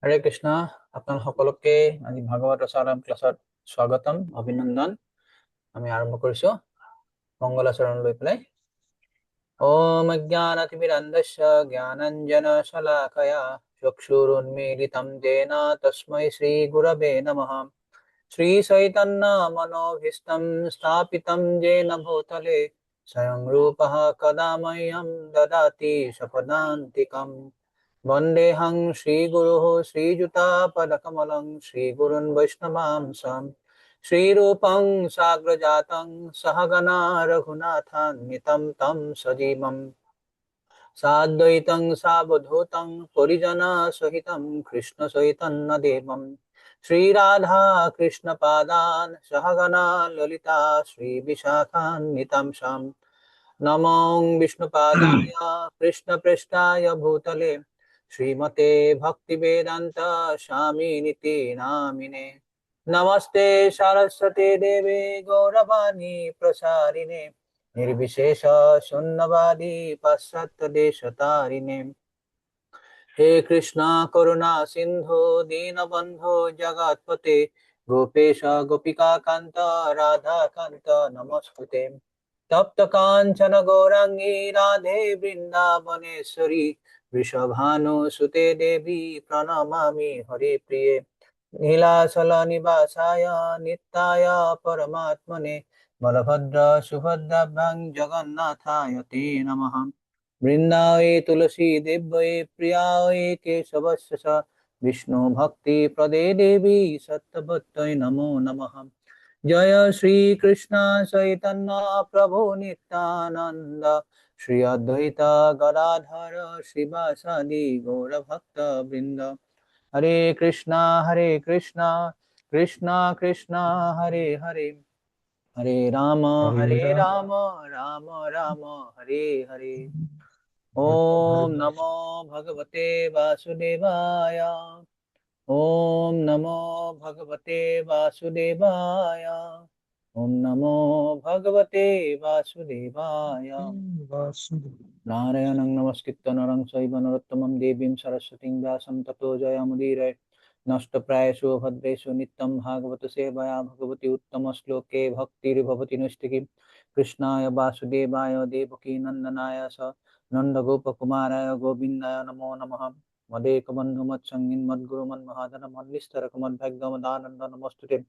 হৰে কৃষ্ণ। আপোনালোক সকলোকে আজি ভাগৱত ৰসায়ন ক্লাছত স্বাগতম, অভিনন্দন। আমি আৰম্ভ কৰিছো মংগলাচৰণ লৈ পেলাই। ওম অজ্ঞানতিমিৰন্ধস্য জ্ঞানাঞ্জনশলাকয়া চক্ষুৰুন্মীলিতম येन তস্मै শ্ৰী গুৰৱে নমঃ। শ্ৰী চৈতন্য মনোভীষ্টং স্থাপিতম येन ভূতলে স্বয়ং ৰূপः কदा मह्यं ददाति स्वपदान्तिकम्। वन्देऽहं श्रीगुरुः श्रीयुतापदकमलं श्रीगुरुन् वैष्णवांसं श्रीरूपं साग्रजातं सहगणा रघुनाथान्वितं तं सजीवम् साद्वैतं सावधूतं परिजनसहितं कृष्णचैतन्यदेवं श्रीराधा कृष्णपादान् सहगणा ललिता श्रीविशाखान्वितांसं नमो विष्णुपादाय कृष्णप्रेष्ठाय भूतले श्रीमते भक्तिवेदांत स्वामिनिति नामिने। नमस्ते सरस्वती देवे गौरवाणी प्रसारिणे निर्विशेष शून्यवादी पाश्चात्य देशतारिणे। हे कृष्णा करुणा सिंधु दीनबंधु जगत्पते गोपेश गोपिका कांत राधा कांत नमस्ते। तप्त कांचन गौरांगी राधे वृंदावनेश्वरी वृषभानुसुते देवी प्रणमामि हरे प्रिये। नीलाचल निवासाय नित्याय परमात्मने बलभद्र सुभद्राभ्यां जगन्नाथाय ते नमः। वृंदावे तुलसी देव्यै प्रियायै केशवस्य च विष्णु भक्ति प्रदे देवी सत्यवत्यै नमो नमः। जय श्री कृष्ण चैतन्य प्रभु नित्यानंद श्री अद्वैत गदाधर श्रीवासादि गौर भक्त वृंद। हरे कृष्णा कृष्णा कृष्णा हरे हरे, हरे राम हरे राम राम हरे हरे। ओम नमो भगवते वासुदेवाय। ओम नमो भगवते वासुदेवाय। ओम नमो भगवते वासुदेवाय। नारायणं नमस्कृत्य नरं चैव नरोत्तमं देवीं सरस्वतीं व्यासं ततो जयमुदीरये। नष्टप्रायेषु भद्रेषु नित्यं भागवत सेवया भगवती उत्तम श्लोके भक्तिर्भवति नैष्ठिकी। कृष्णाय वासुदेवाय देवकी नंदनाय स नन्दगोपकुमाराय गोविन्दाय नमो नमः। मदेकबन्धु मत्सङ्गिन् मद्गुरु मन्महाधन मन्निस्तरक मद्भक्तमदानन्द नमोस्तुते।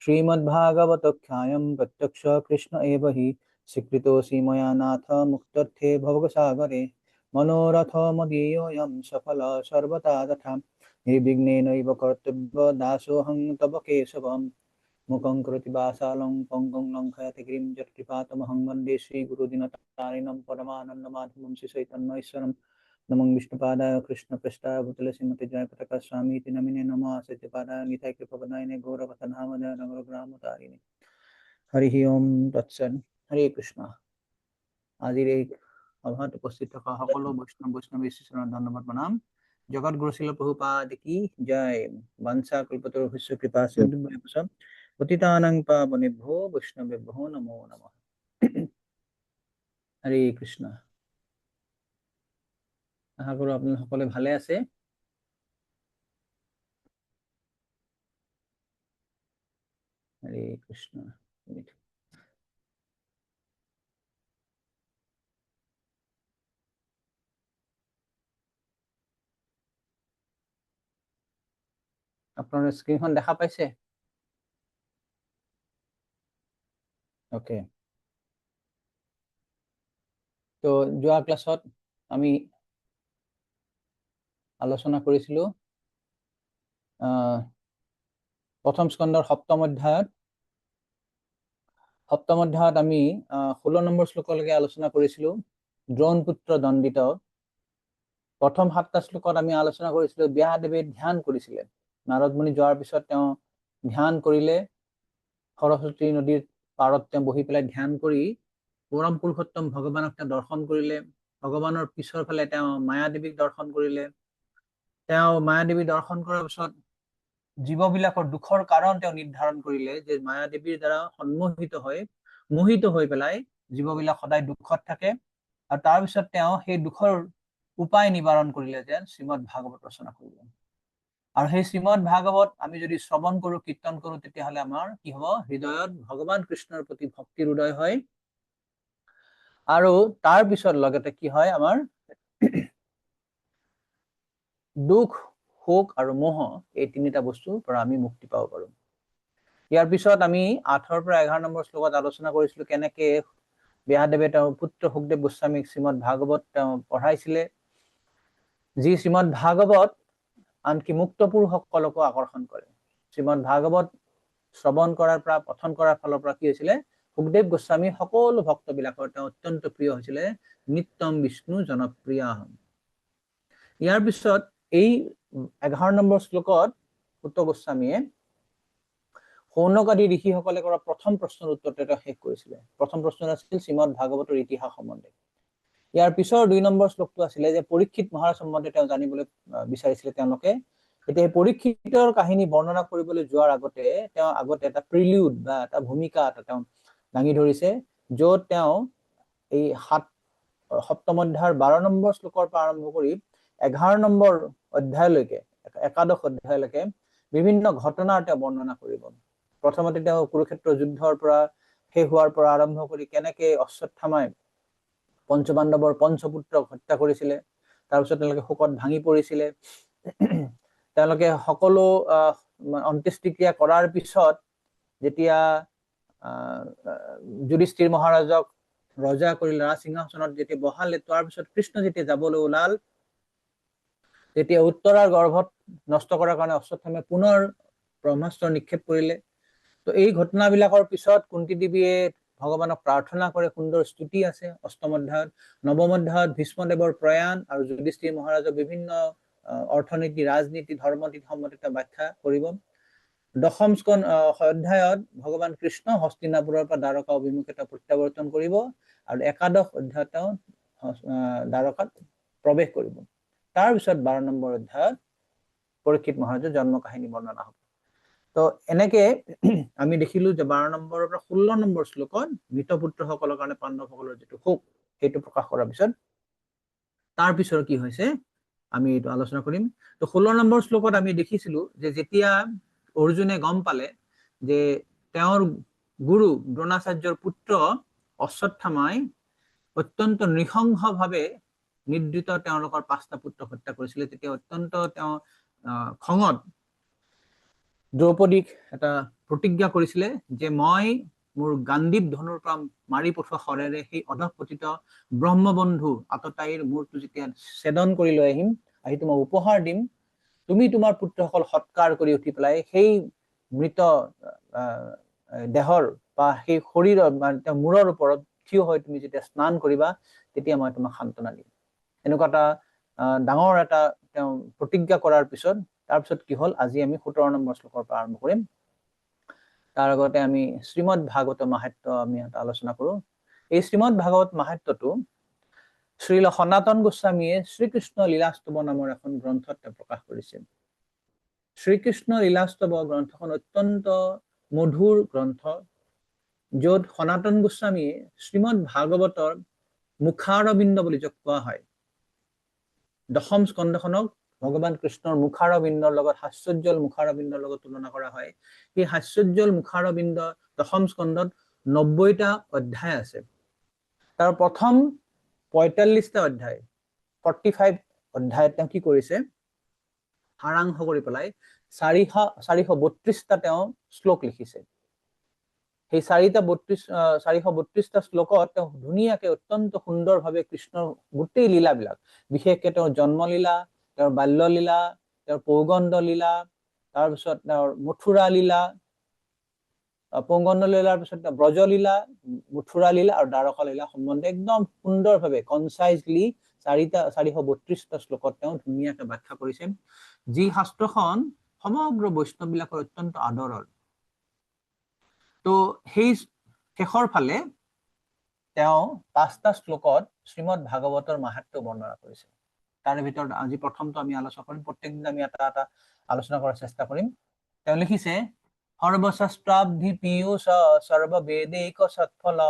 श्रीमद्भागवतख्यायं प्रत्यक्ष कृष्ण एव हि स्वीकृतोऽसि मया नाथ मुक्तर्थे भवसागरे। मनोरथ मदीयोऽयं सफल सर्वथा तथा निर्विघ्नेनैव कर्तव्य दासोऽहं तव केशवम्। मुखं करोति वाचालं पङ्गुं लङ्घयति गिरिं यत्कृपातमहं वन्दे श्रीगुरुदिनतारिणं परमानन्दमाधवं श्रीचैतन्यैश्वरम्। नमो विष्णुपादाय कृष्णप्रेष्ठाय भूतले श्रीमते जयपताका स्वामीति नमिने नमः सत्यपादाय निताय कृपा गौरवतनामय नगरग्रामतारिणे। हरि ओम तत्सत्। हरे कृष्ण। আজিৰ এই সভাত উপস্থিত থকা সকলো বৈষ্ণৱী শ্ৰীচৰণত ধন্যবাদ প্ৰণাম। জগত গুৰু শিল প্ৰভুপাদ কি জয়। বাঞ্ছা কল্পতৰুভ্যশ্চ কৃপা সিন্ধুভ্যেৱ পতিতানাং পাৱনেভ্যো বৈষ্ণৱেভ্যো নমো নমঃ। হৰে কৃষ্ণ। আশা কৰো আপোনালোক সকলোৱে ভালে আছে। হৰে কৃষ্ণ। আপনাৰ স্ক্ৰিনখন দেখা পাইছে? ওকে। তো যোৱা ক্লাছত আমি আলোচনা কৰিছিলো প্ৰথম স্কন্ধৰ সপ্তম অধ্যায়ত আমি 16 নম্বৰ শ্লোকলৈকে আলোচনা কৰিছিলো। দ্ৰোণ পুত্ৰ দণ্ডিত। প্ৰথম 7টা শ্লোকত আমি আলোচনা কৰিছিলো ব্যাসদেৱে ধ্যান কৰিছিলে। নাৰদ মুনি যোৱাৰ পিছত তেওঁ ধ্যান কৰিলে। সৰস্বতী নদীৰ পাৰত তেওঁ বহি পেলাই ধ্যান কৰি পৰম পুৰুষোত্তম ভগৱানক তেওঁ দৰ্শন কৰিলে। ভগৱানৰ পিছৰ ফালে তেওঁ মায়াদেৱীক দৰ্শন কৰিলে। তেওঁ মায়াদেৱী দৰ্শন কৰাৰ পিছত জীৱবিলাকৰ দুখৰ কাৰণ তেওঁ নিৰ্ধাৰণ কৰিলে যে মায়াদেৱীৰ দ্বাৰা মোহিত হৈ পেলাই জীৱবিলাক সদায় দুখত থাকে। আৰু তাৰ পিছত তেওঁ সেই দুখৰ উপায় নিবাৰণ কৰিলে যেন শ্ৰীমদ ভাগৱত ৰচনা কৰিলে। আৰু সেই শ্ৰীমদ ভাগৱত আমি যদি শ্ৰৱণ কৰো, কীৰ্তন কৰো, তেতিয়াহ'লে আমাৰ কি হ'ব? হৃদয়ত ভগৱান কৃষ্ণৰ প্ৰতি ভক্তিৰ উদয় হয়। আৰু তাৰ পিছত লগতে কি হয়? আমাৰ দুখ, শোক আৰু মোহ, এই তিনিটা বস্তুৰ পৰা আমি মুক্তি পাব পাৰো। ইয়াৰ পিছত আমি 8 পৰা 11 নম্বৰ শ্লোকত আলোচনা কৰিছিলো কেনেকে ব্যাসদেৱে তেওঁৰ পুত্ৰ সুখদেৱ গোস্বামীক শ্ৰীমদ ভাগৱত তেওঁ পঢ়াইছিলে, যি শ্ৰীমদ ভাগৱত আনকি মুক্ত পুৰুষসকলকো আকৰ্ষণ কৰে। শ্ৰীমদ ভাগৱত শ্ৰৱণ কৰাৰ পৰা, পঠন কৰাৰ ফালৰ পৰা কি হৈছিলে? সুখদেৱ গোস্বামী সকলো ভক্তবিলাকৰ তেওঁ অত্যন্ত প্ৰিয় হৈছিলে। নিত্যম বিষ্ণু জনপ্ৰিয়। ইয়াৰ পিছত এই 11 নম্বৰ শ্লোকত সুত গোস্বামীয়ে শৌনকাদি ঋষিসকলে কৰা প্ৰথম প্ৰশ্নৰ উত্তৰটো তেওঁ শেষ কৰিছিলে। প্ৰথম প্ৰশ্ন আছিল শ্ৰীমদ ভাগৱতৰ ইতিহাস সম্বন্ধে। ইয়াৰ পিছৰ 2 নম্বৰ শ্লোকটো আছিলে যে পৰীক্ষিত মহাৰাজ সম্বন্ধে তেওঁ জানিবলৈ বিচাৰিছিলে তেওঁলোকে। এতিয়া পৰীক্ষিতৰ কাহিনী বৰ্ণনা কৰিবলৈ যোৱাৰ আগতে তেওঁ এটা প্ৰিলিউড বা এটা ভূমিকা তেওঁ দাঙি ধৰিছে, য'ত তেওঁ এই 7ম অধ্যায়ৰ 12 নম্বৰ শ্লোকৰ পৰা আৰম্ভ কৰি 11 নম্বৰ অধ্যায়লৈকে, একাদশ অধ্যায়লৈকে বিভিন্ন ঘটনাৰ তেওঁ বৰ্ণনা কৰিব। প্ৰথমতে তেওঁ কুৰুক্ষেত্ৰ যুদ্ধৰ পৰা শেষ হোৱাৰ পৰা আৰম্ভ কৰি কেনেকে অশ্বত্থামাই পঞ্চপাণ্ডৱৰ পঞ্চপুত্ৰক হত্যা কৰিছিলে, তাৰপিছত তেওঁলোকে শোকত ভাঙি পৰিছিলে, তেওঁলোকে সকলো অন্ত্যেষ্টিক্ৰিয়া কৰাৰ পিছত যেতিয়া যুধিষ্ঠিৰ মহাৰাজক ৰজা কৰিলে, ৰাজ সিংহাসনত যেতিয়া বহালে, তাৰ পিছত কৃষ্ণ যেতিয়া যাবলৈ ওলাল, তেতিয়া উত্তৰাৰ গৰ্ভত নষ্ট কৰাৰ কাৰণে অশ্বত্থামে পুনৰ ব্ৰহ্মাস্ত্ৰ নিক্ষেপ কৰিলে। তো এই ঘটনাবিলাকৰ পিছত কুন্তি দেৱীয়ে ভগৱানক প্ৰাৰ্থনা কৰে, সুন্দৰ স্তুতি আছে 8ম অধ্যায়ত। 9ম অধ্যায়ত ভীষ্মদেৱৰ প্ৰয়াণ আৰু যুধিষ্ঠিৰ মহাৰাজৰ বিভিন্ন অৰ্থনীতি, ৰাজনীতি, ধৰ্মনীতি সম্বন্ধে ব্যাখ্যা কৰিব। 10ম অধ্যায়ত ভগৱান কৃষ্ণ হস্তিনাপুৰৰ পৰা দ্বাৰকা অভিমুখে প্ৰত্যাৱৰ্তন কৰিব আৰু একাদশ অধ্যায়ত তেওঁ দ্বাৰকাত প্ৰৱেশ কৰিব। তাৰ পিছত 12 নম্বৰ অধ্যায়ত পৰীক্ষিত মহাৰাজৰ জন্ম কাহিনী বৰ্ণনা হ'ব। তো এনেকে আমি দেখিলো যে 12 নম্বৰৰ পৰা 16 নম্বৰ শ্লোকত মৃতপুত্ৰসকলৰ কাৰণে পাণ্ডৱসকলৰ যিটো শোক, সেইটো প্ৰকাশ কৰাৰ পিছত তাৰ পিছৰ কি হৈছে আমি এইটো আলোচনা কৰিম। তো 16 নম্বৰ শ্লোকত আমি দেখিছিলো যে যেতিয়া অৰ্জুনে গম পালে যে তেওঁৰ গুৰু দ্ৰোণাচাৰ্যৰ পুত্ৰ অশ্বত্থামাই অত্যন্ত নৃশংসভাৱে নিৰ্দিত তেওঁলোকৰ 5টা পুত্ৰক হত্যা কৰিছিলে, তেতিয়া অত্যন্ত তেওঁ খঙত দ্ৰৌপদীক এটা প্ৰতিজ্ঞা কৰিছিলে যে মই মোৰ গাণ্ডীৱ ধনুৰ পৰা মাৰি পঠোৱা শৰেৰে সেই অধঃপতিত ব্ৰহ্মবন্ধু আততায়ীৰ মূৰটো যেতিয়া ছেদন কৰি লৈ আহিম, আহি তোমাক উপহাৰ দিম, তুমি তোমাৰ পুত্ৰসকল সৎকাৰ কৰি উঠি পেলাই সেই মৃত দেহৰ বা সেই শৰীৰৰ তেওঁৰ মূৰৰ ওপৰত থিয় হৈ তুমি যেতিয়া স্নান কৰিবা, তেতিয়া মই তোমাক সান্তনা দিম। এনেকুৱা এটা ডাঙৰ এটা তেওঁ প্ৰতিজ্ঞা কৰাৰ পিছত তাৰপিছত কি হ'ল, আজি আমি 17 নম্বৰ শ্লোকৰ পৰা আৰম্ভ কৰিম। তাৰ আগতে আমি শ্ৰীমদ ভাগৱত মাহাত্ম্য আমি আলোচনা কৰো। এই শ্ৰীমদ ভাগৱত মাহাত্ম্যটো শ্ৰীল সনাতন গোস্বামীয়ে শ্ৰীকৃষ্ণ লীলাস্তৱ নামৰ এখন গ্ৰন্থত প্ৰকাশ কৰিছে। শ্ৰীকৃষ্ণ লীলাস্তৱ গ্ৰন্থখন অত্যন্ত মধুৰ গ্ৰন্থ, য'ত সনাতন গোস্বামীয়ে শ্ৰীমদ ভাগৱতৰ মুখাৰবিন্দ বুলি যাক কোৱা হয়, 10ম স্কন্ধখনক ভগৱান কৃষ্ণৰ মুখাৰবিন্দৰ লগত, হাস্যোজ্জ্বল মুখাৰবিন্দৰ লগত তুলনা কৰা হয়। সেই হাস্যোজ্জ্বল মুখাৰবিন্দ 10ম স্কন্ধত 90টা অধ্যায় আছে। তাৰ প্ৰথম 45টা অধ্যায়, 45 অধ্যায়ত তেওঁ কি কৰিছে, সাৰাংশ কৰি পেলাই 432টা তেওঁ শ্লোক লিখিছে। সেই 432টা শ্লোকত তেওঁ ধুনীয়াকে অত্যন্ত সুন্দৰভাৱে কৃষ্ণৰ গোটেই লীলাবিলাক, বিশেষকে তেওঁৰ জন্মলীলা, তেওঁৰ বাল্যলীলা, তেওঁৰ পৌগণ্ড লীলা, তাৰপিছত তেওঁৰ মথুৰা লীলা, পৌগণ্ড লীলাৰ পিছত ব্ৰজলীলা, মথুৰা লীলা আৰু দ্বাৰকা লীলা সম্বন্ধে একদম সুন্দৰভাৱে কনচাইজলি 432টা শ্লোকত তেওঁ ধুনীয়াকে ব্যাখ্যা কৰিছে, যি শাস্ত্ৰখন সমগ্ৰ বৈষ্ণৱ বিলাকৰ অত্যন্ত আদৰৰ। তো সেই শেষৰ ফালে তেওঁ 5টা শ্লোকত শ্ৰীমদ ভাগৱতৰ মাহাত্ম্য বৰ্ণনা কৰিছে। তাৰে ভিতৰত আজি প্ৰথমটো আমি আলোচনা কৰিম, প্ৰত্যেকদিন আমি এটা এটা আলোচনা কৰাৰ চেষ্টা কৰিম। তেওঁ লিখিছে, সৰ্বশাস্ত্ৰাব্ধি পীয়ুষ সৰ্ববেदैক সৎফল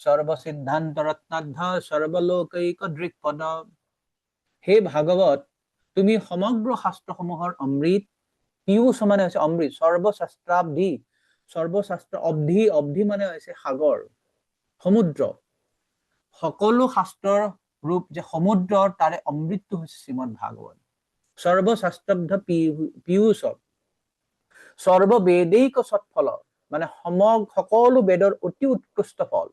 সৰ্বসিদ্ধান্ত ৰত্নাঢ্য সৰ্বলোকৈক দৃক্পদ। হে ভাগৱত তুমি সমগ্ৰ শাস্ত্ৰসমূহৰ অমৃত, পীয়ুষ মানে হৈছে অমৃত, সৰ্বশাস্ত্ৰাব্ধি, সৰ্বশাস্ত্ৰ অব্ধি, অব্ধি মানে হৈছে সাগৰ, সমুদ্ৰ, সকলো শাস্ত্ৰৰ ৰূপ যে সমুদ্ৰৰ তাৰে অমৃতটো হৈছে শ্ৰীমদ ভাগৱত। সৰ্বশাস্ত্ৰাব্ধ পীয়ুষ, সৰ্ববেদৈক সৎফল, মানে সকলো বেদৰ অতি উৎকৃষ্ট ফল।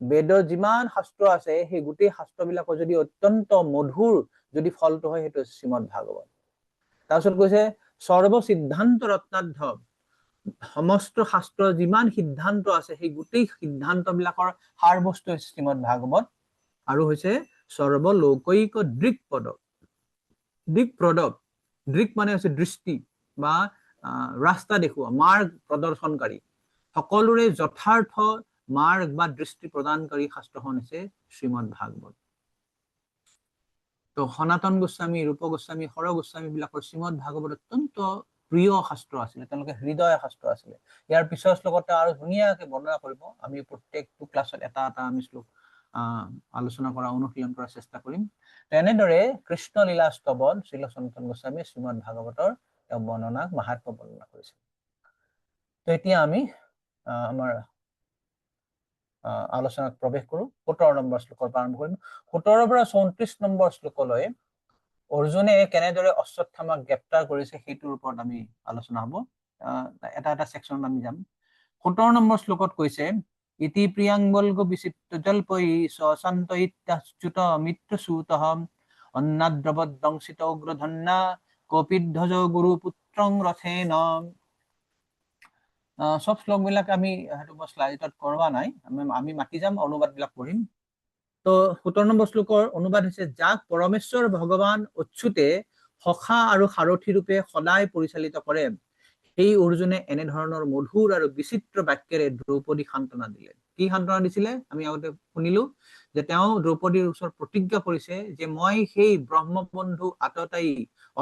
বেদৰ যিমান শাস্ত্ৰ আছে সেই গোটেই শাস্ত্ৰবিলাকৰ যদি অত্যন্ত মধুৰ যদি ফলটো হয় সেইটো শ্ৰীমদ ভাগৱত। তাৰপিছত কৈছে সৰ্ব সিদ্ধান্ত ৰত্নাঢ্য, সমস্ত শাস্ত্ৰৰ যিমান সিদ্ধান্ত আছে সেই গোটেই সিদ্ধান্ত বিলাকৰ সাৰ বস্তু হৈছে শ্ৰীমদ ভাগৱত। আৰু হৈছে সৰ্বলৌকিক দৃক্পদ, দিকপ্ৰদ, দৃক মানে হৈছে দৃষ্টি বা ৰাস্তা দেখুওৱা, মাৰ্গ প্ৰদৰ্শনকাৰী, সকলোৰে যথাৰ্থ মাৰ্গ বা দৃষ্টি প্ৰদানকাৰী শাস্ত্ৰখন হৈছে শ্ৰীমদ ভাগৱত। তো সনাতন গোস্বামী, ৰূপ গোস্বামী, হৰ গোস্বামী বিলাকৰ শ্ৰীমদ ভাগৱত অত্যন্ত প্ৰিয় শাস্ত্ৰ আছিলে, তেওঁলোকে হৃদয় শাস্ত্ৰ আছিলে। ইয়াৰ পিছৰ শ্লোকতে আৰু ধুনীয়াকে বৰ্ণনা কৰিব, আমি প্ৰত্যেকটো ক্লাছত এটা এটা আমি শ্লোক আলোচনা কৰা, অনুশীলন কৰাৰ চেষ্টা কৰিম। তেনেদৰে কৃষ্ণ লীলা স্তৱত শ্ৰীল সনাতন গোস্বামী শ্ৰীমদ ভাগৱতৰ তেওঁ বৰ্ণনা, মাহাত্ম্য বৰ্ণনা কৰিছে। তো এতিয়া আমি আমাৰ আলোচনাত প্ৰৱেশ কৰো। 17 নম্বৰ শ্লোকৰ পৰা আৰম্ভ কৰিম। 17 পৰা 34 নম্বৰ শ্লোকলৈ অৰ্জুনে কেনেদৰে অশ্বত্থামাক গ্ৰেপ্তাৰ কৰিছে সেইটোৰ ওপৰত আমি আলোচনা হ'ব। এটা এটা সেকশনত আমি যাম। 17 নম্বৰ শ্লোকত কৈছে ইতি প্ৰিয়াংবল্গ বিচিত্ৰ জল্পৈ সশান্ত ইত্যাচ্যুত মিত্ৰসূতঃ অন্নাদ্ৰবদ্দংসিত উগ্ৰধন্যা কপিধ্বজ গুৰুপুত্ৰং ৰথেন। সব শ্লোক বিলাক আমি শ্লাইডত কৰোৱা নাই, আমি মাতি যাম, অনুবাদ বিলাক পঢ়িম। তো 17 নম্বৰ শ্লোকৰ অনুবাদ হৈছে যাক পৰমেশ্বৰ ভগৱান অচ্যুতে সখা আৰু সাৰথী ৰূপে সদায় পৰিচালিত কৰে, সেই অৰ্জুনে এনেধৰণৰ মধুৰ আৰু বিচিত্ৰ বাক্যেৰে দ্ৰৌপদীক সান্তনা দিলে। কি সান্তনা দিছিলে আমি আগতে শুনিলো, যে তেওঁ দ্ৰৌপদীৰ ওচৰত প্ৰতিজ্ঞা কৰিছে যে মই সেই ব্ৰহ্মবন্ধু আততায়ী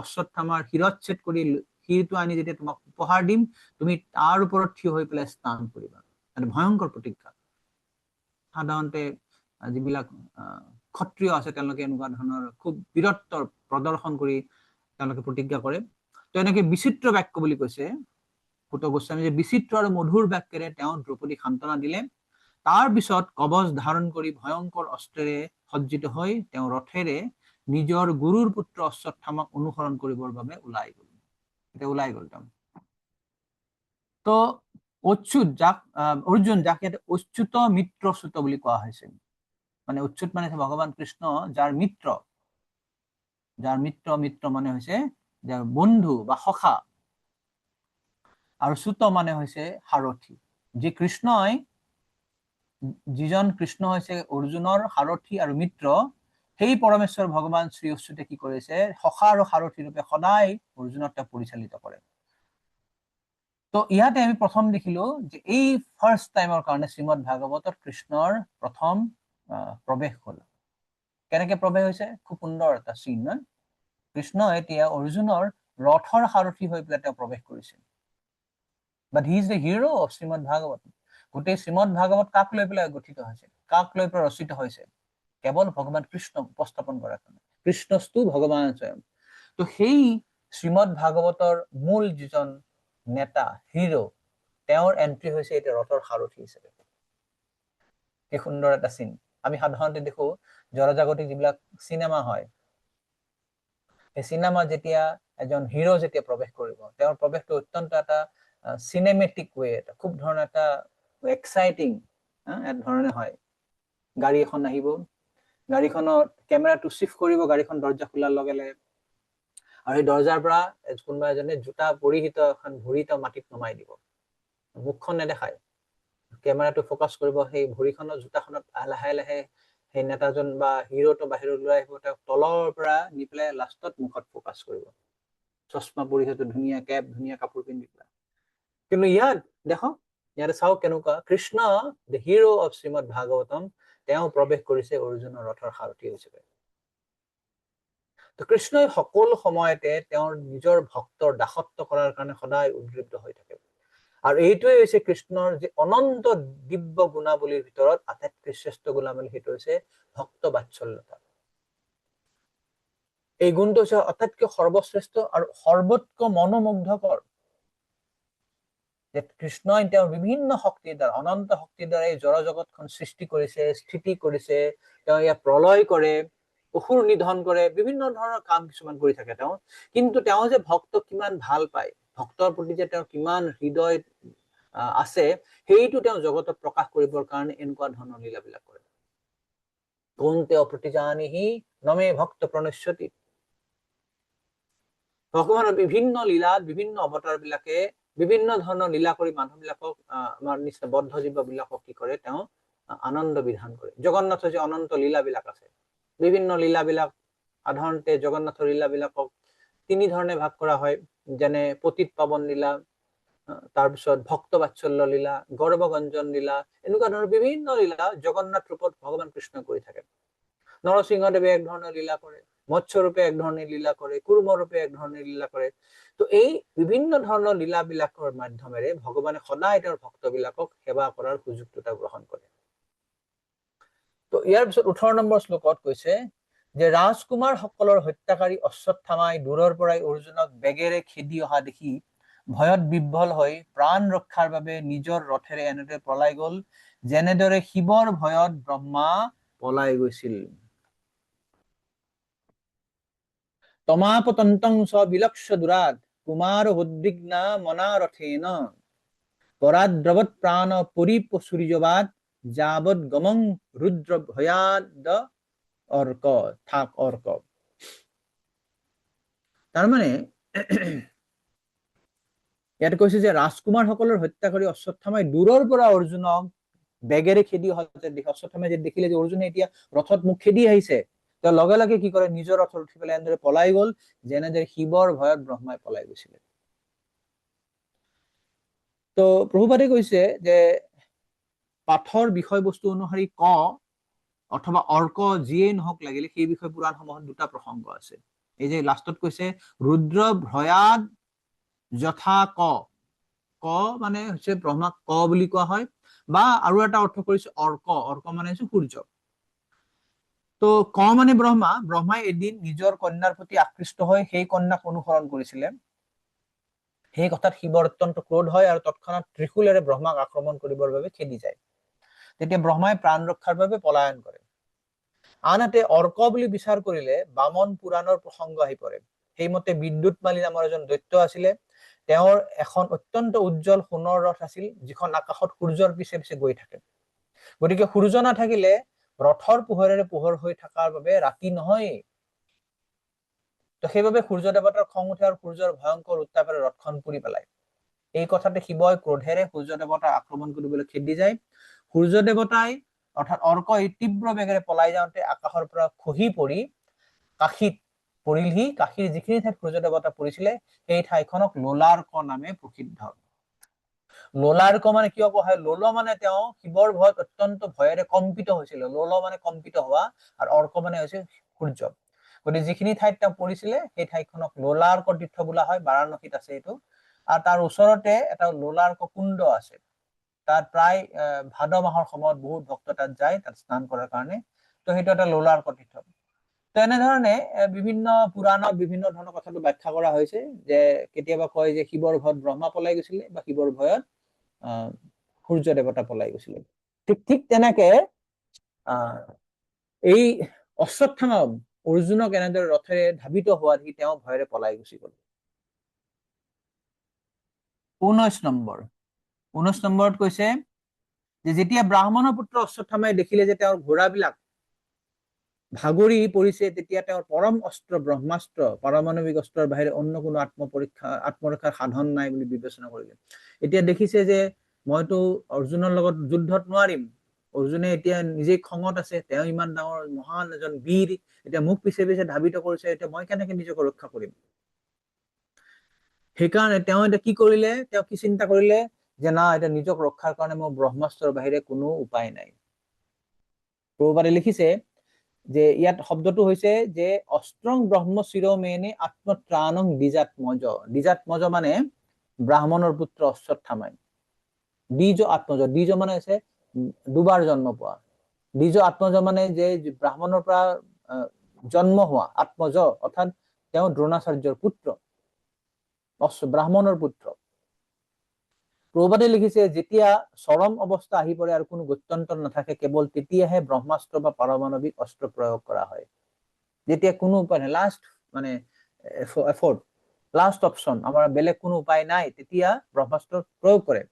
অশ্বত্থামাৰ শিৰচ্ছেদ কৰি শিৰটো আনি যেতিয়া তোমাক উপহাৰ দিম, তুমি তাৰ ওপৰত থিয় হৈ পেলাই স্নান কৰিবা। মানে ভয়ংকৰ প্ৰতিজ্ঞা। সাধাৰণতে যিবিলাক ক্ষত্ৰিয় আছে তেওঁলোকে এনেকুৱা ধৰণৰ খুব বীৰত্বৰ প্ৰদৰ্শন কৰি তেওঁলোকে প্ৰতিজ্ঞা কৰে। তো এনেকে বিচিত্ৰ বাক্য বুলি কৈছে সুত গোস্বামী, যে বিচিত্ৰ আৰু মধুৰ বাক্যেৰে তেওঁ দ্ৰৌপদীক সান্তনা দিলে। তাৰ পিছত কবচ ধাৰণ কৰি ভয়ংকৰ অস্ত্ৰেৰে সজ্জিত হৈ তেওঁ ৰথেৰে নিজৰ গুৰুৰ পুত্ৰ অশ্বত্থামাক অনুসৰণ কৰিবৰ বাবে ওলাই গ'ল। এতিয়া ওলাই গ'ল তেওঁ। তো অচ্যুত যাক অৰ্জুন, যাক ইয়াতে অচ্যুত মিত্ৰচ্যুত বুলি কোৱা হৈছে, মানে অচ্যুত মানে ভগৱান কৃষ্ণ, যাৰ মিত্ৰ, যাৰ মিত্ৰ মানে হৈছে যাৰ বন্ধু বা সখা, আৰু চ্যুত মানে হৈছে সাৰথী। যিজন কৃষ্ণ হৈছে অৰ্জুনৰ সাৰথী আৰু মিত্ৰ, সেই পৰমেশ্বৰ ভগৱান শ্ৰী অচ্যুতে কি কৰিছে, সখা আৰু সাৰথী ৰূপে সদায় অৰ্জুনক তেওঁ পৰিচালিত কৰে। তো ইয়াতে আমি প্ৰথম দেখিলো যে এই ফাৰ্ষ্ট টাইমৰ কাৰণে শ্ৰীমদ ভাগৱতত কৃষ্ণৰ প্ৰথম প্ৰৱেশ হল। কেনেকে প্ৰৱেশ হৈছে, খুব সুন্দৰ এটা চিন, নহয়? কৃষ্ণ এতিয়া অৰ্জুনৰ ৰথৰ সাৰথী হৈ পেলাই তেওঁ প্ৰৱেশ কৰিছে। But he is the hero of Srimad Bhagavata. গোটেই শ্ৰীমদ ভাগৱত কাক লৈ পেলাই গঠিত হৈছে, কাক লৈ পেলাই ৰচিত হৈছে? কেৱল ভগৱান কৃষ্ণক উপস্থাপন কৰাৰ কাৰণে। কৃষ্ণস্তু ভগৱান স্বয়ং। তো সেই শ্ৰীমদ ভাগৱতৰ মূল যিজন নেতা, হিৰো, তেওঁৰ এন্ট্ৰি হৈছে এতিয়া ৰথৰ সাৰথী হিচাপে। এই সুন্দৰ এটা চিন আমি সাধাৰণতে দেখো জনজাগতিক যিবিলাক চিনেমা হয়, সেই চিনেমাত যেতিয়া এজন হিৰো যেতিয়া প্ৰৱেশ কৰিব, তেওঁৰ প্ৰৱেশটো অত্যন্ত এটা চিনেমেটিক ৱে, এটা খুব ধৰণৰ এটা এক্সাইটিং ধৰণে হয়। গাড়ী এখন আহিব, গাড়ীখনত কেমেৰাটো চিফ্ট কৰিব, গাড়ীখন দৰ্জা খোলাৰ লগে লগে, আৰু সেই দৰ্জাৰ পৰা কোনোবা এজনে জোতা পৰিহিত এখন ভৰি তেওঁ মাটিত নমাই দিব, মুখখন নেদেখায়, কেমেৰাটো ফকাছ কৰিব সেই ভৰিখনৰ জোতাখনত, লাহে লাহে সেই নেতাজন বা হিৰোটো বাহিৰত লৈ আহিব, তেওঁক তলৰ পৰা নি পেলাই লাষ্টত মুখত ফকাছ কৰিব, চশমা পৰিহিত, ধুনীয়া কেপ, ধুনীয়া কাপোৰ পিন্ধি পেলাই। কিন্তু ইয়াত দেখক, ইয়াতে চাওক কেনেকুৱা Krishna, the hero of Srimad Bhagavatam, তেওঁ প্ৰৱেশ কৰিছে অৰ্জুনৰ ৰথৰ সাৰথী হিচাপে। তো কৃষ্ণই সকলো সময়তে তেওঁৰ নিজৰ ভক্তৰ দাসত্ব কৰাৰ কাৰণে সদায় উদ্বৃত্ত হৈ থাকে। আৰু এইটোৱে হৈছে কৃষ্ণৰ যে অনন্ত দিব্য গুণাৱলীৰ ভিতৰত আটাইতকৈ শ্ৰেষ্ঠ গুণাৱলী, সেইটো হৈছে ভক্ত বাৎসল্যতা। এই গুণটো হৈছে আটাইতকৈ সৰ্বশ্ৰেষ্ঠ আৰু সৰ্বতকৈ মনোমুগ্ধকৰ, যে কৃষ্ণই তেওঁৰ বিভিন্ন শক্তিৰ দ্বাৰা, অনন্ত শক্তিৰ দ্বাৰা এই জড় জগতখন সৃষ্টি কৰিছে, স্থিতি কৰিছে, তেওঁ ইয়াক প্ৰলয় কৰে, অসুৰ নিধন কৰে, বিভিন্ন ধৰণৰ কাম কিছুমান কৰি থাকে তেওঁ। কিন্তু তেওঁ যে ভক্তক কিমান ভাল পায়, ভক্তৰ প্ৰতি যে তেওঁৰ কিমান হৃদয় আছে, সেইটো তেওঁ জগতত প্ৰকাশ কৰিবৰ কাৰণে এনেকুৱা ধৰণৰ লীলাবিলাক কৰে। কৌন্তেয় প্ৰতিজানিহি নমে ভক্ত প্ৰণশ্যতি। ভগৱানৰ বিভিন্ন লীলাত বিভিন্ন অৱতাৰ বিলাকে বিভিন্ন ধৰণৰ লীলা কৰি মানুহবিলাকক, আমাৰ নিচিনা বদ্ধ জীৱ বিলাকক কি কৰে, তেওঁ আনন্দ বিধান কৰে। জগন্নাথৰ যে অনন্ত লীলাবিলাক আছে, বিভিন্ন লীলাবিলাক, সাধাৰণতে জগন্নাথৰ লীলাবিলাকক তিনি ধৰণে ভাগ কৰা হয়, যেনে পতিত পাৱন লীলা, তাৰপিছত ভক্ত বাৎসল্য লীলা, গৰ্ভগঞ্জন লীলা, এনেকুৱা ধৰণৰ বিভিন্ন লীলা জগন্নাথ ৰূপত ভগৱান কৃষ্ণ কৰি থাকে। নৰসিংহদেৱে এক ধৰণৰ লীলা কৰে, মৎস্যৰূপে এক ধৰণৰ লীলা কৰে, কুৰ্মৰূপে এক ধৰণৰ লীলা কৰে। তো এই বিভিন্ন ধৰণৰ লীলাবিলাকৰ মাধ্যমেৰে ভগৱানে সদায় তেওঁৰ ভক্তবিলাকক সেৱা কৰাৰ সুযোগটো তেওঁ গ্ৰহণ কৰে। তো ইয়াৰ পিছত 18 নম্বৰ শ্লোকত কৈছে যে ৰাজকুমাৰ সকলৰ হত্যাকাৰী অশ্বত্থামাই দূৰৰ পৰাই অৰ্জুনক বেগেৰে খেদি অহা দেখি ভয়ত বিহ্বল হৈ প্ৰাণ ৰক্ষাৰ বাবে নিজৰ ৰথেৰে এনেদৰে পলাই গল, যেনেদৰে শিৱৰ ভয়ত ব্ৰহ্মা পলাই গৈছিল। তমাপতন্তং স বিলক্ষ্য দুৰাত কুমাৰ উদ্বিগ্না মনাৰথেন পৰাদ্ৰৱৎ প্ৰাণ পৰিপসূৰ্যবাদ যাবৎ গমং ৰুদ্ৰ ভয়াদ অৰ্ক থাক অৰ্ক। তাৰ মানে ইয়াত কৈছে যে ৰাজকুমাৰ সকলৰ হত্যা কৰি অশ্বত্থামাই দূৰৰ পৰা অৰ্জুনক বেগেৰে খেদি অহাতে দেখি, অশ্বত্থামাই যে দেখিলে যে অৰ্জুনে এতিয়া ৰথত মোক খেদি আহিছে, তেওঁ লগে লগে কি কৰে, নিজৰ ৰথত উঠি পেলাই এনেদৰে পলাই গল, যেনেদৰে শিৱৰ ভয়ত ব্ৰহ্মাই পলাই গৈছিলে। তো প্ৰভুপাদে কৈছে যে পাঠৰ বিষয়বস্তু অনুসৰি ক অথবা অৰ্ক যিয়েই নহওক লাগিলে, সেই বিষয়ে পুৰাণসমূহত দুটা প্ৰসংগ আছে। এই যে লাষ্টত কৈছে ৰুদ্ৰ ভয়াদ যথা ক, ক মানে হৈছে ব্ৰহ্মাক ক বুলি কোৱা হয়, বা আৰু এটা অৰ্থ কৰিছে অৰ্ক, অৰ্ক মানে হৈছে সূৰ্য। তো ক মানে ব্ৰহ্মা, ব্ৰহ্মাই এদিন নিজৰ কন্যাৰ প্ৰতি আকৃষ্ট হৈ সেই কন্যাক অনুসৰণ কৰিছিলে। সেই কথাত শিৱৰ অত্যন্ত ক্ৰোধ হয় আৰু তৎক্ষণাৎ ত্ৰিশূলেৰে ব্ৰহ্মাক আক্ৰমণ কৰিবৰ বাবে খেদি যায়। তেতিয়া ব্ৰহ্মাই প্ৰাণ ৰক্ষাৰ বাবে পলায়ন কৰে। আনহাতে অৰ্ক বুলি বিচাৰ কৰিলে বামন পুৰাণৰ প্ৰসংগ আহি পৰে। সেইমতে বিদ্যুৎমালী নামৰ এজন দৈত্য আছিলে, তেওঁৰ এখন অত্যন্ত উজ্জ্বল সোণৰ ৰথ আছিল, যিখন আকাশত সূৰ্যৰ পিছে পিছে গৈ থাকে। গতিকে সূৰ্য নাথাকিলে ৰথৰ পোহৰেৰে পোহৰ হৈ থকাৰ বাবে ৰাতি নহয়। তো সেইবাবে সূৰ্য দেৱতাৰ খং উঠে আৰু সূৰ্যৰ ভয়ংকৰ উত্তাপেৰে ৰথখন পুৰি পেলায়। এই কথাতে শিৱই ক্ৰোধেৰে সূৰ্য দেৱতাক আক্ৰমণ কৰিবলৈ খেদি যায়। সূৰ্য দেৱতাই অৰ্থাৎ অৰ্কই তীব্ৰ বেগেৰে পলাই যাওঁতে আকাশৰ পৰা খহি পৰি কাশীত পৰিলহি। কাশীৰ যিখিনি ঠাইত সূৰ্য দেৱতা পৰিছিলে সেই ঠাইখনক লোলাৰ্ক নামে প্ৰসিদ্ধ। লোলাৰ্ক মানে কিয় কোৱা হয়? লোল মানে তেওঁ শিৱৰ ভয়ত অত্যন্ত ভয়েৰে কম্পিত হৈছিল। লোল মানে কম্পিত হোৱা, আৰু অৰ্ক মানে হৈছে সূৰ্য। গতিকে যিখিনি ঠাইত তেওঁ পৰিছিলে সেই ঠাইখনক লোলাৰ্ক তীৰ্থ বোলা হয়, বাৰাণসীত আছে এইটো। আৰু তাৰ ওচৰতে এটা লোলাৰ্ক কুণ্ড আছে। তাত প্ৰায় ভাদ মাহৰ সময়ত বহুত ভক্ত তাত যায়, তাত স্নান কৰাৰ কাৰণে। তো সেইটো এটা লোলাৰ্ক তীৰ্থ। তো এনেধৰণে বিভিন্ন পুৰাণত বিভিন্ন ধৰণৰ কথাটো ব্যাখ্যা কৰা হৈছে, যে কেতিয়াবা কয় যে শিৱৰ ভয়ত ব্ৰহ্মা পলাই গৈছিলে, বা শিৱৰ ভয়ত সূৰ্য দেৱতা পলাই গৈছিলে। ঠিক তেনেকে এই অশ্বত্থামা অৰ্জুনক এনেদৰে ৰথেৰে ধাবিত হোৱা দেখি তেওঁ ভয়েৰে পলাই গুচি গল। 19 নম্বৰত কৈছে যে যেতিয়া ব্ৰাহ্মণৰ পুত্ৰ অশ্বত্থামাই দেখিলে যে তেওঁৰ ঘোঁৰাবিলাক ভাগৰি পৰিছে, তেতিয়া তেওঁৰ পৰম অস্ত্ৰ ব্ৰহ্মাস্ত্ৰ, পাৰমাণৱিক অস্ত্ৰৰ বাহিৰে অন্য কোনো আত্মৰক্ষাৰ সাধন নাই বুলি বিবেচনা কৰিলে। এতিয়া দেখিছে যে মইতো অৰ্জুনৰ লগত যুদ্ধত নোৱাৰিম, অৰ্জুনে এতিয়া নিজেই খঙত আছে, তেওঁ ইমান ডাঙৰ মহান এজন বীৰ, এতিয়া মোক পিছে পিছে ধাবিত কৰিছে, এতিয়া মই কেনেকে নিজকে ৰক্ষা কৰিম? সেইকাৰণে তেওঁ এতিয়া কি কৰিলে, তেওঁ কি চিন্তা কৰিলে যে না, এতিয়া নিজক ৰক্ষাৰ কাৰণে মোৰ ব্ৰহ্মাস্ত্ৰৰ বাহিৰে কোনো উপায় নাই। প্ৰভুপাদে লিখিছে যে ইয়াত শব্দটো হৈছে যে অস্ত্ৰং ব্ৰহ্ম শিৰোমেনে আত্মত্ৰাণং দ্বিজাত্মজ। দ্বিজাত্মজ মানে ব্ৰাহ্মণৰ পুত্ৰ অশ্বত্থামাই। দ্বিজ আত্মজ, দ্বিজ মানে হৈছে দুবাৰ জন্ম পোৱা। দ্বিজ আত্মজ মানে যে ব্ৰাহ্মণৰ পৰা জন্ম হোৱা আত্মজ অৰ্থাৎ তেওঁ দ্ৰোণাচাৰ্যৰ পুত্ৰ, ব্ৰাহ্মণৰ পুত্ৰ। প্ৰভুপাদে লিখিছে যেতিয়া চৰম অৱস্থা আহি পৰে আৰু কোনো গত্যন্তৰ নাথাকে, কেৱল তেতিয়াহে ব্ৰহ্মাস্ত্ৰ বা পাৰমাণৱিক অস্ত্ৰ প্ৰয়োগ কৰা হয়। যেতিয়া কোনো উপায় নাই, লাষ্ট মানে এফৰ্ট, লাষ্ট অপশ্যন, আমাৰ বেলেগ কোনো উপায় নাই, তেতিয়া ব্ৰহ্মাস্ত্ৰ প্ৰয়োগ কৰে।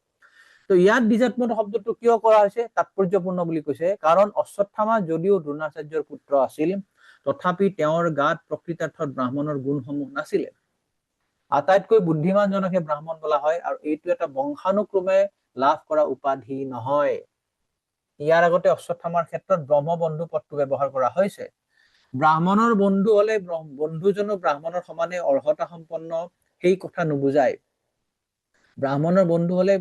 তো ইয়াত দ্বিজাত্মজ শব্দটো কিয় কৰা হৈছে তাৎপৰ্যপূৰ্ণ বুলি কৈছে, কাৰণ অশ্বত্থামা যদিও দ্ৰোণাচাৰ্যৰ পুত্ৰ আছিল, তথাপি তেওঁৰ গাত প্ৰকৃতাৰ্থত ব্ৰাহ্মণৰ গুণসমূহ নাছিলে। আটাইতকৈ বুদ্ধিমানজনকহে ব্ৰাহ্মণ বোলা হয়, আৰু এইটো এটা বংশানুক্ৰমে লাভ কৰা উপাধি নহয়। ইয়াৰ আগতে অশ্বত্থামাৰ ক্ষেত্ৰত ব্ৰহ্মবন্ধু পদটো ব্যৱহাৰ কৰা হৈছে। ব্ৰাহ্মণৰ বন্ধু হলে বন্ধুজনো ব্ৰাহ্মণৰ সমানে অৰ্হতা সম্পন্ন সেই কথা নুবুজায়। ব্ৰাহ্মণৰ বন্ধু হলে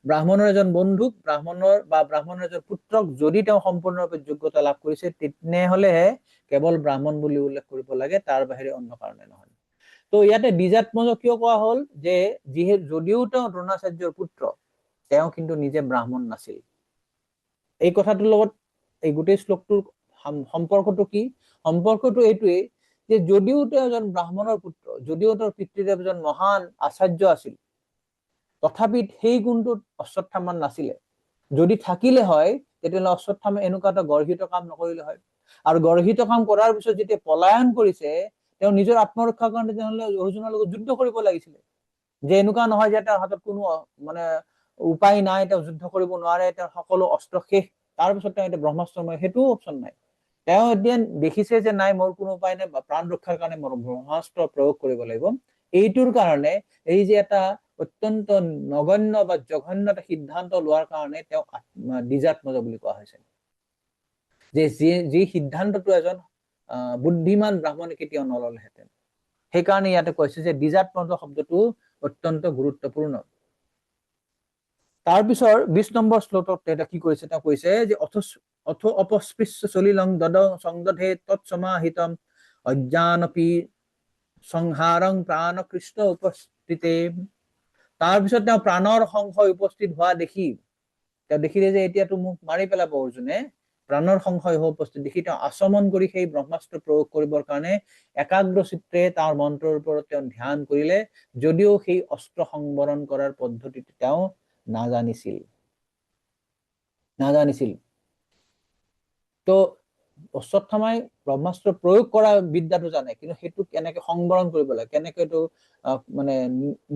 ব্ৰাহ্মণৰ এজন বন্ধুক ব্ৰাহ্মণৰ এজন পুত্ৰক যদি তেওঁ সম্পূৰ্ণৰূপে যোগ্যতা লাভ কৰিছে, তেনেহলেহে কেৱল ব্ৰাহ্মণ বুলি উল্লেখ কৰিব লাগে, তাৰ বাহিৰে অন্য কাৰণে নহয়। তো ইয়াতে দ্বিজাত্মজ কিয় কোৱা হল, যে যদিও তেওঁ দ্ৰোণাচাৰ্যৰ পুত্ৰ, তেওঁ কিন্তু নিজে ব্ৰাহ্মণ নাছিল। এই কথাটোৰ লগত এই গোটেই শ্লোকটোৰ সম্পৰ্কটো কি? সম্পৰ্কটো এইটোৱেই যে যদিও তেওঁ এজন ব্ৰাহ্মণৰ পুত্ৰ, যদিও তেওঁৰ পিতৃদেৱ এজন মহান আচাৰ্য আছিল, তথাপি সেই গুণটোত অশ্বত্থামাৰ নাছিলে। যদি থাকিলে হয় তেতিয়াহ'লে অশ্বত্থামে এনেকুৱা এটা গৰ্হিত কাম নকৰিলে হয়। আৰু গৰ্হিত কাম কৰাৰ পিছত যেতিয়া পলায়ন কৰিছে, তেওঁ নিজৰ আত্মৰক্ষাৰ কাৰণে তেনেহ'লে অৰ্জুনৰ লগত যুদ্ধ কৰিব লাগিছিলে। যে এনেকুৱা নহয় যে তেওঁৰ হাতত কোনো মানে উপায় নাই, তেওঁ যুদ্ধ কৰিব নোৱাৰে, তেওঁৰ সকলো অস্ত্ৰ শেষ, তাৰপিছত তেওঁ এতিয়া ব্ৰহ্মাস্ত্ৰময়, সেইটোও অপশ্যন নাই। তেওঁ এতিয়া দেখিছে যে নাই, মোৰ কোনো উপায় নাই, প্ৰাণ ৰক্ষাৰ কাৰণে মোৰ ব্ৰহ্মাস্ত্ৰ প্ৰয়োগ কৰিব লাগিব। এইটোৰ কাৰণে এই যে এটা অত্যন্ত নগণ্য বা জঘন্য এটা সিদ্ধান্ত লোৱাৰ কাৰণে তেওঁ দ্বিজাত্মজ বুলি কোৱা হৈছে। যে যি সিদ্ধান্তটো এজন বুদ্ধিমান ব্ৰাহ্মণে কেতিয়াও নললেহেঁতেন। সেইকাৰণে ইয়াতে কৈছে যে দ্বিজাত্মজ শব্দটো অত্যন্ত গুৰুত্বপূৰ্ণ। তাৰপিছৰ 20 নম্বৰ শ্লোকত এটা কি কৈছে, তেওঁ কৈছে যে অথ অপস্পৃশ্য চলিলং দদ সংদধে তৎসমাহিতম অজ্ঞানপি সংহাৰং প্ৰাণ কৃষ্ণ উপস্থিতে। তাৰপিছত তেওঁ প্ৰাণৰ সংশয় উপস্থিত হোৱা দেখি, তেওঁ দেখিলে যে এতিয়াতো মোক মাৰি পেলাব অৰ্জুনে, প্ৰাণৰ সংশয় হোৱা উপস্থিত দেখি তেওঁ আচমন কৰি সেই ব্ৰহ্মাস্ত্ৰ প্ৰয়োগ কৰিবৰ কাৰণে একাগ্ৰ চিত্ৰে তাৰ মন্ত্ৰৰ ওপৰত তেওঁ ধ্যান কৰিলে, যদিও সেই অস্ত্ৰ সংবৰণ কৰাৰ পদ্ধতিটো তেওঁ নাজানিছিল। তো অশ্বত্থামাই ব্ৰহ্মাস্ত্ৰ প্ৰয়োগ কৰা বিদ্যাটো জানে, কিন্তু সেইটো কেনেকে সংবৰণ কৰিব লাগে, কেনেকে এইটো মানে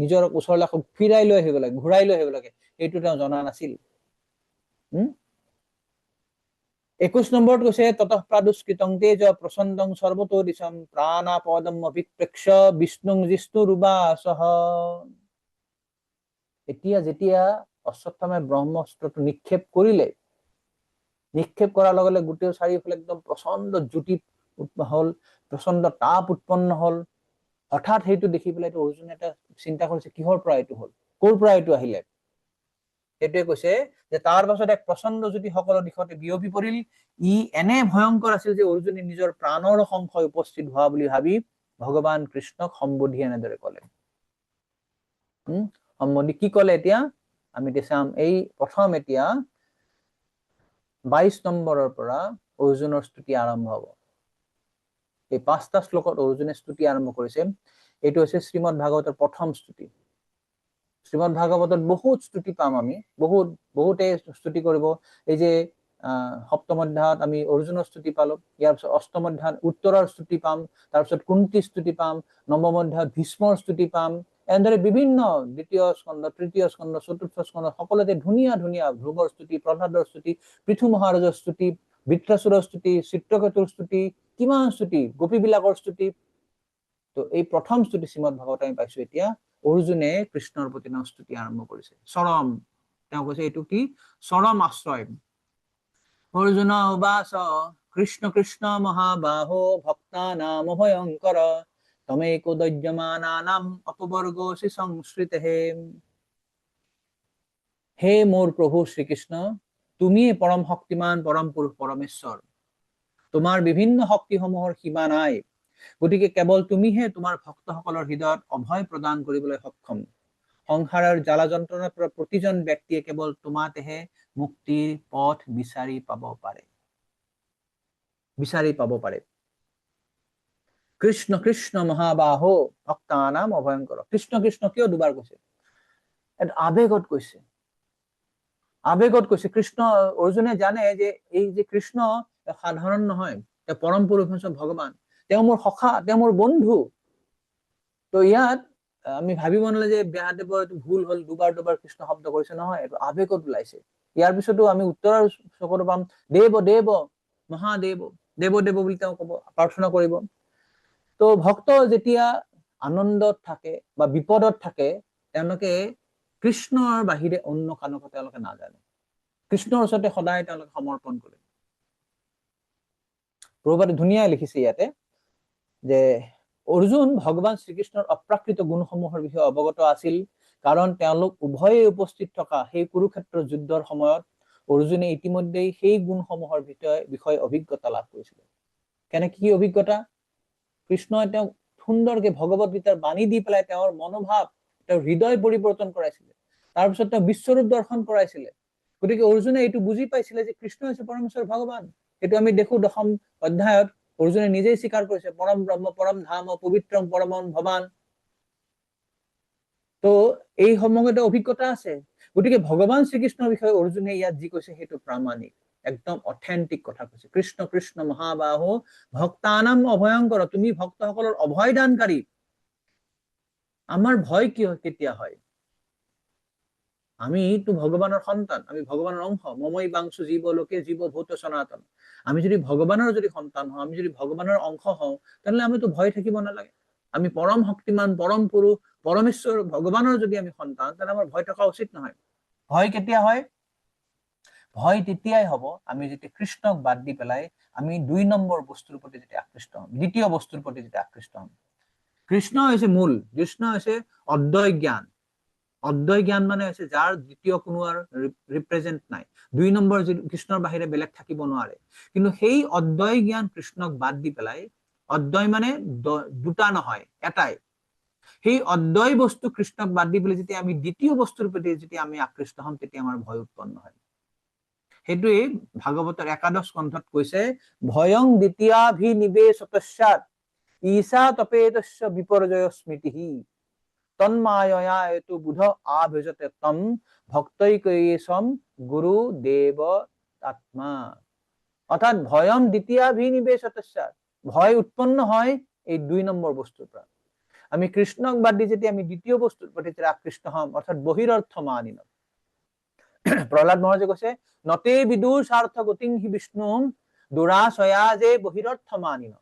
নিজৰ ওচৰলৈ ঘূৰাই লৈ আহিব লাগে, সেইটো তেওঁ জনা নাছিল। 21 নম্বৰত কৈছে ততঃ প্ৰাদুষ্কৃতং তেজ প্ৰচণ্ডং সৰ্বতো দিশম প্ৰাণাপদম অভিপ্ৰেক্ষ বিষ্ণুং জিষ্ণুৰুবাসঃ। এতিয়া যেতিয়া অশ্বত্থামাই ব্ৰহ্মাস্ত্ৰটো নিক্ষেপ কৰিলে, নিক্ষেপ কৰাৰ লগে লগে গোটেই চাৰিওফালে একদম প্ৰচণ্ড জ্যোতি হল, প্ৰচণ্ড তাপ উৎপন্ন হল। হঠাৎ সেইটো দেখি পেলাই অৰ্জুনে এটা চিন্তা কৰিছে, কিহৰ পৰা এইটো হল, ক'ৰ পৰা এইটো আহিলে? সেইটোৱে কৈছে যে তাৰ পাছত এক প্ৰচণ্ড জ্যোতি সকলো দিশতে বিয়পি পৰিল। ই এনে ভয়ংকৰ আছিল যে অৰ্জুনে নিজৰ প্ৰাণৰ সংশয় উপস্থিত হোৱা বুলি ভাবি ভগৱান কৃষ্ণক সম্বোধি এনেদৰে কলে। সম্বোধি কি কলে এতিয়া আমি চাম। এই প্ৰথম এতিয়া 22 নম্বৰৰ পৰা অৰ্জুনৰ স্তুতি আৰম্ভ হব। এই 5টা শ্লোকত অৰ্জুনে স্তুতি আৰম্ভ কৰিছে। এইটো হৈছে শ্ৰীমদ ভাগৱতৰ প্ৰথম স্তুতি। শ্ৰীমদ ভাগৱতত বহুত স্তুতি পাম আমি, বহুতে স্তুতি কৰিব। এই যে সপ্তম অধ্যায়ত আমি অৰ্জুনৰ স্তুতি পালো, ইয়াৰ পিছত অষ্টম অধ্যায়ত উত্তৰৰ স্তুতি পাম, তাৰপিছত কুন্তি স্তুতি পাম, নৱম অধ্যায়ত ভীষ্মৰ স্তুতি পাম। এনেদৰে বিভিন্ন দ্বিতীয় স্কন্ধ, তৃতীয় স্কন্ধ, চতুৰ্থ স্কন্ধ সকলোতে ধুনীয়া ধুনীয়া ধ্ৰুৱৰ স্তুতি, প্ৰহ্লাদৰ স্তুতি, পৃথু মহাৰাজৰ স্তুতি, বৃত্ৰাসুৰৰ স্তুতি, চিত্ৰকেতুৰ স্তুতি, কিমান স্তুতি, গোপীবিলাকৰ স্তুতি। তো এই প্ৰথম স্তুতি শ্ৰীমদ ভাগৱত আমি পাইছো। এতিয়া অৰ্জুনে কৃষ্ণৰ প্ৰতি স্তুতি আৰম্ভ কৰিছে। চৰম, তেওঁ কৈছে এইটো কি চৰম আশ্ৰয়। অৰ্জুন উবাচ কৃষ্ণ কৃষ্ণ মহাবাহো ভক্তা নাম ভয়ংকৰ তমেকো দৈৰ্যমানানাম অপবৰ্গোসি সংস্কৃতে। হে মোৰ প্ৰভু শ্ৰীকৃষ্ণ, তুমি পৰম শক্তিমান, পৰম পুৰুষ, পৰমেশ্বৰ। তোমাৰ বিভিন্ন শক্তিসমূহৰ সীমা নাই, গতিকে কেৱল তুমিহে তোমাৰ ভক্তসকলৰ হৃদয়ত অভয় প্ৰদান কৰিবলৈ সক্ষম। সংসাৰৰ জ্বালা যন্ত্ৰণাৰ পৰা প্ৰতিজন ব্যক্তিয়ে কেৱল তোমাতেহে মুক্তিৰ পথ বিচাৰি পাব পাৰে। কৃষ্ণ কৃষ্ণ মহাবাহো ভক্তানাম অভয়ঙ্কৰ। কৃষ্ণ কৃষ্ণ কিয় দুবাৰ কৈছে? এটা আবেগত কৈছে, আবেগত কৈছে। কৃষ্ণ, অৰ্জুনে জানে যে এই যে কৃষ্ণ সাধাৰণ নহয়, তেওঁ পৰম পুৰুষ ভগৱান, তেওঁ মোৰ সখা, তেওঁ মোৰ বন্ধু। তো ইয়াত আমি ভাবিব নালাগে যে ব্যাসদেৱৰ এইটো ভুল হ'ল, দুবাৰ দুবাৰ কৃষ্ণ শব্দ কৰিছে, নহয়, এইটো আবেগত ওলাইছে। ইয়াৰ পিছতো আমি উত্তৰৰ চকুত পাম দেৱ দেৱ মহাদেৱ, দেৱ দেৱ বুলি তেওঁ কব, প্ৰাৰ্থনা কৰিব। তো ভক্ত যেতিয়া আনন্দত থাকে বা বিপদত থাকে, তেওঁলোকে কৃষ্ণৰ বাহিৰে অন্য কানকো তেওঁলোকে নাজানে, কৃষ্ণৰ ওচৰতে সদায় তেওঁলোকে সমৰ্পণ কৰে। প্ৰভুপাদে ধুনীয়াই লিখিছে ইয়াতে যে অৰ্জুন ভগৱান শ্ৰীকৃষ্ণৰ অপ্ৰাকৃত গুণসমূহৰ বিষয়ে অৱগত আছিল, কাৰণ তেওঁলোক উভয়ে উপস্থিত থকা সেই কুৰুক্ষেত্ৰ যুদ্ধৰ সময়ত অৰ্জুনে ইতিমধ্যেই সেই গুণসমূহৰ বিষয়ে অভিজ্ঞতা লাভ কৰিছিল। কেনেকে কি অভিজ্ঞতা? কৃষ্ণই তেওঁক সুন্দৰকে ভগৱত গীতাৰ বাণী দি পেলাই তেওঁৰ মনোভাৱ, তেওঁৰ হৃদয় পৰিৱৰ্তন কৰাইছিলে। তাৰপিছত তেওঁ বিশ্বৰূপ দৰ্শন কৰাইছিলে। গতিকে অৰ্জুনে এইটো বুজি পাইছিলে যে কৃষ্ণ হৈছে পৰমেশ্বৰ ভগৱান। এইটো আমি দেখো দশম অধ্যায়ত অৰ্জুনে নিজেই স্বীকাৰ কৰিছে, পৰম ব্ৰহ্ম পৰম ধাম পবিত্ৰম পৰমম ভৱান। তো এই সময়তে অভিজ্ঞতা আছে। গতিকে ভগৱান শ্ৰীকৃষ্ণৰ বিষয়ে অৰ্জুনে ইয়াত যি কৈছে সেইটো প্ৰামাণিক, একদম অথেন্টিক কথা কৈছে। কৃষ্ণ কৃষ্ণ মহাবাহু ভক্তানাম অভয়ঙ্কৰ, তুমি ভক্তসকলৰ অভয় দানকাৰী। আমাৰ ভয় কি কেতিয়া হয়? আমিতো ভগৱানৰ সন্তান, আমি ভগৱানৰ অংশ। মমই বাংশু জীৱ লোকে জীৱ ভূত সনাতন। আমি যদি ভগৱানৰ যদি সন্তান হওঁ, আমি যদি ভগৱানৰ অংশ হওঁ, তেনেহলে আমিতো ভয় থাকিব নালাগে। আমি পৰম শক্তিমান, পৰম পুৰুষ, পৰমেশ্বৰ ভগৱানৰ যদি আমি সন্তান, তাহলে আমাৰ ভয় থকা উচিত নহয়। ভয় কেতিয়া হয়? ভয় তেতিয়াই হব আমি যেতিয়া কৃষ্ণক বাদ দি পেলাই আমি ২ নম্বৰ বস্তুৰ প্ৰতি যেতিয়া আকৃষ্ট হম, দ্বিতীয় বস্তুৰ প্ৰতি যেতিয়া আকৃষ্ট হম। কৃষ্ণ হৈছে মূল, কৃষ্ণ হৈছে অদ্বয় জ্ঞান। অদ্বয় জ্ঞান মানে হৈছে যাৰ দ্বিতীয় কোনো আৰু ৰিপ্ৰেজেন্ট নাই। ২ নম্বৰ কৃষ্ণৰ বাহিৰে বেলেগ থাকিব নোৱাৰে। কিন্তু সেই অদ্বয় জ্ঞান কৃষ্ণক বাদ দি পেলাই, অদ্বয় মানে দুটা নহয়, এটাই। সেই অদ্বয় বস্তু কৃষ্ণক বাদ দি পেলাই যেতিয়া আমি দ্বিতীয় বস্তুৰ প্ৰতি যেতিয়া আমি আকৃষ্ট হম, তেতিয়া আমাৰ ভয় উৎপন্ন হয়। সেইটোৱে ভাগৱতৰ ১১ স্কন্ধত কৈছে, ভয়ং দ্বিতীয়াভিনিবেশতস্যাৎ ঈশা তপেতস্য বিপৰ্যয় স্মৃতিঃ তন্মায়য়া এতু বুধ আভজতে তম ভক্তৈকৈসম গুরু দেব আত্মা। অর্থাৎ ভয়ম দ্বিতীয়াভিনিবেশতস্যাৎ, ভয় উৎপন্ন হয় এই ২ নম্বৰ বস্তুৰ পৰা। আমি কৃষ্ণক বাদ দি যেতিয়া আমি দ্বিতীয় বস্তুৰ প্ৰতি আকৃষ্ট হম, অৰ্থাৎ বহিৰৰ্থ মানিন। প্ৰহ্লাদ মহাৰাজে কৈছে, নতে বিদুৰ স্বাৰ্থ গতিং হি বিষ্ণু দুৰাশয়া যে বহিৰৰ্থ মানিন।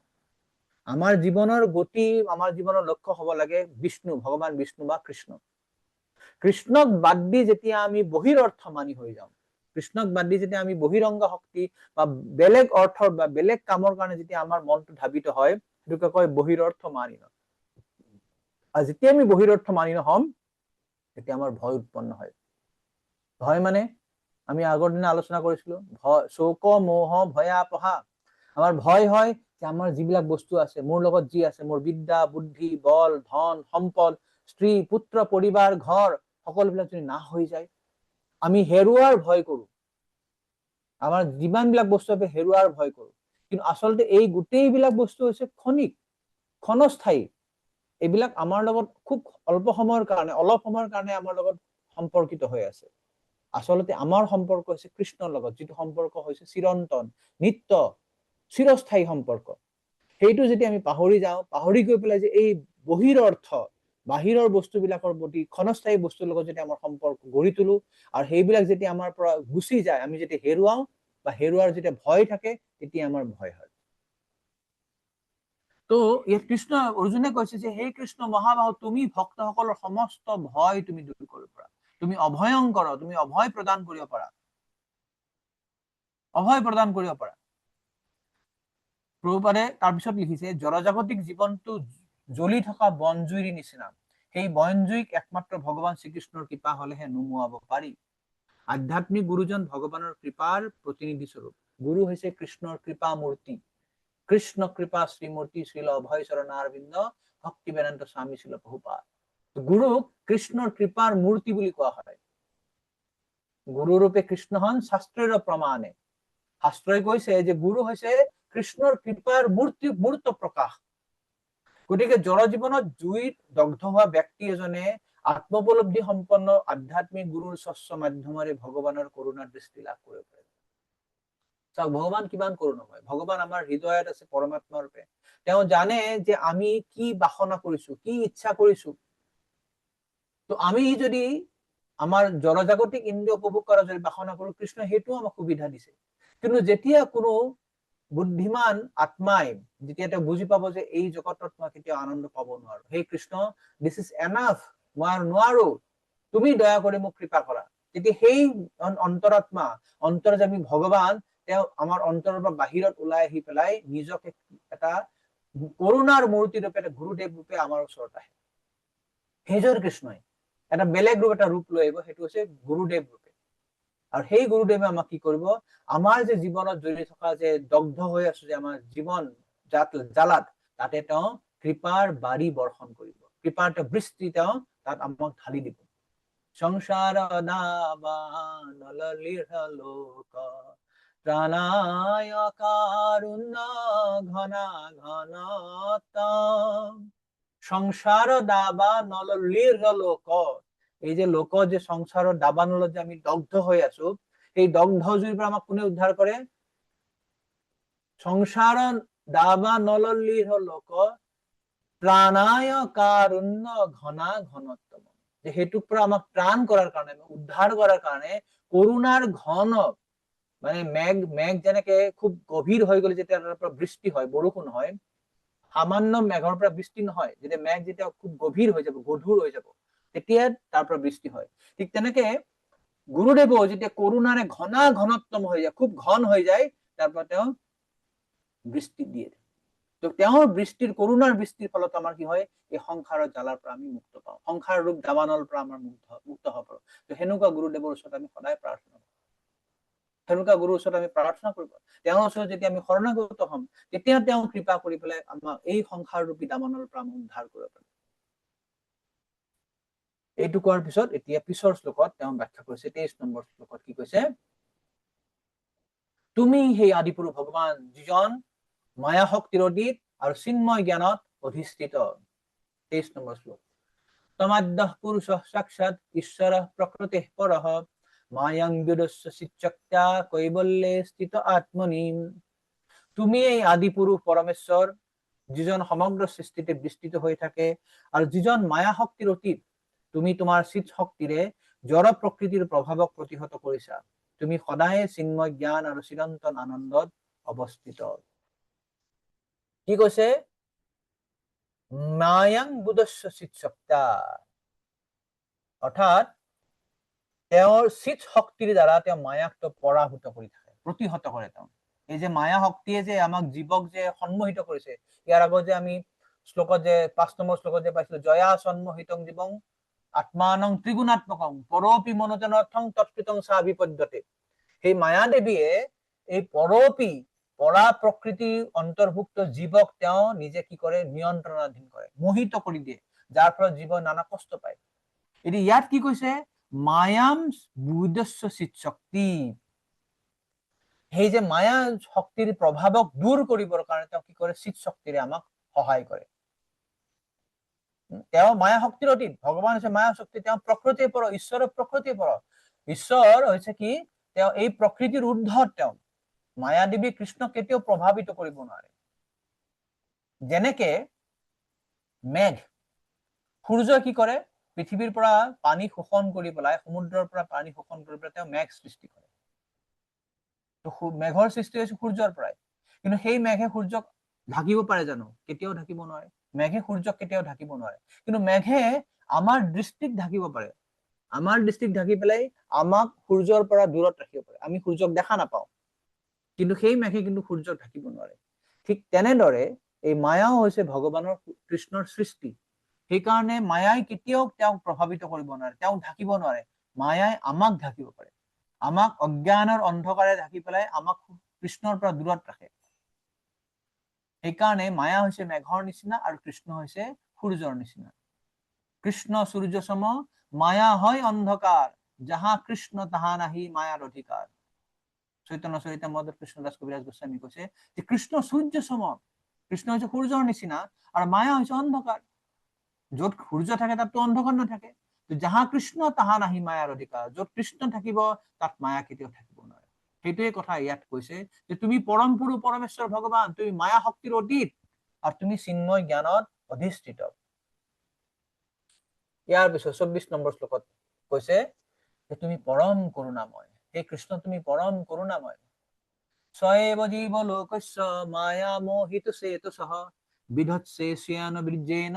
আমাৰ জীৱনৰ গতি, আমাৰ জীৱনৰ লক্ষ্য হব লাগে বিষ্ণু, ভগৱান বিষ্ণু বা কৃষ্ণ। কৃষ্ণক বাদ দি যেতিয়া আমি বহিৰৰ্থ মানি হৈ যাওঁ, কৃষ্ণক বাদ দি যেতিয়া আমি বহিৰংগ শক্তি বা বেলেগ অৰ্থৰ বা বেলেগ কামৰ কাৰণে যেতিয়া আমাৰ মনটো ধাবিত হয়, সেইটোকে কয় বহিৰৰ্থ মানিন। আৰু যেতিয়া আমি বহিৰৰ্থ মানিন হম, তেতিয়া আমাৰ ভয় উৎপন্ন হয়। ভয় মানে আমি আগৰ দিনা আলোচনা কৰিছিলো, শোক মোহ ভয়াপহা। আমাৰ ভয় হয় যে আমাৰ যিবিলাক বস্তু আছে, মোৰ লগত যি আছে, মোৰ বিদ্যা বুদ্ধি বল ধন সম্পদ স্ত্ৰী পুত্ৰ পৰিবাৰ ঘৰ সকলোবিলাক যদি নাশ হৈ যায়, আমি হেৰুৱাৰ ভয় কৰো। আমাৰ যিমান বিলাক বস্তু আছে হেৰুৱাৰ ভয় কৰো। কিন্তু আচলতে এই গোটেইবিলাক বস্তু হৈছে ক্ষণিক, ক্ষণস্থায়ী। এইবিলাক আমাৰ লগত খুব অল্প সময়ৰ কাৰণে, অলপ সময়ৰ কাৰণে আমাৰ লগত সম্পৰ্কিত হৈ আছে। আচলতে আমাৰ সম্পৰ্ক হৈছে কৃষ্ণৰ লগত, যিটো সম্পৰ্ক হৈছে চিৰন্তন, নিত্য, চিৰস্থায়ী সম্পৰ্ক। সেইটো যেতিয়া আমি পাহৰি যাওঁ, পাহৰি গৈ পেলাই যে এই বহিৰ অৰ্থ, বাহিৰৰ বস্তুবিলাকৰ প্ৰতি, ক্ষণস্থায়ী বস্তুৰ লগত যেতিয়া আমাৰ সম্পৰ্ক গঢ়ি তোলো, আৰু সেইবিলাক যেতিয়া আমাৰ পৰা গুচি যায়, আমি যেতিয়া হেৰুৱাও বা হেৰুৱাৰ যেতিয়া ভয় থাকে, তেতিয়া আমাৰ ভয় হয়। তো ইয়াত কৃষ্ণ অৰ্জুনে কৈছে যে হে কৃষ্ণ মহাবাহু, তুমি ভক্তসকলৰ সমস্ত ভয় তুমি দূৰ কৰিব পাৰা, তুমি অভয়ঙ্কৰ, তুমি অভয় প্ৰদান কৰিব পাৰা, অভয় প্ৰদান কৰিব পাৰা। প্ৰভুপাদে তাৰপিছত লিখিছে, জড়জাগতিক জীৱনটো জ্বলি থকা বনজুইৰ নিচিনা। সেই বনজুইক একমাত্ৰ ভগৱান শ্ৰীকৃষ্ণৰ কৃপা হলেহে নুমুৱাব পাৰি। আধ্যাত্মিক গুৰুজন ভগৱানৰ কৃপাৰ প্ৰতিনিধি স্বৰূপ। গুৰু হৈছে কৃষ্ণৰ কৃপা মূৰ্তি। কৃষ্ণ কৃপা শ্ৰীমূৰ্তি শ্ৰীল অভয় চৰণাৰবিন্দ ভক্তি বেদান্ত স্বামী শ্ৰীল প্ৰভুপাদ। গুৰুক কৃষ্ণৰ কৃপাৰ মূৰ্তি বুলি কোৱা হয়। গুৰুৰূপে কৃষ্ণ হন শাস্ত্ৰৰ প্ৰমাণে। শাস্ত্ৰই কৈছে যে গুৰু হৈছে কৃষ্ণৰ কৃপাৰ মূৰ্ত প্ৰকাশ। গতিকে জড় জীৱনত জুইত দগ্ধ হোৱা ব্যক্তি এজনে আত্মোপলব্ধি সম্পন্ন আধ্যাত্মিক গুৰুৰ স্বচ্ছ মাধ্যমেৰে ভগৱানৰ কৰুণাৰ দৃষ্টি লাভ কৰিব পাৰে। চাওক ভগৱান কিমান কৰুণাময়, ভগৱান আমাৰ হৃদয়ত আছে পৰমাত্মা ৰূপে। তেওঁ জানে যে আমি কি বাসনা কৰিছো, কি ইচ্ছা কৰিছো। তো আমি যদি আমাৰ জড়জাগতিক ইন্দ্ৰিয় উপভোগ কৰা যদি বাসনা কৰো, কৃষ্ণ সেইটো আমাক সুবিধা দিছে। কিন্তু যেতিয়া কোনো বুদ্ধিমান আত্মাই যেতিয়া তেওঁ বুজি পাব যে এই জগতত মই কেতিয়াও আনন্দ পাব নোৱাৰো, হে কৃষ্ণ দিছ ইজ এনাফ, মই আৰু নোৱাৰো, তুমি দয়া কৰি মোক কৃপা কৰা, তেতিয়া সেই অন্তৰাত্মা অন্তৰ্যামী ভগৱান তেওঁ আমাৰ অন্তৰৰ পৰা বাহিৰত ওলাই আহি পেলাই নিজকে এটা কৰুণাৰ মূৰ্তি ৰূপে, এটা গুৰুদেৱ ৰূপে আমাৰ ওচৰত আহে। সেইজন কৃষ্ণই এটা বেলেগ ৰূপ, এটা ৰূপ লৈ আহিব, সেইটো হৈছে গুৰুদেৱ ৰূপে। আৰু সেই গুৰুদেৱে আমাক কি কৰিব, আমাৰ যে জীৱনত জড়িত থকা যে দগ্ধ হৈ আছো যে আমাৰ জীৱন জালাত, তাতে তেওঁ কৃপাৰ বাৰী বৰ্ষণ কৰিব, কৃপাৰ এটা বৃষ্টি তেওঁ তাত আমাক ঢালি দিব। সংসাৰ লোক প্ৰাণায় কাৰুণ্য ঘনা ঘনতম। সংসাৰ দাবা নলীৰ লোক, এই যে লোক যে সংসাৰৰ দাবানলত যে আমি দগ্ধ হৈ আছো, এই দগ্ধ জুইৰ পৰা আমাক কোনে উদ্ধাৰ কৰে? সংসাৰ দাবা নলীৰ লোক প্ৰাণায় কাৰুণ্য ঘনা ঘনতম, যে সেইটোৰ পৰা আমাক ত্ৰাণ কৰাৰ কাৰণে, উদ্ধাৰ কৰাৰ কাৰণে কৰুণাৰ ঘন, মানে মেঘ যেনেকে খুব গভীৰ হৈ গলে যেতিয়া তাৰ পৰা বৃষ্টি হয়, বৰষুণ হয়, সামান্য মেঘৰ পৰা বৃষ্টি নহয়, যেতিয়া মেঘ যেতিয়া খুব গভীৰ হৈ যাব, গধুৰ হৈ যাব, তেতিয়া তাৰ পৰা বৃষ্টি হয়। ঠিক তেনেকে গুৰুদেৱো যেতিয়া কৰুণাৰে ঘনা ঘনত্তম হৈ যায়, খুব ঘন হৈ যায়, তাৰ পৰা তেওঁ বৃষ্টি দিয়ে। তো তেওঁৰ বৃষ্টিৰ, কৰুণাৰ বৃষ্টিৰ ফলত আমাৰ কি হয়, এই সংসাৰৰ জ্বালাৰ পৰা আমি মুক্ত পাওঁ, সংসাৰ ৰূপ দাবানলৰ পৰা আমাৰ মুক্ত হব পাৰো। তো সেনেকুৱা গুৰুদেৱৰ ওচৰত আমি সদায় প্ৰাৰ্থনা কৰো, সেনেকুৱা গুৰুৰ ওচৰত আমি প্ৰাৰ্থনা কৰিব, তেওঁৰ ওচৰত যেতিয়া আমি শৰণাগত হম, তেতিয়া তেওঁ কৃপা কৰি পেলাই আমাক এই সংসাৰ ৰূপী দাবানলৰ পৰা উদ্ধাৰ কৰিব পাৰে। এইটো কোৱাৰ পিছত এতিয়া পিছৰ শ্লোকত তেওঁ ব্যাখ্যা কৰিছে, 23 নম্বৰ শ্লোকত কি কৈছে, তুমি সেই আদিপুৰুষ ভগৱান যিজন মায়া শক্তিৰ অতীত আৰু চিন্ময় জ্ঞানত অধিষ্ঠিত। 23 নম্বৰ শ্লোক, তমাদ্যঃ পুৰুষ সাক্ষাৎ ঈশ্বৰ প্ৰকৃতি পৰঃ মায়াং বিদস্য চিচ্চক্তা কৈবল্যে স্থিত আত্মনিম। তুমি এই আদি পুৰুষ পৰমেশ্বৰ, যিজন সমগ্ৰ সৃষ্টিতে বিস্তৃত হৈ থাকে আৰু যিজন মায়া শক্তিৰ অতীত, তুমি তোমাৰ চিত শক্তিৰে জড় প্ৰকৃতিৰ প্ৰভাৱক প্ৰতিহত কৰিছা, তুমি সদায় চিন্ময় জ্ঞান আৰু চিৰন্তন আনন্দত অৱস্থিত। কি কৈছে, মায়াং বুদস্য চিৎশক্তা, অৰ্থাৎ তেওঁৰ চিত শক্তিৰ দ্বাৰা তেওঁ মায়াক পৰাভূত কৰি থাকে, প্ৰতিহত কৰে তেওঁ। এই যে মায়া শক্তিয়ে যে আমাক জীৱক যে সন্মোহিত কৰিছে, ইয়াৰ আগত যে আমি শ্লোকত যে 5 নম্বৰ শ্লোকত যে পাইছিলো, জয়া সন্মোহিতং জীৱং আত্মানং ত্ৰিগুণাত্মকং পৰপি মনোজনৰ্থং তৎকৃতং সা বিপদ্যতে। সেই মায়া দেৱীয়ে এই পৰপি, পৰা প্ৰকৃতিৰ অন্তৰ্ভুক্ত জীৱক তেওঁ নিজে কি কৰে, নিয়ন্ত্ৰণাধীন কৰে, মোহিত কৰি দিয়ে, যাৰ ফলত জীৱ নানা কষ্ট পায়। এতিয়া ইয়াত কি কৈছে, মায়াম বুদস্য চিত শক্তি, সেই যে মায়া শক্তিৰ প্ৰভাৱক দূৰ কৰিবৰ কাৰণে তেওঁ কি কৰে, চিত শক্তিৰে আমাক সহায় কৰে। তেওঁ মায়া শক্তিৰ অতীত, ভগৱান হৈছে মায়া শক্তি, তেওঁ প্ৰকৃতিৰ পৰ, ঈশ্বৰৰ প্ৰকৃতিৰ পৰ, ঈশ্বৰ হৈছে কি, তেওঁ এই প্ৰকৃতিৰ ঊৰ্ধ্বত, তেওঁ মায়া দেৱী কৃষ্ণক কেতিয়াও প্ৰভাৱিত কৰিব নোৱাৰে। যেনেকে মেঘ, সূৰ্যই কি কৰে, পৃথিৱীৰ পৰা পানী শোষণ কৰি পেলাই, সমুদ্ৰৰ পৰা পানী শোষণ কৰি পেলাই তেওঁ মেঘ সৃষ্টি কৰে। মেঘৰ সৃষ্টি হৈছে সূৰ্যৰ পৰাই, কিন্তু সেই মেঘে সূৰ্যক ঢাকিব পাৰে জানো? কেতিয়াও ঢাকিব নোৱাৰে। মেঘে সূৰ্যক কেতিয়াও ঢাকিব নোৱাৰে, কিন্তু মেঘে আমাৰ দৃষ্টিক ঢাকিব পাৰে, আমাৰ দৃষ্টিক ঢাকি পেলাই আমাক সূৰ্যৰ পৰা দূৰত ৰাখিব পাৰে, আমি সূৰ্যক দেখা নাপাওঁ, কিন্তু সেই মেঘে কিন্তু সূৰ্যক ঢাকিব নোৱাৰে। ঠিক তেনেদৰে এই মায়াও হৈছে ভগৱানৰ, কৃষ্ণৰ সৃষ্টি, সেইকাৰণে মায়াই কেতিয়াও তেওঁক প্ৰভাৱিত কৰিব নোৱাৰে, তেওঁক ঢাকিব নোৱাৰে। মায়াই আমাক ঢাকিব পাৰে, আমাক অজ্ঞানৰ অন্ধকাৰে ঢাকি পেলাই আমাক কৃষ্ণৰ পৰা দূৰত ৰাখে। সেইকাৰণে মায়া হৈছে মেঘৰ নিচিনা আৰু কৃষ্ণ হৈছে সূৰ্যৰ নিচিনা। কৃষ্ণ সূৰ্য সম, মায়া হয় অন্ধকাৰ, যাহা কৃষ্ণ তাহা নাহি মায়াৰ অধিকাৰ। চৈতন্য চৰিতামৃতত কৃষ্ণদাস কবিৰাজ গোস্বামী কৈছে যে কৃষ্ণ সূৰ্য সম, কৃষ্ণ হৈছে সূৰ্যৰ নিচিনা আৰু মায়া হৈছে অন্ধকাৰ। য'ত সূৰ্য থাকে তাততো অন্ধকাৰ নাথাকে। যাহা কৃষ্ণ তাহা নাহি মায়াৰ অধিকাৰ, য'ত কৃষ্ণ থাকিব তাত মায়া কেতিয়াও থাকিব নোৱাৰে। সেইটোৱে কথা ইয়াত কৈছে যে তুমি পৰম পুৰুষ পৰমেশ্বৰ ভগৱান, তুমি মায়া শক্তিৰ অতীত আৰু তুমি চিন্ময় জ্ঞানত অধিষ্ঠিত। ইয়াৰ পিছত 24 নম্বৰ শ্লোকত কৈছে যে তুমি পৰম করুণাময়, হে কৃষ্ণ তুমি পরম করুণাময়। সয়েব জীব লোকস্য মায়া মোহিত চেতসঃ বিধৎসে শ্রেয়ান বীর্যেন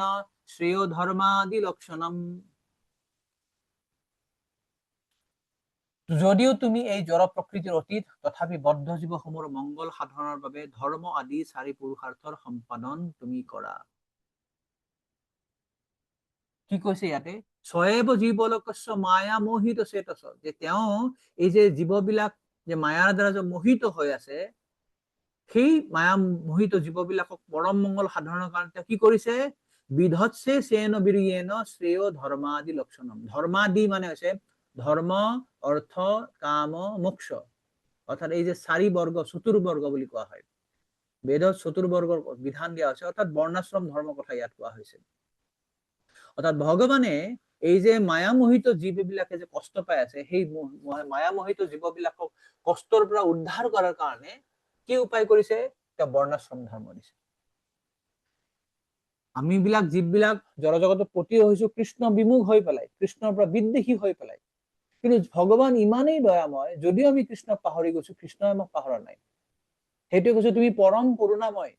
শ্রেয় ধর্মাদি লক্ষণম। যদিও তুমি এই জড় প্ৰকৃতিৰ অতীত, তথাপি বদ্ধ জীৱসমূহৰ মংগল সাধনৰ বাবে ধৰ্ম আদি 4 পুৰুষাৰ্থৰ সম্পাদন তুমি কৰা। কি কৈছে ইয়াতে? সয়েব জীৱলোকস্য মায়া মোহিত চেতসঃ, যে তেওঁ এই যে জীৱবিলাক যে মায়াৰ দ্বাৰা যে মোহিত হৈ আছে, সেই মায়া মোহিত জীৱবিলাকক পৰম মংগল সাধনৰ কাৰণে তেওঁ কি কৰিছে? বিধৎসে শ্ৰেয়ন বীৰ্যেন শ্ৰেয় ধৰ্মাদি লক্ষণম। ধৰ্মাদি মানে হৈছে ধৰ্ম, অৰ্থ, কাম, মোক্ষ, অৰ্থাৎ এই যে 4 বৰ্গ, চতুৰ্বৰ্গ বুলি কোৱা হয়। বেদত চতুৰ্বৰ্গৰ বিধান দিয়া আছে, অৰ্থাৎ বৰ্ণাশ্ৰম ধৰ্ম কথা ইয়াত কোৱা হৈছে। অৰ্থাৎ ভগৱানে এই যে মায়ামোহিত জীৱবিলাকে যে কষ্ট পাই আছে, সেই মায়ামোহিত জীৱবিলাকক কষ্টৰ পৰা উদ্ধাৰ কৰাৰ কাৰণে কি উপায় কৰিছে? তেওঁ বৰ্ণাশ্ৰম ধৰ্ম দিছে। আমি বিলাক জীৱবিলাক জড়জগতত পতি হৈছো কৃষ্ণ বিমুখ হৈ পেলাই, কৃষ্ণৰ পৰা বিদ্বেষী হৈ পেলাই। কিন্তু ভগৱান ইমানেই দয়াময়, যদিও আমি কৃষ্ণক পাহৰি গৈছো, কৃষ্ণই আমাক পাহৰা নাই। সেইটোৱে কৈছো তুমি পৰম কৰুণাময়।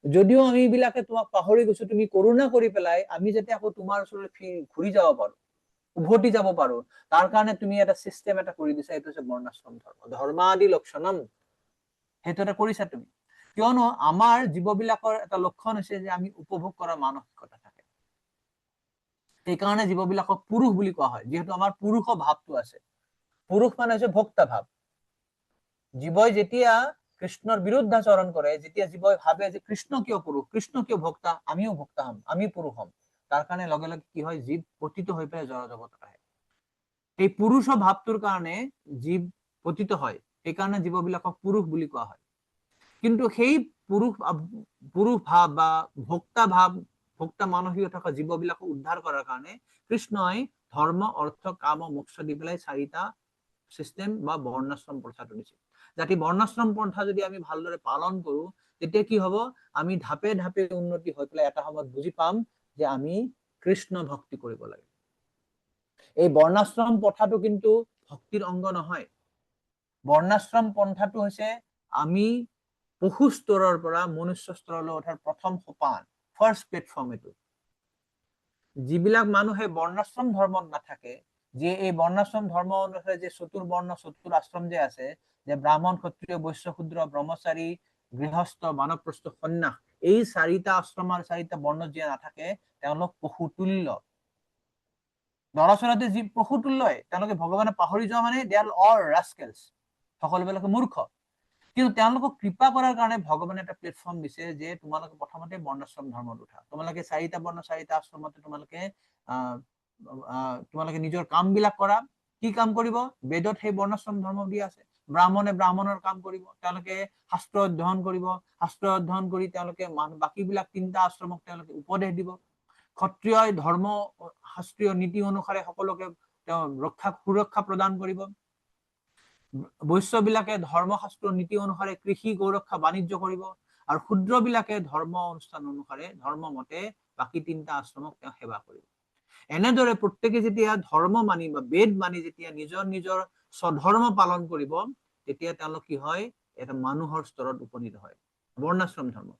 যদিও আমি বিলাকে তোমাক পাহৰি গৈছো, তুমি কৰুণা কৰি পেলাই আমি যাতে আকৌ তোমাৰ ওচৰলৈ ঘূৰি যাব পাৰো, উভতি যাব পাৰো, তাৰ কাৰণে তুমি এটা সিস্টেম এটা কৰি দিছা। এইটো হৈছে বৰ্ণাশ্ৰম ধৰ্ম, ধৰ্মাদি লক্ষণম। সেইটো এটা কৰিছা তুমি। কিয়নো আমাৰ জীৱবিলাকৰ এটা লক্ষণ হৈছে যে আমি উপভোগ কৰা মানসিকতা থাকে। সেইকাৰণে জীৱবিলাকক পুৰুষ বুলি কোৱা হয়, যিহেতু আমাৰ পুৰুষ ভাৱটো আছে। পুৰুষ মানে হৈছে ভোক্তা ভাৱ। জীৱই যেতিয়া কৃষ্ণৰ বিৰুদ্ধাচৰণ কৰে, যেতিয়া জীৱই ভাবে যে কৃষ্ণ কিয় পুৰুষ, কৃষ্ণ কিয় ভোক্তা, আমিও ভোক্তা হম, আমি পুৰুষ হম, তাৰ কাৰণে লগে লগে কি হয়? জীৱ পতিত হৈ পেলাই জড়জগতত আহে। এই পুৰুষ ভাৱটোৰ কাৰণে জীৱ পতিত হয়, সেইকাৰণে জীৱবিলাকক পুৰুষ বুলি কোৱা হয়। কিন্তু সেই পুৰুষ ভাৱ বা ভোক্তা ভাৱ, ভোক্তা মানসিকতা থকা জীৱবিলাকক উদ্ধাৰ কৰাৰ কাৰণে কৃষ্ণই ধৰ্ম, অৰ্থ, কাম, মোক্ষ দি পেলাই 4টা সিস্টেম বা বৰ্ণাশ্ৰম প্ৰথাটো দিছে। যাতে বৰ্ণাশ্ৰম পন্থা যদি আমি ভালদৰে পালন কৰো, তেতিয়া কি হব? আমি ধাপে ধাপে উন্নতি হৈ পেলাই এটা সময়ত বুজি পাম যে আমি কৃষ্ণ ভক্তি কৰিব লাগে। এই বৰ্ণাশ্ৰম পন্থাটো কিন্তু ভক্তিৰ অংগ নহয়। বৰ্ণাশ্ৰম পন্থাটো হৈছে আমি পশু স্তৰৰ পৰা মনুষ্য স্তৰলৈ উঠাৰ প্ৰথম সোপান, ফাৰ্ষ্ট প্লেটফৰ্ম। এইটো যিবিলাক মানুহে বৰ্ণাশ্ৰম ধৰ্মত নাথাকে, যে এই বৰ্ণাশ্ৰম ধৰ্ম অনুসাৰে যে চতুৰ্বৰ্ণ চতুৰ আশ্ৰম যে আছে, যে ব্ৰাহ্মণ, ক্ষত্ৰিয়, বৈশ্য, শূদ্ৰ, ব্ৰহ্মচাৰী, গৃহস্থ, বানপ্ৰস্থ, সন্ন্যাস, এই 4টা আশ্ৰমৰ 4টা বৰ্ণত যে নাথাকে, তেওঁলোক পশুতুল্য। দৰাচলতে যি পশুতুল্যই, তেওঁলোকে ভগৱানে পাহৰি যোৱা মানে দে আৰ অল ৰাস্কেলছ, সকলোবিলাকে মূৰ্খ। কিন্তু তেওঁলোকক কৃপা কৰাৰ কাৰণে ভগৱানে এটা প্লেটফৰ্ম দিছে যে তোমালোকে প্ৰথমতে বৰ্ণাশ্ৰম ধৰ্মত উঠা। তোমালোকে 4টা বৰ্ণ 4টা আশ্ৰমতে তোমালোকে নিজৰ কাম বিলাক কৰা। কি কাম কৰিব? বেদত সেই বৰ্ণাশ্ৰম ধৰ্ম দিয়া আছে। ব্ৰাহ্মণে ব্ৰাহ্মণৰ কাম কৰিব, তেওঁলোকে শাস্ত্ৰ অধ্যয়ন কৰিব, শাস্ত্ৰ অধ্যয়ন কৰি তেওঁলোকে বাকী বিলাক 3টা আশ্ৰমক তেওঁলোকে উপদেশ দিব। ক্ষত্ৰিয়ই ধৰ্ম শাস্ত্ৰীয় নীতি অনুসাৰে সকলোকে তেওঁ সুৰক্ষা প্ৰদান কৰিব। বৈশ্য বিলাকে ধৰ্মশাস্ত্ৰ নীতি অনুসাৰে কৃষি, গৌৰক্ষা, বাণিজ্য কৰিব। আৰু শূদ্ৰ বিলাকে ধৰ্ম অনুষ্ঠান অনুসাৰে ধৰ্ম মতে বাকী 3টা আশ্ৰমক তেওঁ সেৱা কৰিব। এনেদৰে প্ৰত্যেকে যেতিয়া ধৰ্ম মানি বা বেদ মানি যেতিয়া নিজৰ নিজৰ স্বধৰ্ম পালন কৰিব, তেতিয়া তেওঁলোক কি হয়? এটা মানুহৰ স্তৰত উপনীত হয়, বৰ্ণাশ্ৰম ধৰ্ম।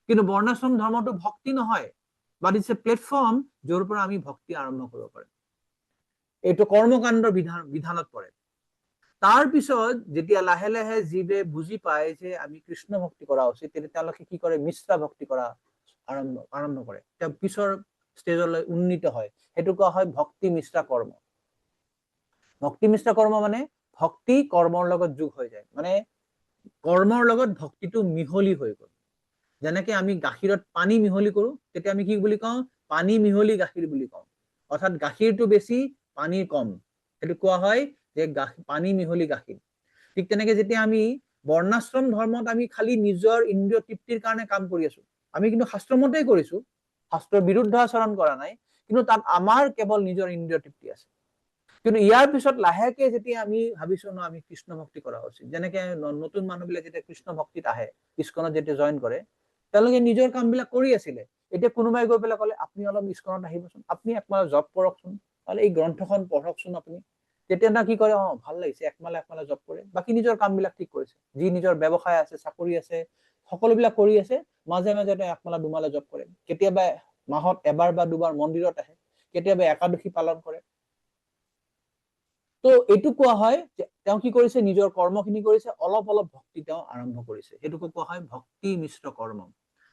কিন্তু বৰ্ণাশ্ৰম ধৰ্মটো ভক্তি নহয়, বাট ইটস এ প্লেটফৰ্ম য'ৰ পৰা আমি ভক্তি আৰম্ভ কৰিব পাৰিম। এইটো কৰ্মকাণ্ডৰ বিধানত পৰে। তাৰ পিছত যেতিয়া লাহে লাহে জীৱে বুজি পায় যে আমি কৃষ্ণ ভক্তি কৰা উচিত, তেতিয়া তেওঁলোকে কি কৰে? মিশ্ৰা ভক্তি কৰা আৰম্ভ কৰে। তেওঁ পিছৰ ষ্টেজলৈ উন্নীত হয়। সেইটো কোৱা হয় ভক্তি মিশ্ৰা কৰ্ম। ভক্তি মিশ্ৰা কৰ্ম মানে ভক্তি কৰ্মৰ লগত যোগ হৈ যায়, মানে কৰ্মৰ লগত ভক্তিটো মিহলি হৈ গ'ল। যেনেকে আমি গাখীৰত পানী মিহলি কৰো, তেতিয়া আমি কি বুলি কওঁ? পানী মিহলি গাখীৰ বুলি কওঁ। অৰ্থাৎ গাখীৰটো বেছি, পানী কম, সেইটো কোৱা হয় যে পানী মিহলি গাখীৰ। ঠিক তেনেকে যেতিয়া আমি বৰ্ণাশ্ৰম ধৰ্মত আমি খালি নিজৰ ইন্দ্ৰিয় তৃপ্তিৰ কাৰণে কাম কৰি আছো, আমি কিন্তু শাস্ত্ৰৰ মতেই কৰিছো, শাস্ত্ৰৰ বিৰুদ্ধ আচৰণ কৰা নাই, কিন্তু তাত আমাৰ কেৱল নিজৰ ইন্দ্ৰিয় তৃপ্তি আছে। কিন্তু ইয়াৰ পিছত লাহেকে যেতিয়া আমি ভাবিছো ন আমি কৃষ্ণ ভক্তি কৰা উচিত, যেনেকে নতুন মানুহবিলাক যেতিয়া কৃষ্ণ ভক্তিত আহে, ইস্কনত যেতিয়া জইন কৰে, তেওঁলোকে নিজৰ কামবিলাক কৰি আছিলে। এতিয়া কোনোবাই গৈ পেলাই ক'লে আপুনি অলপ ইস্কনত আহিবচোন, আপুনি একমাহ জব কৰকচোন, তাহলে এই গ্ৰন্থখন পঢ়কচোন আপুনি। তেতিয়া না কি কৰে, ভাল লাগিছে, একমালে জব কৰে, বাকী নিজৰ কামবিলাক ঠিক কৰিছে। যি নিজৰ ব্যৱসায় আছে, চাকৰি আছে, সকলোবিলাক কৰি আছে, মাজে মাজে তেওঁ একমালা দুমালা জব কৰে। কেতিয়াবা মাহত এবাৰ বা দুবাৰ মন্দিৰত আহে, কেতিয়াবা একাদশী পালন কৰে। তো এইটো কোৱা হয় যে তেওঁ কি কৰিছে, নিজৰ কৰ্মখিনি কৰিছে, অলপ অলপ ভক্তি তেওঁ আৰম্ভ কৰিছে। এইটোকে কোৱা হয় ভক্তি মিশ্ৰ কৰ্ম।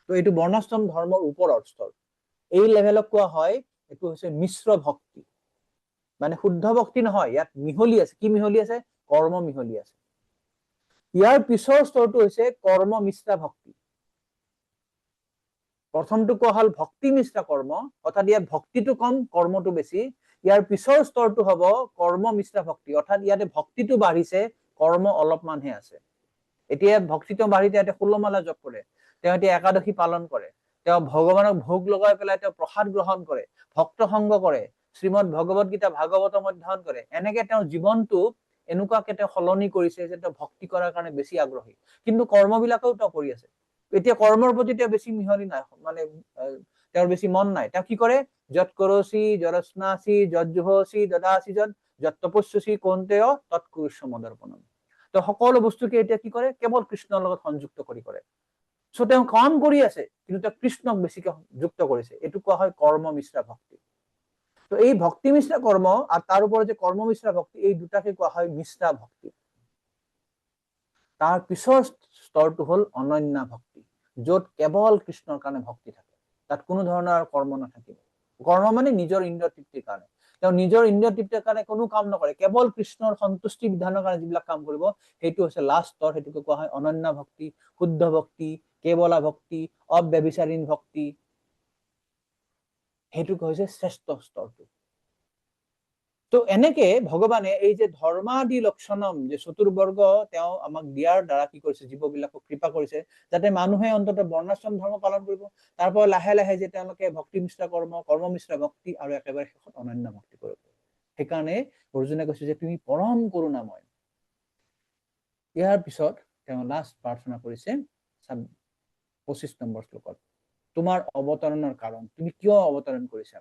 তো এইটো বৰ্ণাশ্ৰম ধৰ্মৰ ওপৰৰ স্তৰ। এই লেভেলক কোৱা হয় এইটো হৈছে মিশ্ৰ ভক্তি, মানে শুদ্ধ ভক্তি নহয়, ইয়াত মিহলি আছে। কি মিহলি আছে? কৰ্ম মিহলি আছে। ইয়াৰ পিছৰ স্তৰটো হৈছে কৰ্ম মিশ্ৰা ভক্তি। প্ৰথমটো কোৱা হল ভক্তি মিশ্ৰা কৰ্ম, অৰ্থাৎ ইয়াত ভক্তিটো কম, কৰ্মটো বেছি। ইয়াৰ পিছৰ স্তৰটো হব কৰ্ম মিশ্ৰা ভক্তি, অৰ্থাৎ ইয়াতে ভক্তিটো বাঢ়িছে, কৰ্ম অলপমানহে আছে। এতিয়া ভক্তিটো বাঢ়িছে, এতিয়া 16 মালা জপ কৰে, তেওঁ এতিয়া একাদশী পালন কৰে, তেওঁ ভগৱানক ভোগ লগাই পেলাই তেওঁ প্ৰসাদ গ্ৰহণ কৰে, ভক্ত সংগ কৰে, শ্ৰীমদ ভগৱত গীতা ভাগৱতম অধ্যয়ন কৰে। এনেকে তেওঁ জীৱনটো এনেকুৱাকে তেওঁ সলনি কৰিছে যে তেওঁ ভক্তি কৰাৰ কাৰণে বেছি আগ্ৰহী, কিন্তু কৰ্মবিলাকেও তেওঁ কৰি আছে। এতিয়া কৰ্মৰ প্ৰতি তেওঁ বেছি মিহলি নাই, মানে তেওঁৰ বেছি মন নাই। তেওঁ কি কৰে, যত কৰচি জৰস্নাচি যজ্জুহসি দদাসি যত তপস্যসি কৌন্তেয় তৎকুৰুষ্য মদৰ্পণম। তো সকলো বস্তুকে এতিয়া কি কৰে, কেৱল কৃষ্ণৰ লগত সংযুক্ত কৰি কৰে। সো তেওঁ কাম কৰি আছে, কিন্তু তেওঁ কৃষ্ণক বেছিকে যুক্ত কৰিছে। এইটো কোৱা হয় কৰ্ম মিশ্ৰা ভক্তি। তো এই ভক্তি মিশ্ৰা কৰ্ম আৰ তাৰ উপৰে যে কৰ্ম মিশ্ৰা ভক্তি, এই দুটাকে কোৱা হয় মিশ্ৰা ভক্তি। তাৰ পিছৰ স্তৰটো হল অনন্যা ভক্তি, যত কেৱল কৃষ্ণৰ কাৰণে ভক্তি থাকে, তাত কোনো ধৰণৰ কৰ্ম নাথাকিব। কৰ্ম মানে নিজৰ ইন্দ্ৰিয় তৃপ্তিৰ কাৰণে, তেওঁ নিজৰ ইন্দ্ৰিয় তৃপ্তিৰ কাৰণে কোনো কাম নকৰে, কেৱল কৃষ্ণৰ সন্তুষ্টি বিধানৰ কাৰণে যিবিলাক কাম কৰিব, সেইটো হৈছে লাষ্ট স্তৰ। সেইটোকে কোৱা হয় অনন্যা ভক্তি, শুদ্ধ ভক্তি, কেৱলা ভক্তি, অব্যভিচাৰীন ভক্তি। সেইটোকে হৈছে শ্ৰেষ্ঠ স্তৰটো। তো এনেকে ভগৱানে এই যে ধৰ্মাদি লক্ষণম, যে চতুৰ্বৰ্গ তেওঁ আমাক দিয়াৰ দ্বাৰা কি কৰিছে, জীৱবিলাকক কৃপা কৰিছে, যাতে মানুহে অন্তত বৰ্ণাশ্ৰম ধৰ্ম পালন কৰিব। তাৰ পৰা লাহে লাহে যে তেওঁলোকে ভক্তি মিশ্ৰা কৰ্ম, কৰ্ম মিশ্ৰা ভক্তি, আৰু একেবাৰে শেষত অনন্য ভক্তি কৰিব। সেইকাৰণে অৰ্জুনে কৈছে যে তুমি পৰম কৰুণাময়। ইয়াৰ পিছত তেওঁ লাষ্ট প্ৰাৰ্থনা কৰিছে 25 নম্বৰ শ্লোকত, তোমাৰ অৱতৰণৰ কাৰণ, তুমি কিয় অৱতৰণ কৰিছা।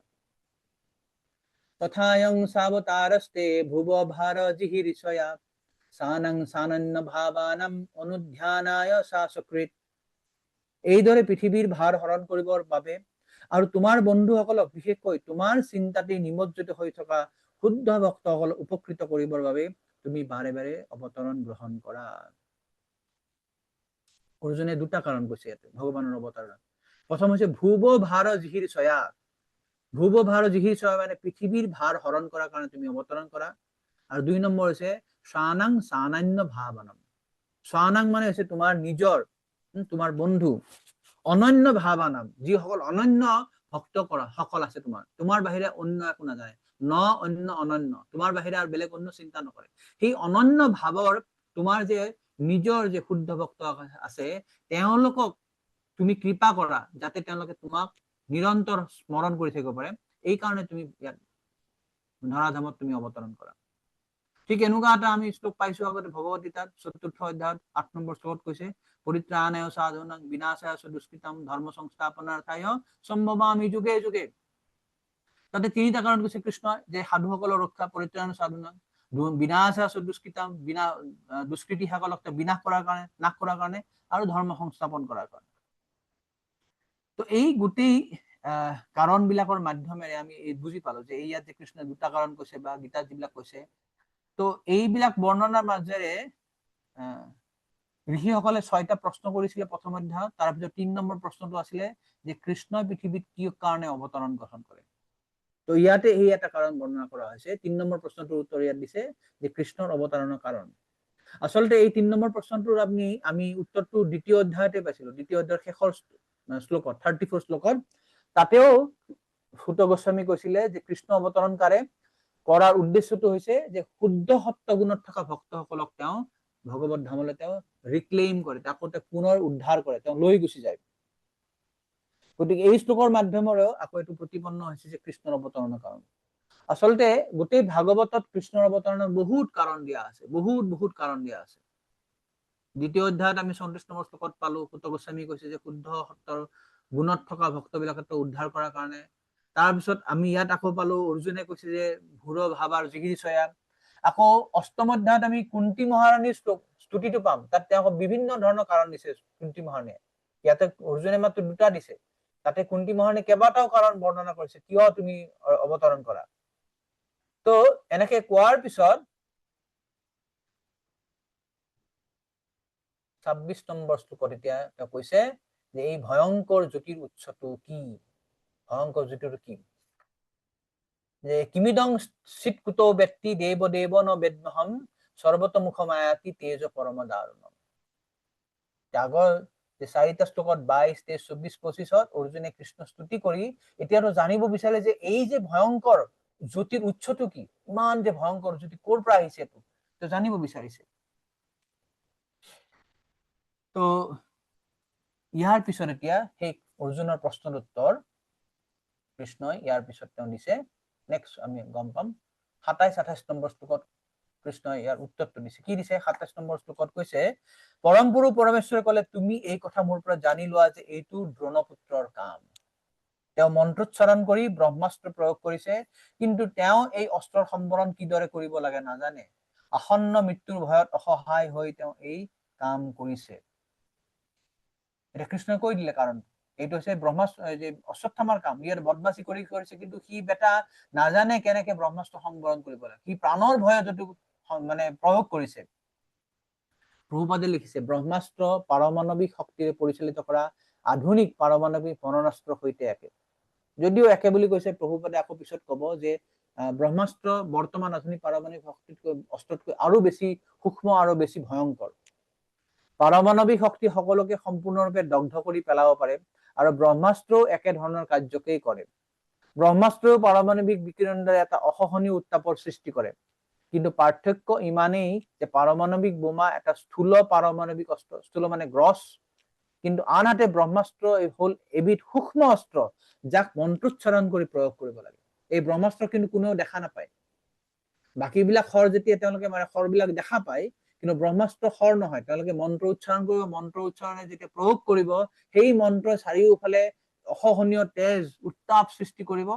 তথায়ং সাবতাৰস্তে ভুব ভাৰ জিহিৰিষয়া সানং সানন্য ভাৱানাম অনুধ্যানায় শাসকৃত। এইদৰে পৃথিৱীৰ ভাৰ হৰণ কৰিবৰ বাবে আৰু তোমাৰ বন্ধুসকলক বিশেষকৈ তোমাৰ চিন্তাতে নিমজ্জিত হৈ থকা শুদ্ধ ভক্তসকলক উপকৃত কৰিবৰ বাবে তুমি বাৰে বাৰে অৱতৰণ গ্ৰহণ কৰা। অৰ্জুনে দুটা কাৰণ কৈছে ইয়াতে ভগৱানৰ অৱতাৰৰ। প্ৰথম হৈছে ভুব ভাৰ জিহিৰিষয়া। ভুব ভাৰ জিহিৰিষয়া মানে পৃথিৱীৰ ভাৰ হৰণ কৰাৰ কাৰণে তুমি অৱতৰণ কৰা। আৰু 2 নম্বৰ হৈছে সানাং সানান্য ভাৱানাম। সানাং মানে হৈছে তোমাৰ নিজৰ, তোমাৰ বন্ধু, অনন্য ভাৱানাম, যিসকল অনন্য ভক্ত কৰা সকল আছে, তোমাৰ বাহিৰে অন্য একো নাজানে, ন অন্য অনন্য, তোমাৰ বাহিৰে আৰু বেলেগ অন্য চিন্তা নকৰে। সেই অনন্য ভাৱৰ তোমাৰ যে নিজৰ যে শুদ্ধ ভক্ত আছে, তেওঁলোকক তুমি কৃপা কৰা, যাতে তেওঁলোকে তোমাক নিৰন্তৰ স্মৰণ কৰি থাকিব পাৰে। এই কাৰণে তুমি ইয়াত ধৰাধামত তুমি অৱতৰণ কৰা। ঠিক এনেকুৱা এটা আমি শ্লোক পাইছো আগতে ভগৱত গীতাত ৪ৰ্থ অধ্যায়ত ৮ নম্বৰ শ্লোকত কৈছে, পৰিত্ৰাণায় সাধুনাং বিনাশায় চ দুষ্কৃতম ধৰ্ম সংস্থাপনাৰ্থায় সম্ভৱামি যুগে যুগে। তাতে 3টা কাৰণ কৈছে কৃষ্ণ, যে সাধুসকলৰ ৰক্ষা, পৰিত্ৰাণ সাধুনাং, বিনাশায় চ দুষ্কৃতম, দুষ্কৃতিসকলক বিনাশ কৰাৰ কাৰণে, নাশ কৰাৰ কাৰণে, আৰু ধৰ্ম সংস্থাপন কৰাৰ কাৰণে। তো এই গোটেই কাৰণ বিলাকৰ মাধ্যমেৰে আমি বুজি পালো যে ইয়াত যে কৃষ্ণই 2টা কাৰণ কৈছে বা গীতাত যিবিলাক কৈছে, তো এইবিলাক বৰ্ণনাৰ মাজেৰে ঋষিসকলে 6টা প্ৰশ্ন কৰিছিলে প্ৰথম অধ্যায়ত। তাৰ ভিতৰত 3 নম্বৰ প্ৰশ্নটো আছিলে যে কৃষ্ণই পৃথিৱীত কি কাৰণে অৱতৰণ গ্ৰহণ কৰে। তো ইয়াতে এই এটা কাৰণ বৰ্ণনা কৰা হৈছে। 3 নম্বৰ প্ৰশ্নটোৰ উত্তৰ ইয়াত দিছে যে কৃষ্ণৰ অৱতৰণৰ কাৰণ। আচলতে এই 3 নম্বৰ প্ৰশ্নটোৰ আমি উত্তৰটো 2য় অধ্যায়তে পাইছিলো, 2য় অধ্যায়ৰ শেষৰ শ্লোকত, 34 শ্লোকত। তাতেও সুত গোস্বামী কৈছিলে যে কৃষ্ণ অৱতৰণ কৰাৰ উদ্দেশ্যটো হৈছে যে শুদ্ধ সত্য গুণত থকা ভক্তসকলক তেওঁ ভগৱত ধামলৈ তেওঁ ৰিক্লেইম কৰে, তাকো তেওঁ পুনৰ উদ্ধাৰ কৰে, তেওঁ লৈ গুচি যায়। গতিকে এই শ্লোকৰ মাধ্যমেৰেও আকৌ এইটো প্ৰতিপন্ন হৈছে যে কৃষ্ণৰ অৱতৰণৰ কাৰণ। আচলতে গোটেই ভাগৱতত কৃষ্ণৰ অৱতৰণৰ বহুত কাৰণ দিয়া আছে, বহুত কাৰণ দিয়া আছে। দ্বিতীয় অধ্যায়ত আমি 34 নম্বৰ শ্লোকত পালো, সুত গোস্বামী কৈছে যে শুদ্ধ সত্ৰৰ গুণত থকা ভক্তবিলাকক উদ্ধাৰ কৰাৰ কাৰণে। তাৰপিছত আমি ইয়াত আকৌ পালো অৰ্জুনে কৈছে যে ভূৰ ভাবাৰ জিগিৰিচয়া। আকৌ অষ্টম অধ্যায়ত আমি কুন্তি মহাৰাণীৰ স্তুতিটো পাম, তাত তেওঁ বিভিন্ন ধৰণৰ কাৰণ দিছে কুন্তি মহাৰাণীয়ে। ইয়াতে অৰ্জুনে মাত্ৰ দুটা দিছে, তাতে কুন্তি মহাৰাণী কেইবাটাও কাৰণ বৰ্ণনা কৰিছে কিয় তুমি অৱতৰণ কৰা। তো এনেকে কোৱাৰ পিছত 26 নম্বৰ শ্লোকত এতিয়া তেওঁ কৈছে যে এই ভয়ংকৰ জ্যোতিৰ উৎসটো কি, ভয়ংকৰ জ্যোতিটো কি, যে কিমিদং চিৎকুতো ব্যক্তি দেৱ দেৱ ন বেদহম সৰ্বতমুখ মায়াতি তেজ পৰম দাৰুণম। আগৰ যে 4টা শ্লোকত 22, 23, 24, 25ত অৰ্জুনে কৃষ্ণ স্তুতি কৰি এতিয়াতো জানিব বিচাৰে যে এই যে ভয়ংকৰ জ্যোতিৰ উৎসটো কি, ইমান যে ভয়ংকৰ জ্যোতি ক'ৰ পৰা আহিছে তো জানিব বিচাৰিছে। তো ইয়াৰ পিছত এতিয়া সেই অৰ্জুনৰ প্ৰশ্নৰ উত্তৰ কৃষ্ণই ইয়াৰ পিছত তেওঁ দিছে। নেক্সট আমি গম পাম 27, 28 নম্বৰ শ্লোকত কৃষ্ণই ইয়াৰ উত্তৰটো দিছে। কি দিছে? 27 নম্বৰ শ্লোকত কৈছে, পৰম গুৰু পৰমেশ্বৰে ক'লে তুমি এই কথা মোৰ পৰা জানি লোৱা যে এইটো দ্ৰোণপুত্ৰৰ কাম। তেওঁ মন্ত্ৰোচ্চাৰণ কৰি ব্ৰহ্মাস্ত্ৰ প্ৰয়োগ কৰিছে, কিন্তু তেওঁ এই অস্ত্ৰৰ সম্বৰণ কিদৰে কৰিব লাগে নাজানে। আসন্ন মৃত্যুৰ ভয়ত অসহায় হৈ তেওঁ এই কাম কৰিছে। এটা কৃষ্ণই কৈ দিলে কাৰণ এইটো হৈছে ব্ৰহ্মাস্ত্ৰ যে অশ্বত্থামাৰ কাম, ইয়াৰ বদমাচি কৰি কৰিছে, কিন্তু সি বেটা নাজানে কেনেকে ব্ৰহ্মাস্ত্ৰ সংবৰণ কৰিব লাগে, সি প্ৰাণৰ ভয়ত যিটো মানে প্ৰয়োগ কৰিছে। প্ৰভুপাদে লিখিছে ব্ৰহ্মাস্ত্ৰ পাৰমাণৱিক শক্তিৰে পৰিচালিত কৰা আধুনিক পাৰমাণৱিক মৰণাস্ত্ৰৰ সৈতে একে। যদিও একে বুলি কৈছে, প্ৰভুপাদে আকৌ পিছত কব যে ব্ৰহ্মাস্ত্ৰ বৰ্তমান আধুনিক পাৰমাণৱিক শক্তিতকৈ অস্ত্ৰতকৈ আৰু বেছি সূক্ষ্ম আৰু বেছি ভয়ংকৰ। পাৰমাণৱিক শক্তি সকলোকে সম্পূৰ্ণৰূপে দগ্ধ কৰি পেলাব পাৰে আৰু ব্ৰহ্মাস্ত্ৰও একে ধৰণৰ কাৰ্যকেই কৰে। ব্ৰহ্মাস্ত্ৰও পাৰমাণৱিক বিকিৰণৰ দ্বাৰা এটা অসহনীয় উত্তাপৰ সৃষ্টি কৰে, কিন্তু পাৰ্থক্য ইমানেই যে পাৰমাণৱিক বোমা এটা স্থূল পাৰমাণৱিক অস্ত্ৰ, স্থূল মানে গ্ৰছ, কিন্তু আনহাতে ব্ৰহ্মাস্ত্ৰ হল এবিধ সূক্ষ্ম অস্ত্ৰ যাক মন্ত্ৰোচ্চাৰণ কৰি প্ৰয়োগ কৰিব লাগে। এই ব্ৰহ্মাস্ত্ৰ কিন্তু কোনেও দেখা নাপায়। বাকীবিলাক শৰ যেতিয়া তেওঁলোকে মাৰে শৰবিলাক দেখা পায়, কিন্তু ব্ৰহ্মাস্ত্ৰ শৰ নহয়, তেওঁলোকে মন্ত্ৰ উচ্চাৰণ কৰিব, মন্ত্ৰ উচ্চাৰণে যেতিয়া প্ৰয়োগ কৰিব সেই মন্ত্ৰৰ চাৰিওফালে অসহনীয় তেজ উত্তাপ সৃষ্টি কৰিব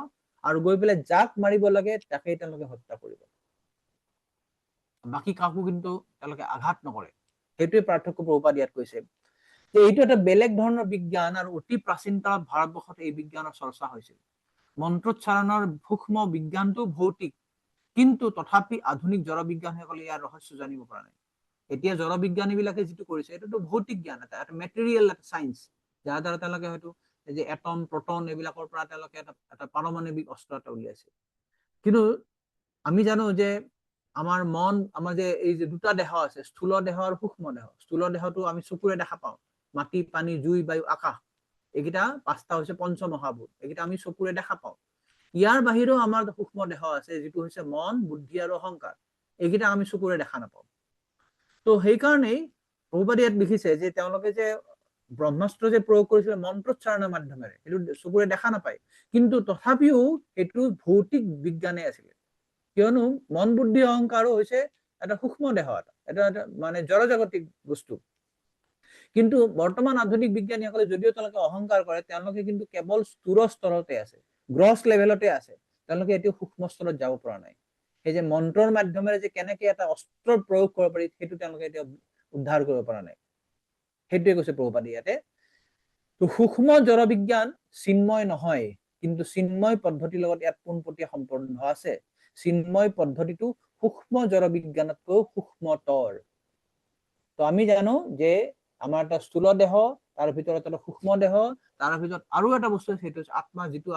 আৰু গৈ পেলাই যাক মাৰিব লাগে তাকেই তেওঁলোকে হত্যা কৰিব, বাকী কাকো কিন্তু তেওঁলোকে আঘাত নকৰে। সেইটোৱে পাৰ্থক্য প্ৰভুপাদ ইয়াত কৈছে যে এইটো এটা বেলেগ ধৰণৰ বিজ্ঞান আৰু অতি প্ৰাচীন কালত ভাৰতবৰ্ষত এই বিজ্ঞানৰ চৰ্চা হৈছিল। মন্ত্ৰোচ্চাৰণৰ সূক্ষ্ম বিজ্ঞানটো ভৌতিক, কিন্তু তথাপি আধুনিক জড় বিজ্ঞানীসকলে ইয়াৰ ৰহস্য জানিব পৰা নাই। এতিয়া জড় বিজ্ঞানী বিলাকে যিটো কৰিছে এইটোতো ভৌতিক জ্ঞান, এটা মেটেৰিয়েল চায়েন্স, যাৰ দ্বাৰা তেওঁলোকে হয়তো যে এটম প্ৰটন এইবিলাকৰ পৰা তেওঁলোকে এটা পাৰমাণৱিক অস্ত্ৰ এটা উলিয়াইছে। কিন্তু আমি জানো যে আমাৰ মন, আমাৰ যে এই যে দুটা দেহ আছে, স্থূল দেহ আৰু সূক্ষ্ম দেহ। স্থূল দেহটো আমি চকুৰে দেখা পাওঁ, মাটি, পানী, জুই, বায়ু, আকাশ, এইকেইটা 5টা হৈছে পঞ্চমহাভূত, এইকেইটা আমি চকুৰে দেখা পাওঁ। ইয়াৰ বাহিৰেও আমাৰ সূক্ষ্ম দেহ আছে, যিটো হৈছে মন, বুদ্ধি আৰু অহংকাৰ, এইকেইটা আমি চকুৰে দেখা নাপাওঁ। তো সেইকাৰণেই প্ৰভুপাদে ইয়াত লিখিছে যে তেওঁলোকে যে ব্ৰহ্মাস্ত্ৰ যে প্ৰয়োগ কৰিছিলে মন্ত্ৰোচ্চাৰণৰ মাধ্যমেৰে, সেইটো চকুৰে দেখা নাপায়, কিন্তু তথাপিও সেইটো ভৌতিক বিজ্ঞানে আছিলে। কিয়নো মন, বুদ্ধি, অহংকাৰো হৈছে এটা সূক্ষ্ম দেহ, এটা মানে জড়জাগতিক বস্তু। কিন্তু বৰ্তমান আধুনিক বিজ্ঞানীসকলে যদিও তেওঁলোকে অহংকাৰ কৰে, তেওঁলোকে কিন্তু কেৱল স্থূল স্তৰতে আছে, গ্ৰছ লেভেলতে আছে, তেওঁলোকে এতিয়াও সূক্ষ্ম স্তৰত যাব পৰা নাই। সেই যে মন্ত্ৰৰ মাধ্যমেৰে যে কেনেকে এটা অস্ত্ৰৰ প্ৰয়োগ কৰিব পাৰি সেইটো তেওঁলোকে এতিয়া উদ্ধাৰ কৰিব পৰা নাই। সেইটোৱে কৈছে প্ৰভুপাদে ইয়াতে। তো সূক্ষ্ম জড় বিজ্ঞান চিন্ময় নহয়, কিন্তু চিন্ময় পদ্ধতিৰ লগত ইয়াত পোনপটীয়া সম্পৰ্ক আছে। চিন্ময় পদ্ধতিটো সূক্ষ্ম জড় বিজ্ঞানতকৈ সূক্ষ্মতৰ। তো আমি জানো যে আমাৰ এটা স্থূল দেহ, তাৰ ভিতৰত এটা সূক্ষ্ম দেহ, তাৰ ভিতৰত আৰু এটা বস্তু আছে, সেইটো হৈছে আত্মা, যিটো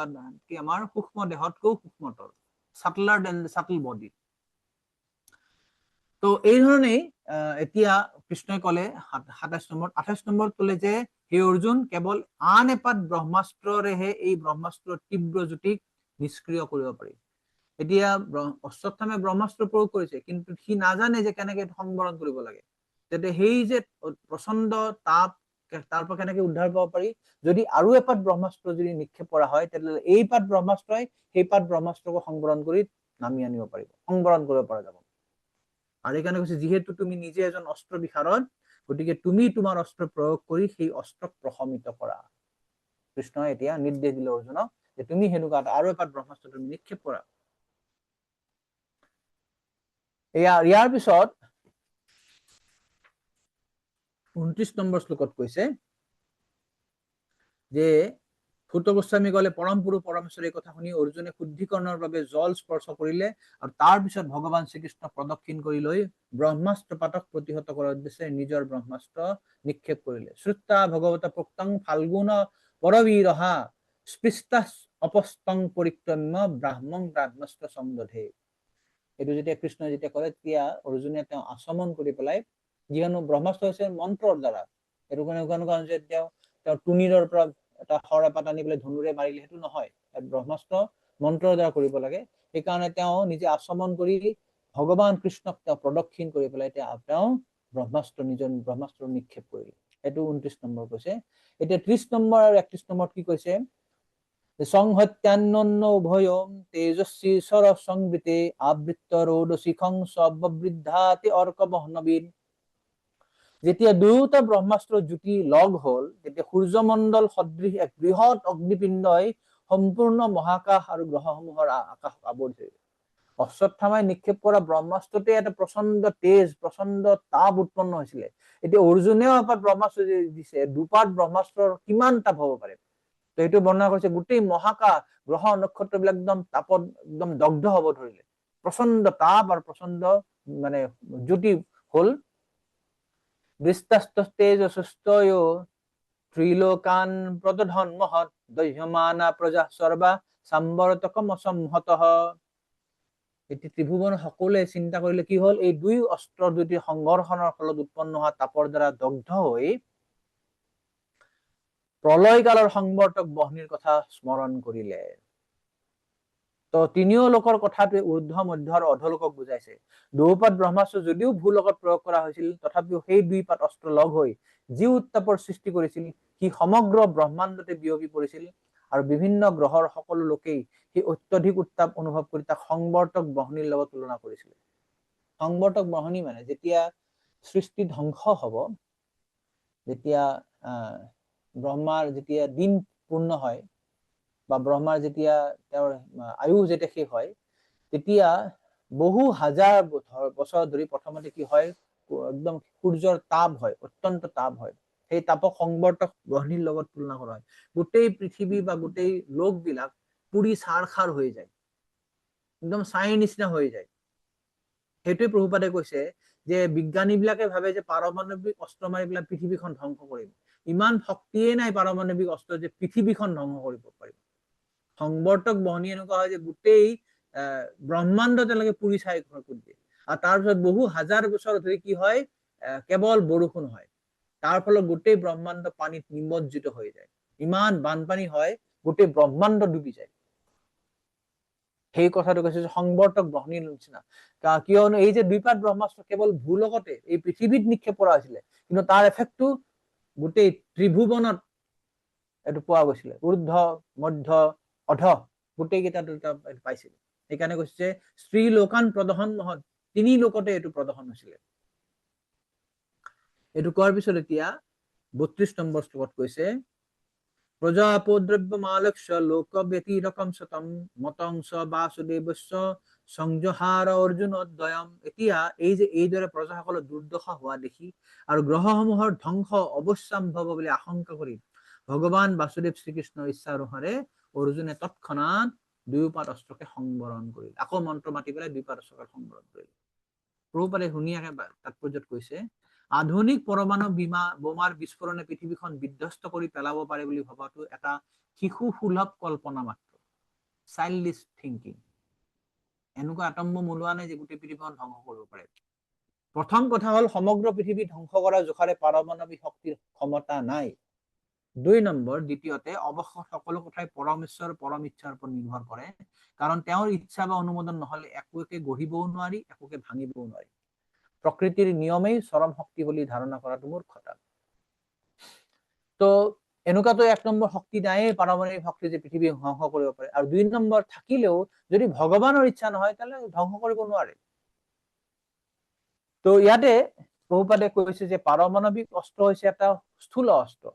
আমাৰ সূক্ষ্ম দেহতকৈও সূক্ষ্মতৰ, সাটলাৰ দেন সাটল বডি। তো এই ধৰণেই এতিয়া কৃষ্ণই ক'লে 27 নম্বৰ, 28 নম্বৰত ক'লে যে হে অৰ্জুন, কেৱল আন এপাত ব্ৰহ্মাস্ত্ৰৰেহে এই ব্ৰহ্মাস্ত্ৰৰ তীব্ৰ জ্যোতিক নিষ্ক্ৰিয় কৰিব পাৰি। এতিয়া অশ্বত্থামে ব্ৰহ্মাস্ত্ৰ প্ৰয়োগ কৰিছে, কিন্তু সি নাজানে যে কেনেকে সংবৰণ কৰিব লাগে। যাতে সেই যে প্ৰচণ্ড তাপ, তাৰ পৰা কেনেকে উদ্ধাৰ পাব পাৰি, যদি আৰু এপাত ব্ৰহ্মাস্ত্ৰ যদি নিক্ষেপ কৰা হয় তেতিয়াহ'লে এই পাত ব্ৰহ্মাস্ত্ৰই সেই পাত ব্ৰহ্মাস্ত্ৰক সংবৰণ কৰি নামি আনিব পাৰিব, সংবৰণ কৰিব পৰা যাব। আৰু এইকাৰণে কৈছে যিহেতু তুমি নিজে এজন অস্ত্ৰ বিশাৰদ, গতিকে তুমি তোমাৰ অস্ত্ৰ প্ৰয়োগ কৰি সেই অস্ত্ৰক প্ৰশমিত কৰা। কৃষ্ণই এতিয়া নিৰ্দেশ দিলে অৰ্জুনক যে তুমি সেনেকুৱা আৰু এপাত ব্ৰহ্মাস্ত্ৰ তুমি নিক্ষেপ কৰা। ইয়াৰ পিছত 29 নম্বৰ শ্লোকত কৈছে যে ভূত গোস্বামী কলে পৰম পুৰুষ পৰমেশ্বৰে এই কথা শুনি অৰ্জুনে শুদ্ধিকৰণৰ বাবে জল স্পৰ্শ কৰিলে আৰু তাৰ পিছত ভগৱান শ্ৰীকৃষ্ণ প্ৰদক্ষিণ কৰি লৈ ব্ৰহ্মাস্ত্ৰ পাতক প্ৰতিহত কৰাৰ উদ্দেশ্যে নিজৰ ব্ৰহ্মাস্ত্ৰ নিক্ষেপ কৰিলে। শ্ৰুতা ভগৱত প্ৰোক্তং ফাল্গুন পৰবীৰহা স্পৃষ্টা অপস্তং পৰিক্ৰম্য ব্ৰাহ্মং ব্ৰাহ্মস্ত্ৰ সংদধে। এইটো যেতিয়া কৃষ্ণই যেতিয়া কৰে তেতিয়া অৰ্জুনে তেওঁ আচমন কৰি পেলাই, যিহেতু ব্ৰহ্মাস্ত্ৰ হৈছে মন্ত্ৰৰ দ্বাৰা, সেইটো কাৰণে যে তেওঁ টুনিৰৰ পৰা এটা শৰ এপাত আনি পেলাই ধনুৰে মাৰিলে সেইটো নহয়, ব্ৰহ্মাস্ত্ৰ মন্ত্ৰৰ দ্বাৰা কৰিব লাগে। সেইকাৰণে তেওঁ নিজে আচমন কৰি ভগৱান কৃষ্ণক তেওঁ প্ৰদক্ষিণ কৰি পেলাই তেওঁ ব্ৰহ্মাস্ত্ৰ নিজৰ ব্ৰহ্মাস্ত্ৰ নিক্ষেপ কৰিলে। সেইটো 29 নম্বৰ কৈছে। এতিয়া 30 নম্বৰ আৰু 31 নম্বৰত কি কৈছে, সংহত্যান্ন উভয়ম তেজস্বী স্বৰ সংবৃতে আবৃত্ত ৰৌদশিখং সববৃদ্ধাতি অৰ্ক বহ্নবীৰ। যেতিয়া দুয়োটা ব্ৰহ্মাস্ত্ৰ জুতি লগ হল তেতিয়া সূৰ্যমণ্ডল সদৃশ এক বৃহৎ অগ্নিপিণ্ডই সম্পূৰ্ণ মহাকাশ আৰু গ্ৰহসমূহৰ আকাশ আৱৰি ধৰিলে। অশ্বত্থামাই নিক্ষেপ কৰা ব্ৰহ্মাস্ত্ৰতে এটা প্ৰচণ্ড তেজ প্ৰচণ্ড তাপ উৎপন্ন হৈছিলে। এতিয়া অৰ্জুনেও এপাত ব্ৰহ্মাস্ত্ৰ দিছে, দুপাত ব্ৰহ্মাস্ত্ৰৰ কিমান তাপ হব পাৰে, তো এইটো বৰ্ণনা কৰিছে গোটেই মহাকাশ গ্ৰহ নক্ষত্ৰবিলাক একদম তাপত একদম দগ্ধ হব ধৰিলে, প্ৰচণ্ড তাপ আৰু প্ৰচণ্ড মানে জ্যোতি হল। দৃষ্টাস্তস্তেজসুস্তয়ো ত্ৰিলোকান প্ৰদধন মহৎ দহ্যমানা প্ৰজা সৰ্বা সাম্বৰতকম অসম্হতঃ। এতিয়া ত্ৰিভুৱন সকলোৱে চিন্তা কৰিলে কি হল, এই দুই অস্ত্ৰৰ দুটি সংঘৰ্ষণৰ ফলত উৎপন্ন হোৱা তাপৰ দ্বাৰা দগ্ধ হৈ প্ৰলয় কালৰ সংবৰ্তক বহ্নিৰ কথা স্মৰণ কৰিলে। তো তিনিও লোকৰ কথাটোৱে ঊৰ্ধ্ব মধ্য আৰু অধলোকক বুজাইছে। দুপাত ব্ৰহ্মাস্ত্ৰ যদিও ভূলোকত প্ৰয়োগ কৰা হৈছিল তথাপিও সেই দুই পাত অস্ত্ৰ লগ হৈ যি উত্তাপৰ সৃষ্টি কৰিছিল সি সমগ্ৰ ব্ৰহ্মাণ্ডতে বিয়পি পৰিছিল আৰু বিভিন্ন গ্ৰহৰ সকলো লোকেই সেই অত্যধিক উত্তাপ অনুভৱ কৰি তাক সংবৰ্তক বহ্নিৰ লগত তুলনা কৰিছিল। সংবৰ্তক বহ্নি মানে যেতিয়া সৃষ্টি ধ্বংস হব, যেতিয়া ব্ৰহ্মাৰ যেতিয়া দিন পূৰ্ণ হয় বা ব্ৰহ্মাৰ যেতিয়া তেওঁৰ আয়ু যেতিয়া শেষ হয় তেতিয়া বহু হাজাৰ বছৰ ধৰি প্ৰথমতে কি হয়, একদম সূৰ্যৰ তাপ হয়, অত্যন্ত তাপ হয়, সেই তাপক সংবৰ্তক বহ্নিৰ লগত তুলনা কৰা হয়। গোটেই পৃথিৱী বা গোটেই লোকবিলাক পুৰি ছাৰ খাৰ হৈ যায়, একদম ছাইৰ নিচিনা হৈ যায়। সেইটোৱে প্ৰভুপাদে কৈছে যে বিজ্ঞানী বিলাকে ভাবে যে পাৰমাণৱিক অস্ত্ৰ মাৰি পেলাই পৃথিৱীখন ধ্বংস কৰিব, ইমান শক্তিয়ে নাই পাৰমাণৱিক অস্ত্ৰ যে পৃথিৱীখন ধ্বংস কৰিব পাৰিব। সংবৰ্তক বহ্নি এনেকুৱা হয় যে গোটেই ব্ৰহ্মাণ্ড তেওঁলোকে পুৰি ছাই কৰি দিয়ে। আৰু তাৰপিছত বহু হাজাৰ বছৰ ধৰি কি হয়, কেৱল বৰষুণ হয়, তাৰ ফলত গোটেই ব্ৰহ্মাণ্ড পানীত নিমজ্জিত হৈ যায়, ইমান বানপানী হয় গোটেই ব্ৰহ্মাণ্ড ডুবি যায়। সেই কথাটো কৈছে যে সংবৰ্তক বহ্নিৰ নিচিনা, কিয়নো এই যে দুইপাত ব্ৰহ্মাস্ত্ৰ কেৱল ভূলোকতে এই পৃথিৱীত নিক্ষেপ কৰা হৈছিলে, কিন্তু তাৰ এফেক্টটো গোটেই ত্ৰিভুৱনত এইটো পোৱা গৈছিলে, ঊৰ্ধ্ব মধ্য অধ গোটেই কেইটা পাইছিল। সেইকাৰণে কৈছে স্ত্ৰী লোকান প্ৰদহন মহৎ, তিনি লোকতে এইটো প্ৰদহন হৈছিলে। এইটো কোৱাৰ পিছত এতিয়া 32 নম্বৰ শ্লোকত কৈছে প্ৰজাপদ্ৰব্য মালক্ষ্য লোক ব্যতিৰকম শতম মতংশ বাসুদেৱস্য সংজহাৰ অৰ্জুনদ্বয়ম। এতিয়া এই যে এইদৰে প্ৰজাসকলৰ দুৰ্দশা হোৱা দেখি আৰু গ্ৰহসমূহৰ ধ্বংস অৱশ্যম্ভৱ বুলি আশংকা কৰি ভগৱান বাসুদেৱ শ্ৰীকৃষ্ণৰ ইচ্ছা অনুসাৰে অৰ্জুনে তৎক্ষণাৎ দুয়োপাত অস্ত্ৰকে সংবৰণ কৰিল, আকৌ মন্ত্ৰ মাতি পেলাই দুয়োপাত অস্ত্ৰকে সংবৰণ কৰিল। প্ৰভুপাদে ধুনীয়াকে তাৎপৰ্যত কৈছে আধুনিক পৰমাণু বোমাৰ বিস্ফোৰণে পৃথিৱীখন বিধ্বস্ত কৰি পেলাব পাৰে বুলি ভবাটো এটা শিশু সুলভ কল্পনা মাত্ৰ, চাইল্ডিছ থিংকিং। এনেকুৱা আটম বোম ওলোৱা নাই যে গোটেই পৃথিৱীখন ধ্বংস কৰিব পাৰে। প্ৰথম কথা হল সমগ্ৰ পৃথিৱী ধ্বংস কৰাৰ জোখাৰে পাৰমাণৱিক শক্তিৰ ক্ষমতা নাই। 2 নম্বৰ, দ্বিতীয়তে অৱশেষত সকলো কথাই পৰমেশ্বৰ পৰম ইচ্ছাৰ ওপৰত নিৰ্ভৰ কৰে, কাৰণ তেওঁৰ ইচ্ছা বা অনুমোদন নহলে একোকে গঢ়িবও নোৱাৰি, একোকে ভাঙিবও নোৱাৰি। প্ৰকৃতিৰ নিয়মেই চৰম শক্তি বুলি ধাৰণা কৰাটো মূৰ্খতা। তো এনেকুৱাতো 1 নম্বৰ শক্তি নাইয়ে পাৰমাণৱিক শক্তি যে পৃথিৱী ধ্বংস কৰিব পাৰে, আৰু 2 নম্বৰ থাকিলেও যদি ভগৱানৰ ইচ্ছা নহয় তাহলে ধ্বংস কৰিব নোৱাৰে। তো ইয়াতে বহুপাদে কৈছে যে পাৰমাণৱিক অস্ত্ৰ হৈছে এটা স্থূল অস্ত্ৰ,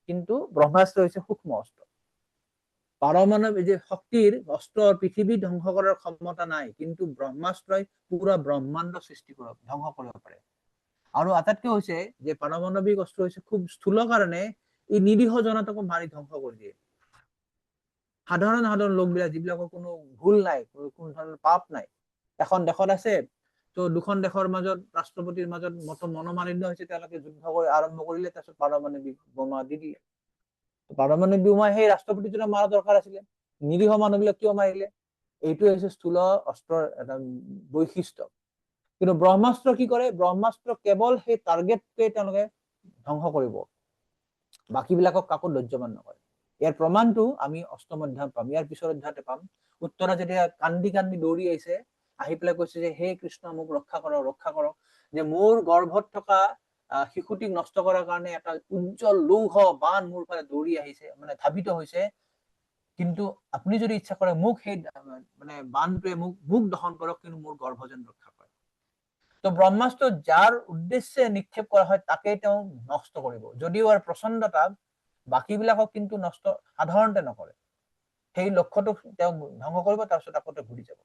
কিন্তু ব্ৰহ্মাস্ত্ৰ হৈছে সূক্ষ্ম অস্ত্ৰ। পাৰমাণৱিক যে শক্তিৰ অস্ত্ৰৰ পৃথিৱী ধ্বংস কৰাৰ ক্ষমতা নাই, কিন্তু ব্ৰহ্মাস্ত্ৰই পুৰা ব্ৰহ্মাণ্ড সৃষ্টি কৰিব ধ্বংস কৰিব পাৰে। আৰু আটাইতকৈ হৈছে যে পাৰমাণৱিক অস্ত্ৰ হৈছে খুব স্থূল কাৰণে ই নিৰীহ জনতাকো মাৰি ধ্বংস কৰি দিয়ে। সাধাৰণ সাধাৰণ লোকবিলাক যিবিলাকৰ কোনো ভুল নাই, কোনো ধৰণৰ পাপ নাই, এখন দেশত আছে, তো দুখন দেশৰ মাজত ৰাষ্ট্ৰপতিৰ মাজত মনোমালিন্য হৈছে, তেওঁলোকে যুদ্ধ কৰি আৰম্ভ কৰিলে, তাৰপিছত পাৰমাণৱিক বোমা দি দিলে। পাৰমাণৱিক বোমা সেই ৰাষ্ট্ৰপতিজনক মাৰা দৰকাৰ আছিলে, নিৰীহ মানুহবিলাক কিয় মাৰিলে? এইটো হৈছে স্থূল অস্ত্ৰৰ এটা বৈশিষ্ট্য। কিন্তু ব্ৰহ্মাস্ত্ৰ কি কৰে? ব্ৰহ্মাস্ত্ৰ কেৱল সেই টাৰ্গেটকে তেওঁলোকে ধ্বংস কৰিব, বাকীবিলাকক কাকো দৰ্যমান নকৰে। ইয়াৰ প্ৰমাণটো আমি অষ্টম অধ্যায়ত পাম, ইয়াৰ পিছৰ অধ্যায়তে পাম। উত্তৰা যেতিয়া কান্দি কান্দি দৌৰি আহিছে, আহি পেলাই কৈছে যে হে কৃষ্ণ, মোক ৰক্ষা কৰক, ৰক্ষা কৰক, যে মোৰ গৰ্ভত থকা শিশুটিক নষ্ট কৰাৰ কাৰণে এটা উজ্জ্বল লৌহ বান মোৰ ফালে দৌৰি আহিছে, মানে ধাবিত হৈছে, কিন্তু আপুনি যদি ইচ্ছা কৰে মোক সেই মানে বানটোৱে মোক দহন কৰক, কিন্তু মোৰ গৰ্ভ যেন ৰক্ষা কৰে। তো ব্ৰহ্মাস্ত্ৰ যাৰ উদ্দেশ্যে নিক্ষেপ কৰা হয় তাকেই তেওঁ নষ্ট কৰিব, যদিও আৰু প্ৰচণ্ডতা বাকীবিলাকক কিন্তু নষ্ট সাধাৰণতে নকৰে। সেই লক্ষ্যটো তেওঁ ধ্বংস কৰিব, তাৰপিছত আকৌ ঘূৰি যাব।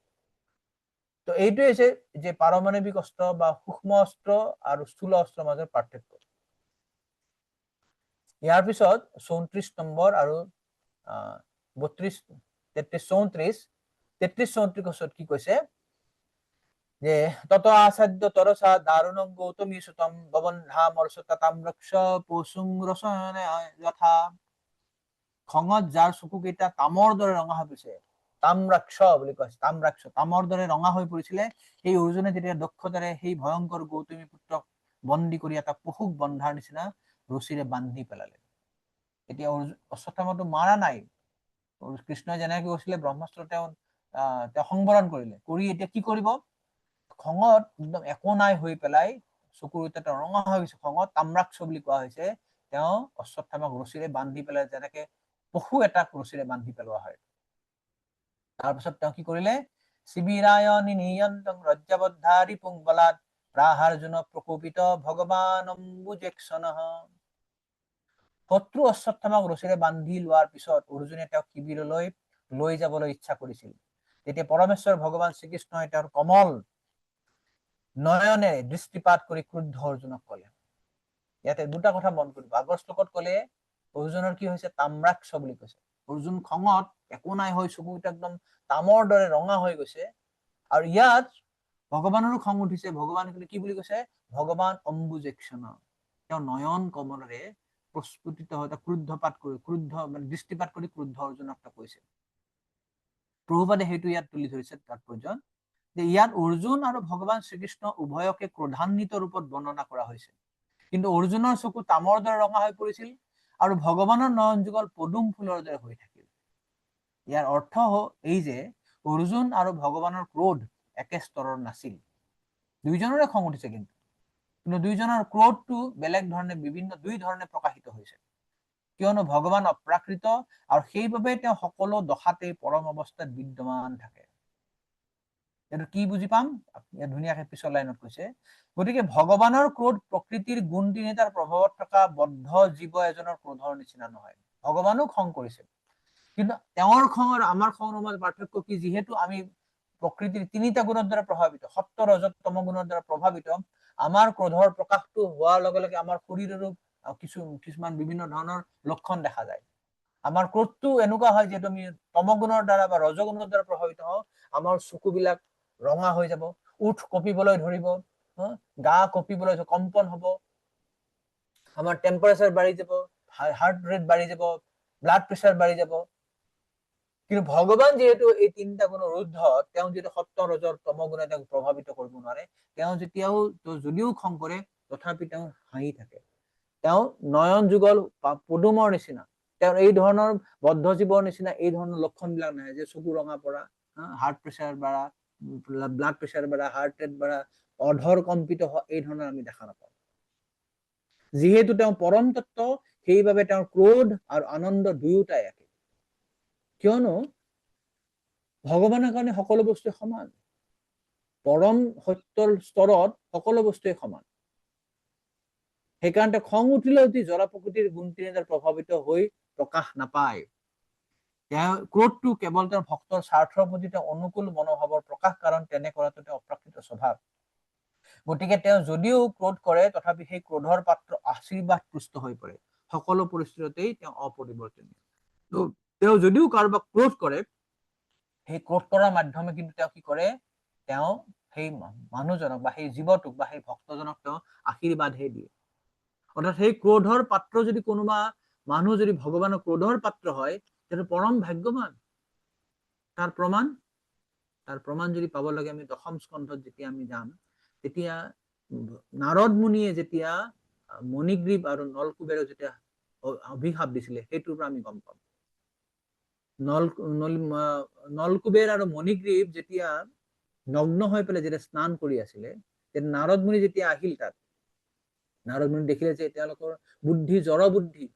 তো এইটোৱে হৈছে যে পাৰমাণৱিক অস্ত্ৰ বা সূক্ষ্ম অস্ত্ৰ আৰু স্থূল অস্ত্ৰৰ মাজৰ পাৰ্থক্য। ইয়াৰ পিছত 34 নম্বৰ আৰু 32, 33, 34, 33, 34 কি কৈছে যে তত আসাধ্য তৰসা দাৰুণং গৌতমী সুতম ববন্ধামৰ্ষতা তাম্ৰক্ষ পশুং ৰসনে যথা। খঙত যাৰ চকুকেইটা তামৰ দৰে ৰঙা হৈ পৰিছে, তাম্ৰাক্ষ বুলি কৈছে, তাম্ৰাক্ষ তামৰ দৰে ৰঙা হৈ পৰিছিলে, সেই অৰ্জুনে যেতিয়া দক্ষতাৰে সেই ভয়ংকৰ গৌতমী পুত্ৰক বন্দী কৰি এটা পশুক বন্ধাৰ নিচিনা ৰছীৰে বান্ধি পেলালে। এতিয়া অশ্বত্থামাটো মাৰা নাই, কৃষ্ণই যেনেকৈ কৈছিলে ব্ৰহ্মাস্ত্ৰ তেওঁ সংবৰণ কৰিলে, কৰি এতিয়া কি কৰিব? খঙত একদম একো নাই হৈ পেলাই, চকুৰ এটা ৰঙা হৈ গৈছে খঙত, তাম্ৰাক্ষ বুলি কোৱা হৈছে, তেওঁ অশ্বত্থামাক ৰছীৰে বান্ধি পেলাই যেনেকে পশু এটাক ৰছীৰে বান্ধি পেলোৱা হয়। তাৰপিছত তেওঁ কি কৰিলে? শিবিৰায় নিনিয়ন্তং ৰজ্জাবদ্ধাৰি পুংবলাত প্ৰাহাৰ্জুন প্ৰকোপিত ভগৱান অম্বুজেক্ষণঃ। শত্ৰু অশ্বত্থামাক ৰছীৰে বান্ধি লোৱাৰ পিছত অৰ্জুনে তেওঁক শিবিৰলৈ লৈ যাবলৈ ইচ্ছা কৰিছিল। তেতিয়া পৰমেশ্বৰ ভগৱান শ্ৰীকৃষ্ণই তেওঁৰ কমল নয়নে দৃষ্টিপাত কৰি ক্ৰুদ্ধ অৰ্জুনক কলে। ইয়াতে দুটা কথা মন কৰিব। আগৰ শ্লোকত কলে অৰ্জুনৰ কি হৈছে? তাম্ৰাক্ষ বুলি কৈছে। অৰ্জুন খঙত একো নাই হৈ চকুকেইটা একদম তামৰ দৰে ৰঙা হৈ গৈছে, আৰু ইয়াত ভগৱানৰো খং উঠিছে। ভগৱান কি বুলি কৈছে? ভগৱান অম্বুজেক্ষণ, তেওঁ নয়ন কমলেৰে প্ৰস্ফুটিত হৈ ক্ৰুদ্ধপাত কৰি, ক্ৰুদ্ধ মানে দৃষ্টিপাত কৰি ক্ৰুদ্ধ অৰ্জুনক কৈছে। প্ৰভুপাদে সেইটো ইয়াত তুলি ধৰিছে তাৎপৰ্য, যে ইয়াত অৰ্জুন আৰু ভগৱান শ্ৰীকৃষ্ণ উভয়কে ক্ৰোধান্বিত ৰূপত বৰ্ণনা কৰা হৈছে, কিন্তু অৰ্জুনৰ চকু তামৰ দৰে ৰঙা হৈ পৰিছিল আৰু ভগৱানৰ নয়ন যুগল পদুম ফুলৰ দৰে হৈ থাকিল। ইয়াৰ অৰ্থ এই যে অৰ্জুন আৰু ভগৱানৰ ক্ৰোধ একে স্তৰৰ নাছিল। দুইজনৰে খং উঠিছে, কিন্তু দুইজনৰ ক্ৰোধটো বেলেগ ধৰণে দুই ধৰণে প্ৰকাশিত হৈছে, কিয়নো ভগৱান অপ্ৰাকৃত আৰু সেইবাবে তেওঁ সকলো দশাতেই পৰম অৱস্থাত বিদ্যমান থাকে। এইটো কি বুজি পাম? ধুনীয়াকে পিছৰ লাইনত কৈছে, গতিকে ভগৱানৰ ক্ৰোধ প্ৰকৃতিৰ গুণ তিনিটাৰ প্ৰভাৱত থকা বদ্ধ জীৱ এজনৰ ক্ৰোধৰ নিচিনা নহয়। ভগৱানো খং কৰিছে, কিন্তু তেওঁৰ খং আৰু আমাৰ খঙৰ মাজত পাৰ্থক্য কি? যিহেতু আমি প্ৰকৃতিৰ তিনিটা গুণৰ দ্বাৰা প্ৰভাৱিত, সত্য ৰজত তম গুণৰ দ্বাৰা প্ৰভাৱিত, আমাৰ ক্ৰোধৰ প্ৰকাশটো হোৱাৰ লগে লগে আমাৰ শৰীৰৰো কিছুমান বিভিন্ন ধৰণৰ লক্ষণ দেখা যায়। আমাৰ ক্ৰোধটো এনেকুৱা হয়, যিহেতু আমি তমগুণৰ দ্বাৰা বা ৰজগুণৰ দ্বাৰা প্ৰভাৱিত হওঁ, আমাৰ চকুবিলাক ৰঙা হৈ যাব, উঠ কঁপিবলৈ ধৰিব, গা কঁপিবলৈ, কম্পন হব, আমাৰ টেম্পাৰেচাৰ বাঢ়ি যাব, হাৰ্ট ৰেট বাঢ়ি যাব, ব্লাড প্ৰেচাৰ বাঢ়ি যাব। কিন্তু ভগৱান যিহেতু এই তিনিটা গুণৰ ঊৰ্ধ, তেওঁ যিহেতু সত্য ৰজৰ তম গুণে তেওঁক প্ৰভাৱিত কৰিব নোৱাৰে, তেওঁ যদিও খং কৰে তথাপি তেওঁ হাঁহি থাকে। তেওঁ নয়ন যুগল পদুমৰ নিচিনা, তেওঁৰ এই ধৰণৰ বদ্ধ জীৱৰ নিচিনা এই ধৰণৰ লক্ষণ বিলাক নাই, যে চকু ৰঙা পৰা, হাৰ্ট প্ৰেচাৰ বাঢ়া, ব্লাড প্ৰেচাৰ বাঢ়া, হাৰ্ট ৰেট বাঢ়া, অধৰ কম্পিত হোৱা, এই ধৰণৰ আমি দেখা নাপাওঁ। যিহেতু তেওঁ পৰম তত্ত্ব, সেইবাবে তেওঁৰ ক্ৰোধ আৰু আনন্দ দুয়োটাই একে। কিয়নো ভগৱানৰ কাৰণে সকলো বস্তু সমান, পৰম সত্যৰ স্তৰত সকলো বস্তুৱে সমান। সেইকাৰণে খং উঠিলে অতি জৰা প্ৰকৃতিৰ গুণ তিনিটাৰ প্ৰভাৱিত হৈ প্ৰকাশ নাপায়। ক্ৰোধটো কেৱল তেওঁৰ ভক্তৰ স্বাৰ্থৰ প্ৰতি তেওঁ অনুকূল মনোভাৱৰ প্ৰকাশ, কাৰণ তেনে কৰাটো তেওঁ অপ্ৰাকৃত স্বভাৱ। গতিকে তেওঁ যদিও ক্ৰোধ কৰে, তথাপি সেই ক্ৰোধৰ পাত্ৰ আশীৰ্বাদ পুষ্ট হৈ পৰে। সকলো পৰিস্থিতিতেই তেওঁ অপৰিৱৰ্তনীয়। তেওঁ যদিও কাৰোবাক ক্ৰোধ কৰে, সেই ক্ৰোধ কৰাৰ মাধ্যমে কিন্তু তেওঁ কি কৰে, তেওঁ সেই মানুহজনক বা সেই জীৱটোক বা সেই ভক্তজনক তেওঁ আশীৰ্বাদহে দিয়ে। অৰ্থাৎ সেই ক্ৰোধৰ পাত্ৰ যদি কোনোবা মানুহ যদি ভগৱানৰ ক্ৰোধৰ পাত্ৰ হয়, সেইটো পৰম ভাগ্যৱান। তাৰ প্ৰমাণ যদি পাব লাগে আমি দশম স্কন্ধত যেতিয়া আমি যাম, তেতিয়া নাৰদ মুনিয়ে যেতিয়া মণিগ্ৰীৱ আৰু নলকুবেৰক যেতিয়া অভিশাপ দিছিলে, সেইটোৰ পৰা আমি গম পাম। নলকুবেৰ আৰু মণিগ্ৰীৱ যেতিয়া নগ্ন হৈ পেলাই যেতিয়া স্নান কৰি আছিলে, নাৰদ মুনি যেতিয়া আহিল তাত, নাৰদ মুনি দেখিলে যে তেওঁলোকৰ বুদ্ধি জড় বুদ্ধি,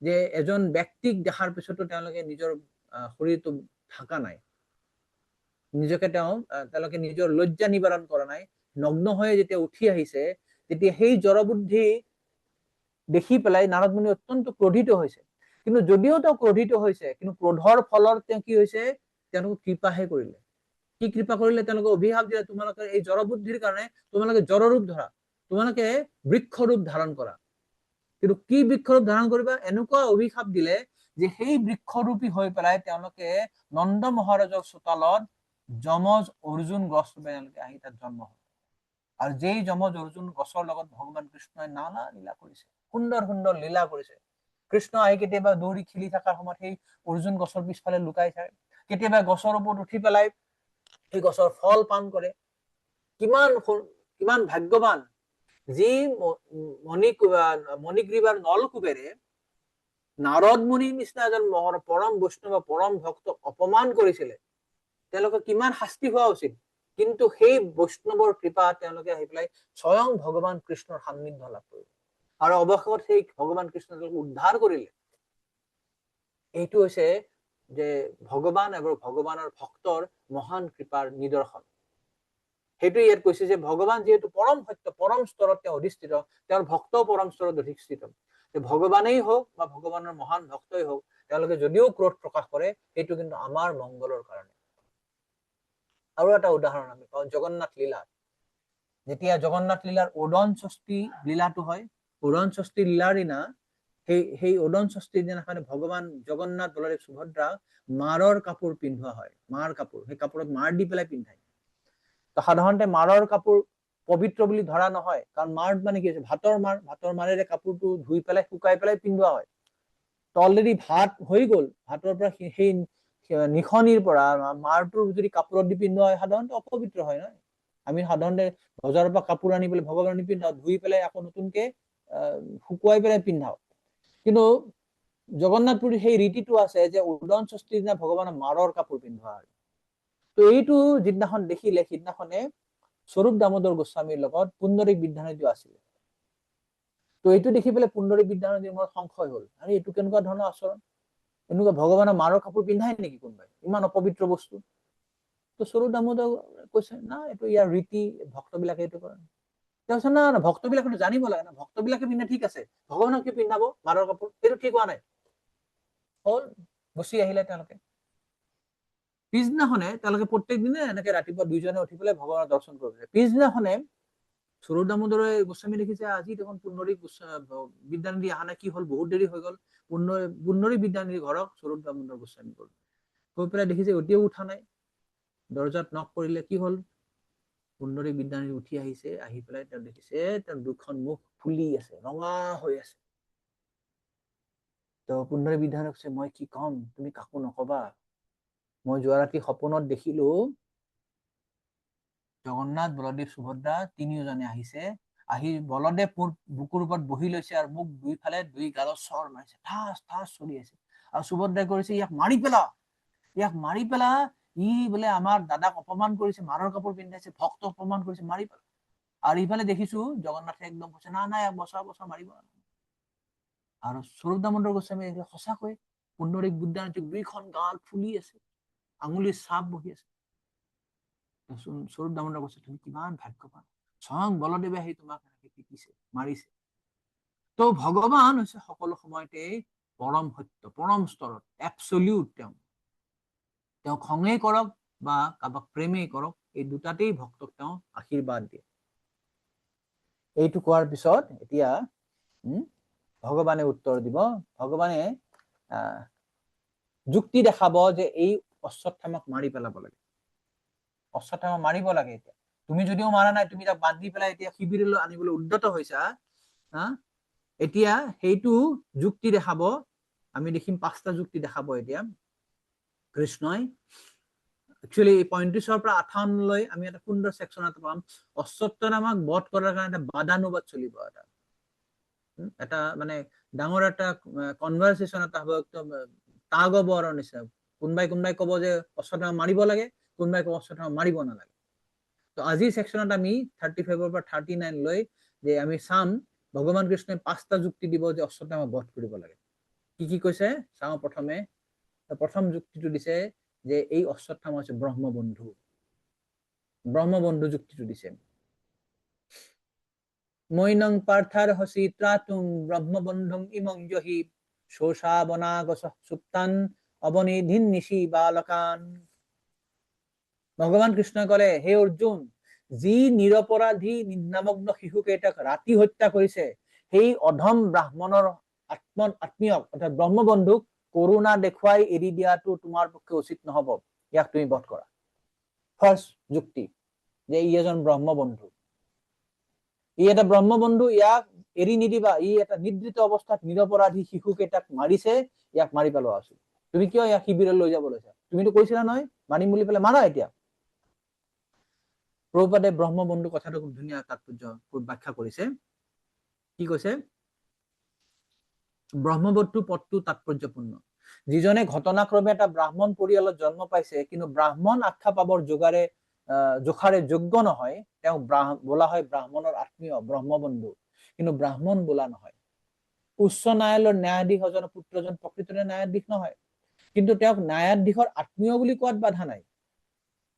যে এজন ব্যক্তিক দেখাৰ পিছতো তেওঁলোকে নিজৰ শৰীৰটো ঢাকা নাই, নিজকে তেওঁলোকে নিজৰ লজ্জা নিবাৰণ কৰা নাই, নগ্ন হৈ যেতিয়া উঠি আহিছে, তেতিয়া সেই জড় বুদ্ধি দেখি পেলাই নাৰদ মুনি অত্যন্ত ক্ৰোধিত হৈছে। কিন্তু যদিও তেওঁ ক্ৰোধিত হৈছে, কিন্তু ক্ৰোধৰ ফলত তেওঁ কি হৈছে, তেওঁলোকক কৃপাহে কৰিলে। কি কৃপা কৰিলে? তেওঁলোকে অভিশাপ দিলে, তোমালোকে এই জড় বুদ্ধিৰ কাৰণে তোমালোকে জড় ৰূপ ধৰা, তোমালোকে বৃক্ষ ৰূপ ধাৰণ কৰা। কিন্তু কি বৃক্ষ ৰূপ ধাৰণ কৰিবা? এনেকুৱা অভিশাপ দিলে যে সেই বৃক্ষৰূপী হৈ পেলাই তেওঁলোকে নন্দ মহাৰাজৰ চোতালত যমজ অৰ্জুন গছ ৰূপে তেওঁলোকে আহি তাত জন্ম হয়। আৰু যেই যমজ অৰ্জুন গছৰ লগত ভগৱান কৃষ্ণই নানা লীলা কৰিছে, সুন্দৰ সুন্দৰ লীলা কৰিছে। কৃষ্ণ আহি কেতিয়াবা দৌৰি খেলি থকাৰ সময়ত সেই অৰ্জুন গছৰ পিছফালে লুকাই থাকে, কেতিয়াবা গছৰ ওপৰত উঠি পেলাই সেই গছৰ ফল পান কৰে। কিমান ভাগ্যৱান যি মণিগ্ৰীৱ আৰু নলকুবেৰে নাৰদ মুনিৰ নিচিনা এজন পৰম বৈষ্ণৱ পৰম ভক্তক অপমান কৰিছিলে, তেওঁলোকে কিমান শাস্তি হোৱা উচিত, কিন্তু সেই বৈষ্ণৱৰ কৃপা তেওঁলোকে আহি পেলাই স্বয়ং ভগৱান কৃষ্ণৰ সান্নিধ্য লাভ কৰিলে আৰু অৱশেষত সেই ভগৱান কৃষ্ণ তেওঁলোকক উদ্ধাৰ কৰিলে। এইটো হৈছে যে ভগৱান আৰু ভগৱানৰ ভক্তৰ মহান কৃপাৰ নিদৰ্শন। সেইটো ইয়াত কৈছে যে ভগৱান যিহেতু পৰম সত্য, পৰম স্তৰত তেওঁ অধিষ্ঠিত, তেওঁৰ ভক্ত পৰম স্তৰত অধিষ্ঠিত। ভগৱানেই হওক বা ভগৱানৰ মহান ভক্তই হওক, তেওঁলোকে যদিও ক্ৰোধ প্ৰকাশ কৰে, সেইটো কিন্তু আমাৰ মংগলৰ কাৰণে। আৰু এটা উদাহৰণ আমি পাওঁ জগন্নাথ লীলা। যেতিয়া জগন্নাথ লীলাৰ ওদন ষষ্ঠী লীলাটো হয়, ওদন ষষ্ঠী লীলাৰ দিনা সেই ওদন ষষ্ঠীৰ দিনাখন ভগৱান জগন্নাথ বলদেৱ সুভদ্ৰা মাৰৰ কাপোৰ পিন্ধোৱা হয়, মাৰ কাপোৰ, সেই কাপোৰত মাৰ দি পেলাই পিন্ধায়। সাধাৰণতে মাৰৰ কাপোৰ পবিত্ৰ বুলি ধৰা নহয়, কাৰণ মাৰ মানে কি হৈছে, ভাতৰ মাৰেৰে কাপোৰটো ধুই পেলাই শুকাই পেলাই পিন্ধোৱা হয়। তো অলৰেডি ভাত হৈ গল, ভাতৰ পৰা সেই নিশনিৰ পৰা মাৰটোৰ যদি কাপোৰত দি পিন্ধোৱা হয়, সাধাৰণতে অপবিত্ৰ হয় নহয়। আমি সাধাৰণতে বজাৰৰ পৰা কাপোৰ আনি পেলাই ভগৱান নিপিন্ধাও, ধুই পেলাই আকৌ নতুনকে শুকুৱাই পেলাই পিন্ধাও। কিন্তু জগন্নাথ পুৰীৰ সেই ৰীতিটো আছে যে ওদন ষষ্ঠীৰ দিনা ভগৱানৰ মাৰৰ কাপোৰ পিন্ধোৱা হয়। তো এইটো যিদিনাখন দেখিলে, সিদিনাখনে স্বৰূপ দামোদৰ গোস্বামীৰ লগত পুণ্ডৰীক বিদ্যানন্দীও আছিলে। তো এইটো দেখি পেলাই পুণ্ডৰীক বিদ্যানন্দীৰ মনত সংশয় হল, আৰে এইটো কেনেকুৱা ধৰণৰ আচৰণ, এনেকুৱা ভগৱানৰ মাৰৰ কাপোৰ পিন্ধাই নেকি কোনোবাই, ইমান অপবিত্ৰ বস্তু। তো স্বৰূপ দামোদৰ কৈছে, না এইটো ইয়াৰ ৰীতি, ভক্তবিলাকে এইটো কৰে। কৈছে না ভক্তবিলাকে জানিব লাগে না, ভক্তবিলাকে পিন্ধে ঠিক আছে, ভগৱানক কি পিন্ধাব মাৰৰ কাপোৰ, সেইটো ঠিক হোৱা নাই। হল, গুচি আহিলে তেওঁলোকে। পিছদিনাখনে তেওঁলোকে প্ৰত্যেক দিনে এনেকে ৰাতিপুৱা দুইজনে উঠি পেলাই ভগৱানৰ দৰ্শন কৰিলে। পিছদিনাখনে স্বৰূপ দামোদৰে গোস্বামী দেখিছে আজি দেখোন পুণ্ডৰীক বিদ্যানন্দী অহা নাই, কি হল, বহুত দেৰি হৈ গল। পুণ্ডৰীক বিদ্যানন্দী ঘৰক স্বৰূপ দামোদৰ গোস্বামী গল, গৈ পেলাই দেখিছে এতিয়াও উঠা নাই। দৰ্জাত নক কৰিলে, কি হল, পুণ্ডৰীক বিদ্যানন্দী উঠি আহিছে, আহি পেলাই তেওঁ দেখিছে তেওঁৰ দুখন মুখ ফুলি আছে, ৰঙা হৈ আছে। তো পুণ্ডৰীক বিদ্যানন্দী কৈছে, মই কি কম, তুমি কাকো নকবা, মই যোৱা ৰাতি সপোনত দেখিলো জগন্নাথ বলদেৱ সুভদ্ৰা তিনিওজনে আহিছে, আহি বলদেৱ মোৰ বুকুৰ ওপৰত বহি লৈছে আৰু মোক দুইফালে দুই গালত চৰ মাৰিছে, ঠাচ ঠাচ চলি আছে। আৰু সুভদ্ৰাই কৰিছে, ইয়াক মাৰি পেলা, ইয়াক মাৰি পেলা, ই বোলে আমাৰ দাদাক অপমান কৰিছে, মাৰৰ কাপোৰ পিন্ধাইছে, ভক্ত অপমান কৰিছে, মাৰি পেলা। আৰু ইফালে দেখিছো জগন্নাথে একদম কৈছে না নাই বছৰ বছৰ মাৰিব। আৰু স্বৰূপ দামোদৰ গোস্বামী সঁচাকৈ পুণ্ডৰীক বুদ্ধান্তক দুইখন গাল ফুলি আছে, আঙুলিৰ চাপ বহি আছে। স্বৰূপ দামোদৰ কৈছে তুমি কিমান ভাগ্যৱান, স্বয়ং বলদেৱে আহি তোমাক পিটিছে, মাৰিছে। তো ভগৱান হৈছে সকলো সময়তে পৰম সত্য, পৰম স্তৰত এবছলিউট। তেওঁ খঙেই কৰক বা কাৰোবাক প্ৰেমেই কৰক, এই দুটাতেই ভক্তক তেওঁ আশীৰ্বাদ দিয়ে। এইটো কোৱাৰ পিছত এতিয়া ভগৱানে উত্তৰ দিব। ভগৱানে যুক্তি দেখাব যে এই অশ্বত্থামাক মাৰি পেলাব লাগে, অশ্বত্থামাক মাৰিব লাগে। এতিয়া তুমি যদিও মাৰা নাই, তুমি তাক বান্ধি পেলাই এতিয়া শিবিৰলৈ আনিবলৈ উদ্যত হৈছা, এতিয়া সেইটো যুক্তি দেখাব। আমি দেখিম 5টা যুক্তি দেখাব এতিয়া কৃষ্ণই। একচুৱেলি 35ৰ পৰা 58লৈ আমি এটা সুন্দৰ ছেকশ্যন এটা পাম। অশ্বত্থামাক বধ কৰাৰ কাৰণে এটা বাদানুবাদ চলিব, এটা মানে ডাঙৰ এটা কনভাৰচেশ্যন এটা হ'ব, একদম টাগ অফ ৱাৰৰ নিচিনা। কোনোবাই ক'ব যে অশ্বত্থামাক মাৰিব লাগে, কোনোবাই ক'ব অশ্বত্থামাক মাৰিব নালাগে। তো আজিৰ ছেকশ্যনত আমি 35ৰ পৰা 39 লৈ যে আমি চাম ভগৱান কৃষ্ণই 5টা যুক্তি দিব যে অশ্বত্থামাক বধ কৰিব লাগে। কি কি কৈছে চাওঁ। প্ৰথম যুক্তিটো দিছে যে এই অশ্বত্থামা হৈছে ব্ৰহ্মবন্ধু। ব্ৰহ্মবন্ধু যুক্তিটো দিছে। মৈনং পাर्थাৰ হসি ত্ৰাতুং ব্ৰহ্মবন্ধুং ইমং জহি শোষাবনাগস সুপ্তান অবনিধিন নিশি বালকান। ভগৱান কৃষ্ণই ক'লে, হে অৰ্জুন, যি নিৰপৰাধী নিদ্ৰামগ্ন শিশুকেইটাক ৰাতি হত্যা কৰিছে, সেই অধম ব্ৰাহ্মণৰ আত্মীয়ক অৰ্থাৎ ব্ৰহ্মবন্ধুক কৰুণা দেখুৱাই এৰি দিয়াটো তোমাৰ পক্ষে উচিত নহব, ইয়াক তুমি বধ কৰা। ফাৰ্ষ্ট যুক্তি যে ই এজন ব্ৰহ্মবন্ধু, ই এটা ব্ৰহ্মবন্ধু, ইয়াক এৰি নিদিবা। ই এটা নিদ্ৰিত অৱস্থাত নিৰপৰাধী শিশুকেইটাক মাৰিছে, ইয়াক মাৰি পেলোৱা উচিত। তুমি কিয় ইয়াক শিবিৰলৈ লৈ যাব লৈছা? তুমিতো কৈছিলা নহয় মাৰিম বুলি পেলাই, মাৰা এতিয়া। প্ৰভুপাদে ব্ৰহ্মবন্ধু কথাটো খুব ধুনীয়া তাৎপৰ্য ব্যাখ্যা কৰিছে। কি কৈছে? ব্ৰহ্মবন্ধু পদটো তাৎপৰ্যপূৰ্ণ। যিজনে ঘটনাক্ৰমে এটা ব্ৰাহ্মণ পৰিয়ালত জন্ম পাইছে, কিন্তু ব্ৰাহ্মণ আখ্যা পাবৰ জোখাৰে যোগ্য নহয়, তেওঁক বোলা হয় ব্ৰাহ্মণৰ আত্মীয়, ব্ৰহ্মবন্ধু। কিন্তু ব্ৰাহ্মণ বোলা নহয়। উচ্চ ন্যায়ালয়ৰ ন্যায়াধীশ এজনৰ পুত্ৰজন প্ৰকৃততে ন্যায়াধীশ নহয়, কিন্তু তেওঁক ন্যায়াধীশৰ আত্মীয় বুলি কোৱাত বাধা নাই।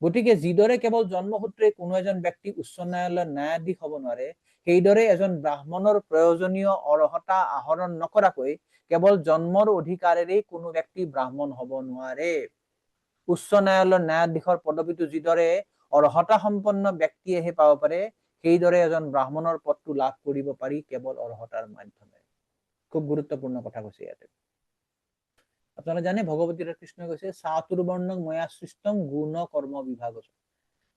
গতিকে যিদৰে কেৱল জন্মসূত্ৰে কোনো এজন ব্যক্তি উচ্চ ন্যায়ালয়ৰ ন্যায়াধীশ হ'ব নোৱাৰে, সেইদৰে এজন ব্ৰাহ্মণৰ প্ৰয়োজনীয় অৰ্হতা আহৰণ নকৰাকৈ কেৱল জন্মৰ অধিকাৰেৰেই কোনো ব্যক্তি ব্ৰাহ্মণ হ'ব নোৱাৰে। উচ্চ ন্যায়ালয়ৰ ন্যায়াধীশৰ পদবীটো যিদৰে অৰ্হতা সম্পন্ন ব্যক্তিয়েহে পাব পাৰে, সেইদৰে এজন ব্ৰাহ্মণৰ পদটো লাভ কৰিব পাৰি কেৱল অৰ্হতাৰ মাধ্যমে। খুব গুৰুত্বপূৰ্ণ কথা কৈছে ইয়াতে। আপনাৰা জানে ভগবতীৰ কৃষ্ণই কৈছে চাতুৰ্বৰ্ণং ময়া সৃষ্টং গুণ কৰ্ম বিভাগস।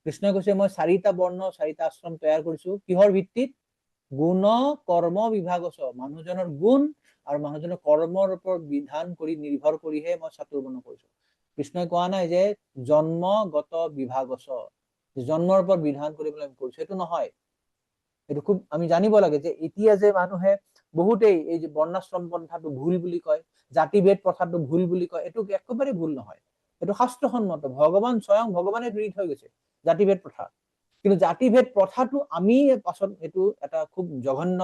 কৃষ্ণই কৈছে মই 4টা বৰ্ণ 4টা আশ্ৰম তৈয়াৰ কৰিছো, কিহৰ ভিত্তিত? গুণ কৰ্ম বিভাগস। মানুহজনৰ গুণ আৰু মানুহজনৰ কৰ্মৰ ওপৰত বিধান কৰি নিৰ্ভৰ কৰিহে মই চাতুৰ্বৰ্ণ কৰিছো। কৃষ্ণই কোৱা নাই যে জন্মগত বিভাগস, জন্মৰ ওপৰত বিধান কৰিবলৈ আমি কৰিছো, সেইটো নহয়। এইটো খুব আমি জানিব লাগে যে এতিয়া যে মানুহে বহুতেই এই যে বৰ্ণাশ্ৰম পন্থাটো ভুল বুলি কয়, জাতিভেদ প্ৰথাটো ভুল বুলি কয়, এইটো একেবাৰে ভুল নহয়। এইটো শাস্ত্ৰসন্মত। ভগৱান স্বয়ং ভগৱানে দূৰী থৈ গৈছে জাতিভেদ প্ৰথা। কিন্তু জাতিভেদ প্ৰথাটো আমি পাছত এইটো এটা খুব জঘন্য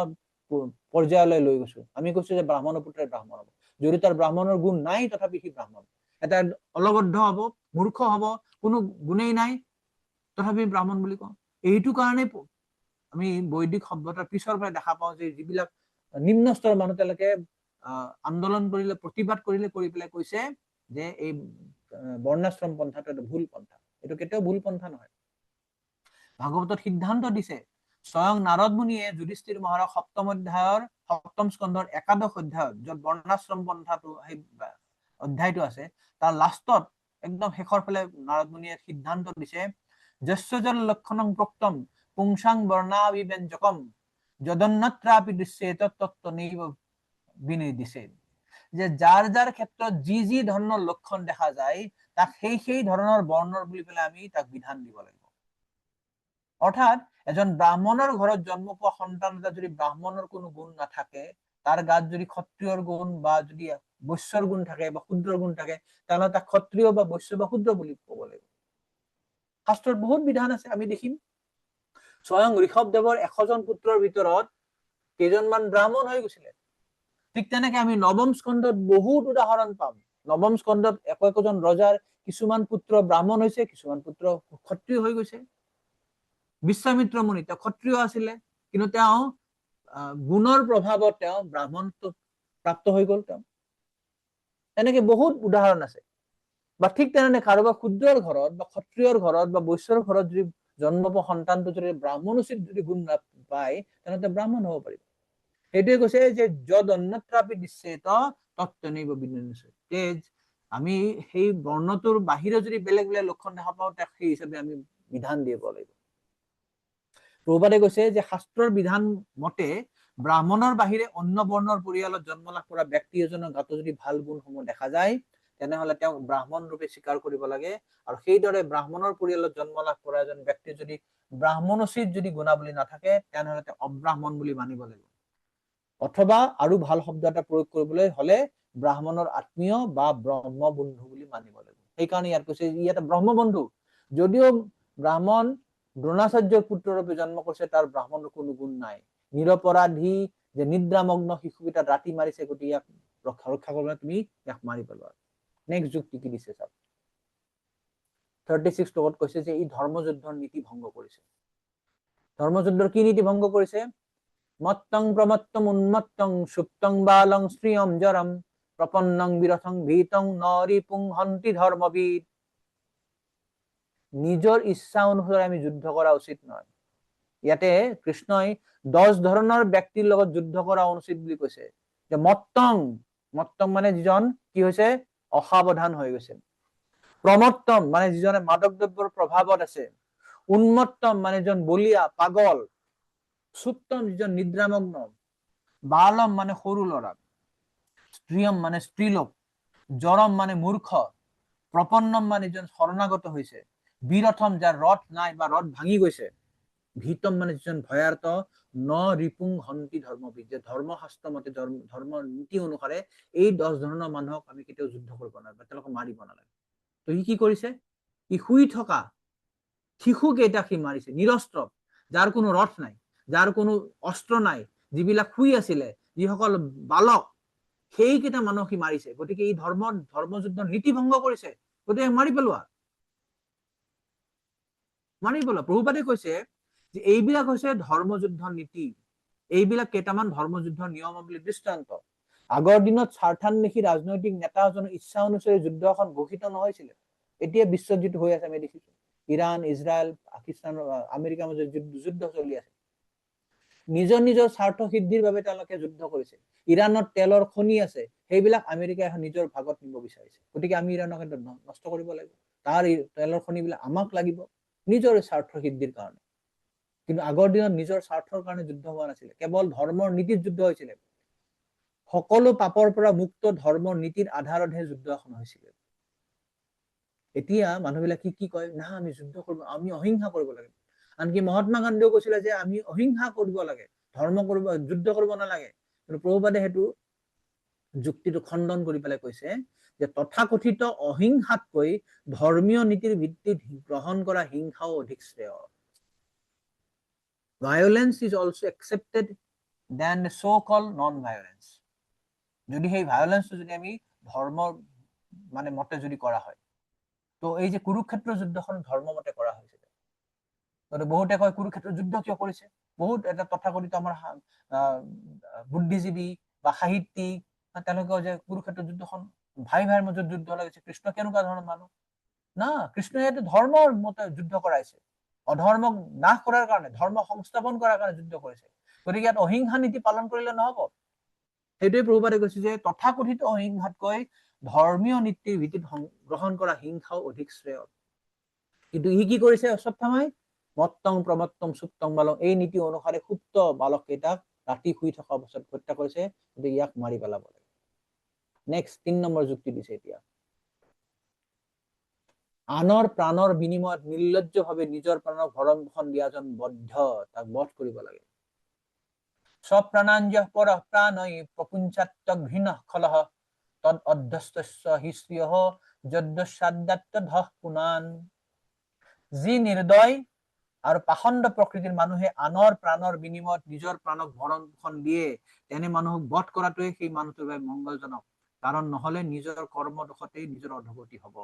পৰ্যায়লৈ লৈ গৈছো। আমি কৈছো যে ব্ৰাহ্মণৰ পুত্ৰই ব্ৰাহ্মণ হ'ব, যদি তাৰ ব্ৰাহ্মণৰ গুণ নাই তথাপি সি ব্ৰাহ্মণ। এটা অলবদ্ধ হ'ব, মূৰ্খ হ'ব, কোনো গুণেই নাই, তথাপি ব্ৰাহ্মণ বুলি কওঁ। এইটো কাৰণে আমি বৈদিক সভ্যতাৰ পিছৰ পৰা দেখা পাওঁ যে যিবিলাক নিম্ন স্তৰৰ মানুহ তেওঁলোকে আন্দোলন কৰিলে, প্ৰতিবাদ কৰিলে, কৰি পেলাই কৈছে যে এই বৰ্ণাশ্ৰম পন্থাটো এটা ভুল পন্থা। এইটো কেতিয়াও ভুল পন্থা নহয়। ভাগৱতত সিদ্ধান্ত দিছে, স্বয়ং নাৰদ মুনিয়ে যুধিষ্ঠিৰ মহাৰাজ 7ম অধ্যায়ৰ 7ম স্কন্ধৰ 11শ অধ্যায়ত য'ত বৰ্ণাশ্ৰম পন্থাটো সেই অধ্যায়টো আছে, তাৰ লাষ্টত একদম শেষৰ ফালে নাৰদ মুনিয়ে সিদ্ধান্ত দিছে যস্যজল লক্ষণং প্ৰক্তম পুংসাং বৰ্ণাভিব্যঞ্জকম যদন্যত্ৰাপি দৃশ্যেত তত্ত্বনৈব বিনিৰ্দিশে। যে যাৰ যাৰ ক্ষেত্ৰত যি যি ধৰণৰ লক্ষণ দেখা যায় তাক সেই ধৰণৰ বৰ্ণৰ বুলি পেলাই আমি তাক বিধান দিব লাগিব। অৰ্থাৎ এজন ব্ৰাহ্মণৰ ঘৰত জন্ম পোৱা সন্তান এটা যদি ব্ৰাহ্মণৰ কোনো গুণ নাথাকে, তাৰ গাত যদি ক্ষত্ৰিয়ৰ গুণ বা যদি বৈশ্যৰ গুণ থাকে বা শূদ্ৰৰ গুণ থাকে, তাহলে তাক ক্ষত্ৰিয় বা বৈশ্য বা শূদ্ৰ বুলি ক'ব লাগিব। শাস্ত্ৰত বহুত বিধান আছে, আমি দেখিম স্বয়ং ঋষভদেৱৰ 100 জন পুত্ৰৰ ভিতৰত কেইজনমান ব্ৰাহ্মণ হৈ গৈছিলে। ঠিক তেনেকে আমি নৱম স্কন্ধত বহুত উদাহৰণ পাম। নৱম স্কন্ধত একোজন ৰজাৰ কিছুমান পুত্ৰ ব্ৰাহ্মণ হৈছে, কিছুমান পুত্ৰ ক্ষত্ৰিয় হৈ গৈছে। বিশ্বামিত্ৰ মুনি তেওঁ ক্ষত্ৰিয় আছিলে, কিন্তু তেওঁ গুণৰ প্ৰভাৱত তেওঁ ব্ৰাহ্মণত্ব প্ৰাপ্ত হৈ গ'ল। তেওঁ এনেকে বহুত উদাহৰণ আছে। বা ঠিক তেনেনে কাৰোবাৰ ক্ষুদ্ৰৰ ঘৰত বা ক্ষত্ৰিয়ৰ ঘৰত বা বৈশ্যৰ ঘৰত যদি জন্ম পোৱা সন্তানটো যদি ব্ৰাহ্মণ উচিত যদি গুণ নাপায়, তেনেহ'লে ব্ৰাহ্মণ হ'ব পাৰিব। সেইটোৱে কৈছে যে যদ অন্যত্ৰাপি দৃশ্যেত তত্ত্বনৈব বিনন্যতে, আমি সেই বৰ্ণটোৰ বাহিৰে যদি বেলেগ বেলেগ লক্ষণ দেখা পাওঁ, তাক সেই হিচাপে আমি বিধান দিব লাগিব। প্ৰভুপাদে কৈছে যে শাস্ত্ৰৰ বিধান মতে ব্ৰাহ্মণৰ বাহিৰে অন্য বৰ্ণৰ পৰিয়ালত জন্ম লাভ কৰা ব্যক্তি এজনৰ গাতো যদি ভাল গুণসমূহ দেখা যায়, তেনেহলে তেওঁক ব্ৰাহ্মণ ৰূপে স্বীকাৰ কৰিব লাগে। আৰু সেইদৰে ব্ৰাহ্মণৰ পৰিয়ালত জন্ম লাভ কৰা এজন ব্যক্তি যদি ব্ৰাহ্মণোচিত যদি গুণাৱলী নাথাকে, তেনেহলে তেওঁ অব্ৰাহ্মণ বুলি মানিব লাগিব। অথবা আৰু ভাল শব্দ এটা প্ৰয়োগ কৰিবলৈ হলে ব্ৰাহ্মণৰ আত্মীয় বা ব্ৰহ্মবন্ধু বুলি মানিব লাগিব। সেইকাৰণে ইয়াত কৈছে ই এটা ব্ৰহ্মবন্ধু। যদিও ব্ৰাহ্মণ দ্ৰোণাচাৰ্যৰ পুত্ৰৰূপে জন্ম কৰিছে, তাৰ ব্ৰাহ্মণৰ কোনো গুণ নাই। নিৰপৰাধী যে নিদ্ৰামগ্ন শিশুকেইটাত ৰাতি মাৰিছে, গতিকে ইয়াক ৰক্ষা কৰিবলৈ তুমি ইয়াক মাৰি পেলোৱা। নেক্সট যুক্তি কি দিছে চাওক। 36 শ্লোকত কৈছে যে ই ধৰ্মযুদ্ধৰ নীতি ভংগ কৰিছে। ধৰ্মযুদ্ধৰ কি নীতি ভংগ কৰিছে? মত্তং প্ৰমত্তম উন্মত্তং সুপ্তং বালং শ্ৰিয়ম জৰম প্ৰপন্নং বিৰথং ভীতং নৰিপুং হন্তি ধৰ্মবিদ। নিজৰ ইচ্ছা অনুসাৰে আমি যুদ্ধ কৰা উচিত নহয়। ইয়াতে কৃষ্ণই 10 ধৰণৰ ব্যক্তিৰ লগত যুদ্ধ কৰা অনুচিত বুলি কৈছে। যে মত্তং, মত্তং মানে যিজন কি হৈছে অসাৱধান হৈ গৈছে। প্ৰমত্তম মানে যিজনে মাদক দ্ৰব্যৰ প্ৰভাৱত আছে। উন্মত্তম মানে যিজন বলিয়া পাগল। সুপ্তম যিজন নিদ্ৰামগ্ন। বালম মানে সৰু ল'ৰা। স্ত্ৰিয়ম মানে স্ত্ৰীলোক। জৰম মানে মূৰ্খ। প্ৰপন্নম মানে যিজন শৰণাগত হৈছে। বিৰথম যাৰ ৰথ নাই বা ৰথ ভাঙি গৈছে। ভীতম মানে যিজন ভয়াৰ্ত। ন ৰিপুং হন্তি ধৰ্মবিদ, যে ধৰ্মশাস্ত্ৰ মতে ধৰ্মৰ নীতি অনুসাৰে এই 10 ধৰণৰ মানুহক আমি কেতিয়াও যুদ্ধ কৰিব নালাগে বা তেওঁলোকক মাৰিব নালাগে। তো সি কি কৰিছে? ই শুই থকা শিশু কেইটাক সি মাৰিছে, নিৰস্ত্ৰ, যাৰ কোনো ৰথ নাই, যাৰ কোনো অস্ত্ৰ নাই, যিবিলাক শুই আছিলে, যিসকল বালক, সেইকেইটা মানুহ সি মাৰিছে। গতিকে এই ধৰ্মযুদ্ধৰ নীতি ভংগ কৰিছে, গতিকে মাৰি পেলোৱা। মাৰি পেলোৱা। প্ৰভুপাদে কৈছে যে এইবিলাক হৈছে ধৰ্মযুদ্ধৰ নীতি। এইবিলাক কেইটামান ধৰ্মযুদ্ধৰ নিয়মাৱলী দৃষ্টান্ত। আগৰ দিনত স্বাৰ্থান্বেষী ৰাজনৈতিক নেতা এজনৰ ইচ্ছা অনুসৰি যুদ্ধ এখন ঘোষিত নহৈছিলে। এতিয়া বিশ্বযুদ্ধ হৈ আছে, আমি দেখিছো ইৰাণ, ইজৰাইল, পাকিস্তান, আমেৰিকাৰ মাজত যুদ্ধ চলি আছে। নিজৰ নিজৰ স্বাৰ্থ সিদ্ধিৰ বাবে তেওঁলোকে যুদ্ধ কৰিছে। ইৰাণত তেলৰ খনি আছে, সেইবিলাক আমেৰিকাই নিজৰ ভাগত নিব বিচাৰিছে। গতিকে আমি ইৰাণক নষ্ট কৰিব লাগিব, তাৰ তেলৰ খনিবিলাক আমাক লাগিব নিজৰ স্বাৰ্থ সিদ্ধিৰ কাৰণে। কিন্তু আগৰ দিনত নিজৰ স্বাৰ্থৰ কাৰণে যুদ্ধ হোৱা নাছিলে, কেৱল ধৰ্মৰ নীতিত যুদ্ধ হৈছিলে। সকলো পাপৰ পৰা মুক্ত ধৰ্মৰ নীতিৰ আধাৰতহে যুদ্ধ এখন হৈছিলে। এতিয়া মানুহবিলাক কি কয়, না আমি যুদ্ধ কৰিব, আমি অহিংসা কৰিব লাগে। আনকি মহাত্মা গান্ধীও কৈছিলে যে আমি অহিংসা কৰিব লাগে, যুদ্ধ কৰিব নালাগে। কিন্তু প্ৰভুপাদে সেইটো যুক্তিটো খণ্ডন কৰি পেলাই কৈছে যে তথাকথিত অহিংসাতকৈ ধৰ্মীয় নীতিৰ ভিত্তিত গ্ৰহণ কৰা হিংসাও অধিক শ্ৰেয়। Violence is also accepted than the so-called non-violence. যদি সেই ভায়োলেন্সটো যদি আমি ধৰ্মৰ মানে মতে যদি কৰা হয়, তো এই যে কুৰুক্ষেত্ৰ যুদ্ধখন ধৰ্ম মতে কৰা হৈছিল। বহুতে কয় কুৰুক্ষেত্ৰ যুদ্ধ কিয় কৰিছে? বহুত এটা তথাকথিত আমাৰ বুদ্ধিজীৱী বা সাহিত্যিক তেওঁলোকে যে কুৰুক্ষেত্ৰ যুদ্ধখন ভাই ভাইৰ মাজত যুদ্ধ লাগিছে, কৃষ্ণ কেনেকুৱা ধৰণৰ মানুহ? না, কৃষ্ণই ইয়াতে ধৰ্মৰ মতে যুদ্ধ কৰাইছে। অধৰ্মক নাশ কৰাৰ কাৰণে, ধৰ্ম সংস্থাপন কৰাৰ কাৰণে যুদ্ধ কৰিছে। গতিকে ইয়াত অহিংসা নীতি পালন কৰিলে নহব। সেইটোৱে প্ৰভুপাদে কৈছে যে তথাকথিত অহিংসাতকৈ ধৰ্মীয় নীতিৰ ভিত্তিত গ্ৰহণ কৰা হিংসাও অধিক শ্ৰেয়। কিন্তু ই কি কৰিছে? অশ্বত্থামাই মত্তং প্ৰমত্তম সুপ্তং বালক, এই নীতি অনুসাৰে সুপ্ত বালক কেইটাক ৰাতি শুই থকা অৱস্থাত হত্যা কৰিছে। গতিকে ইয়াক মাৰি পেলাব লাগে। নেক্সট 3 নম্বৰ যুক্তি দিছে এতিয়া। আনৰ প্ৰাণৰ বিনিময়ত নিৰ্লজ্জভাৱে নিজৰ প্ৰাণক ভৰণ পোষণ দিয়াজন বদ্ধ, তাক বধ কৰিব লাগে। স্বপ্ৰাণাঞ্জঃ পৰঃ প্ৰাণৈ প্ৰপুঞ্চাত্তক ঘৃণঃ খলঃ তদ অধ্যস্তস্য হি শ্ৰিয়ঃ যদ্যস্যাদ্যাত্তধঃ পুনান। যি নিৰ্দয় আৰু পাখণ্ড প্ৰকৃতিৰ মানুহে আনৰ প্ৰাণৰ বিনিময়ত নিজৰ প্ৰাণক ভৰণ দিয়ে, তেনে মানুহক বধ কৰাটোৱে সেই মানুহটোৰ বাবে মংগলজনক, কাৰণ নহলে নিজৰ কৰ্ম দোষতেই নিজৰ অধগতি হব।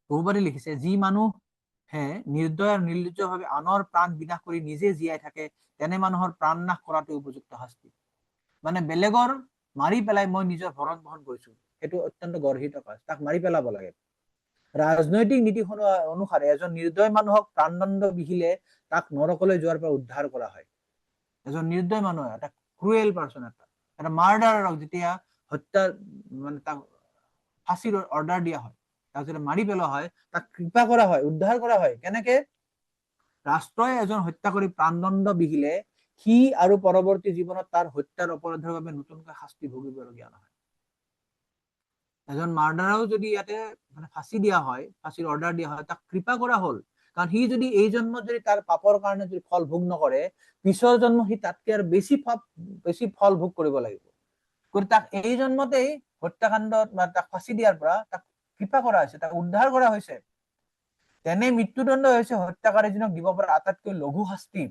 বহুবাৰে লিখিছে, যি মানুহে নিৰ্দয় আৰু নিৰ্লজ্জভাৱে আনৰ প্ৰাণ বিনাশ কৰি নিজে জীয়াই থাকে, তেনে মানুহৰ প্ৰাণ নাশ কৰাটো উপযুক্ত শাস্তি। মানে বেলেগৰ মাৰি পেলাই মই নিজৰ ভৰণ পোষণ কৰিছো, সেইটো অত্যন্ত গৰ্হিত কাজ, তাক মাৰি পেলাব লাগে। ৰাজনৈতিক নীতি অনুসাৰে এজন নিৰ্দয় মানুহক প্ৰাণদণ্ড বিহিলে তাক নৰকলৈ যোৱাৰ পৰা উদ্ধাৰ কৰা হয়। এজন নিৰ্দয় মানুহ, এটা ক্ৰুৱেল পাৰ্চন, এটা মাৰ্ডাৰক যেতিয়া হত্যা মানে তাক ফাঁচীৰ অৰ্ডাৰ দিয়া হয়, তাক যেতিয়া মাৰি পেলোৱা হয়, তাক কৃপা কৰা হয়, উদ্ধাৰ কৰা হয়। কেনেকে? ৰাষ্ট্ৰই এজন হত্যা কৰি প্ৰাণদণ্ড বিহিলে সি আৰু পৰৱৰ্তী জীৱনত তাৰ হত্যাৰ অপৰাধৰ বাবে নতুনকৈ শাস্তি ভুগিবলগীয়া নহয়। এজন মাৰ্ডাৰও যদি ইয়াতে মানে ফাঁচি দিয়া হয়, ফাঁচীৰ অৰ্ডাৰ দিয়া হয়, তাক কৃপা কৰা হল, কাৰণ সি যদি এই জন্মত যদি তাৰ পাপৰ কাৰণে যদি ফল ভোগ নকৰে, পিছৰ জন্ম সি তাতকে আৰু বেছি ফল ভোগ কৰিব লাগিব। গতিকে তাক এই জন্মতেই হত্যাকাণ্ডত বা তাক ফাঁচি দিয়াৰ পৰা তাক কৃপা কৰা হৈছে, তাক উদ্ধাৰ কৰা হৈছে। তেনে মৃত্যুদণ্ড হৈছে হত্যাকাৰীজনক দিব পৰা আটাইতকৈ লঘু শাস্তি।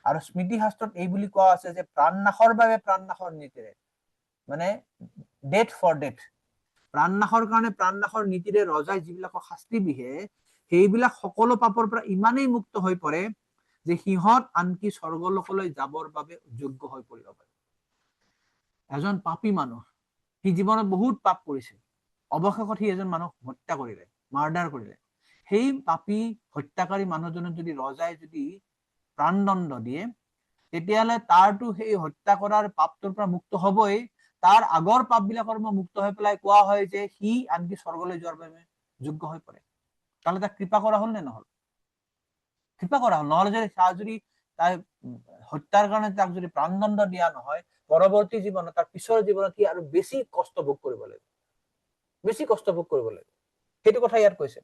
আৰু স্মৃতি শাস্ত্ৰত এই বুলি কোৱা আছে যে প্ৰাণ নাশৰ বাবে প্ৰাণ নাশৰ নীতিৰে, মানে ডেথ ফৰ ডেথ, প্ৰাণ নাশৰ কাৰণে প্ৰাণ নাশৰ নীতিৰে ৰজাই যিবিলাকক শাস্তি বিহে, সেইবিলাক সকলো পাপৰ পৰা ইমানেই মুক্ত হৈ পৰে যে সিহঁত আনকি স্বৰ্গলোকলৈ যাবৰ বাবে যোগ্য হৈ পৰিব পাৰে। এজন পাপী মানুহ, সি জীৱনত বহুত পাপ কৰিছে, অৱশেষত সি এজন মানুহ হত্যা কৰিলে, মাৰ্ডাৰ কৰিলে, সেই পাপী হত্যাকাৰী মানুহজনক যদি ৰজাই যদি প্ৰাণদণ্ড দিয়ে, তেতিয়াহ'লে তাৰতো সেই হত্যা কৰাৰ পাপটোৰ পৰা মুক্ত হবই, তাৰ আগৰ পাপ বিলাকৰ মুক্ত হৈ পেলাই কোৱা হয় যে সি আনকি স্বৰ্গলৈ যোৱাৰ বাবে যোগ্য হৈ পৰে। তাহলে তাক কৃপা কৰা হল নে নহল? কৃপা কৰা হল। নহলে যদি তাই হত্যাৰ কাৰণে তাক যদি প্ৰাণদণ্ড দিয়া নহয়, পৰৱৰ্তী জীৱনত, তাৰ পিছৰ জীৱনত সি আৰু বেছি কষ্ট ভোগ কৰিব লাগিব, বেছি কষ্ট ভোগ কৰিব লাগিব। সেইটো কথা ইয়াত কৈছে।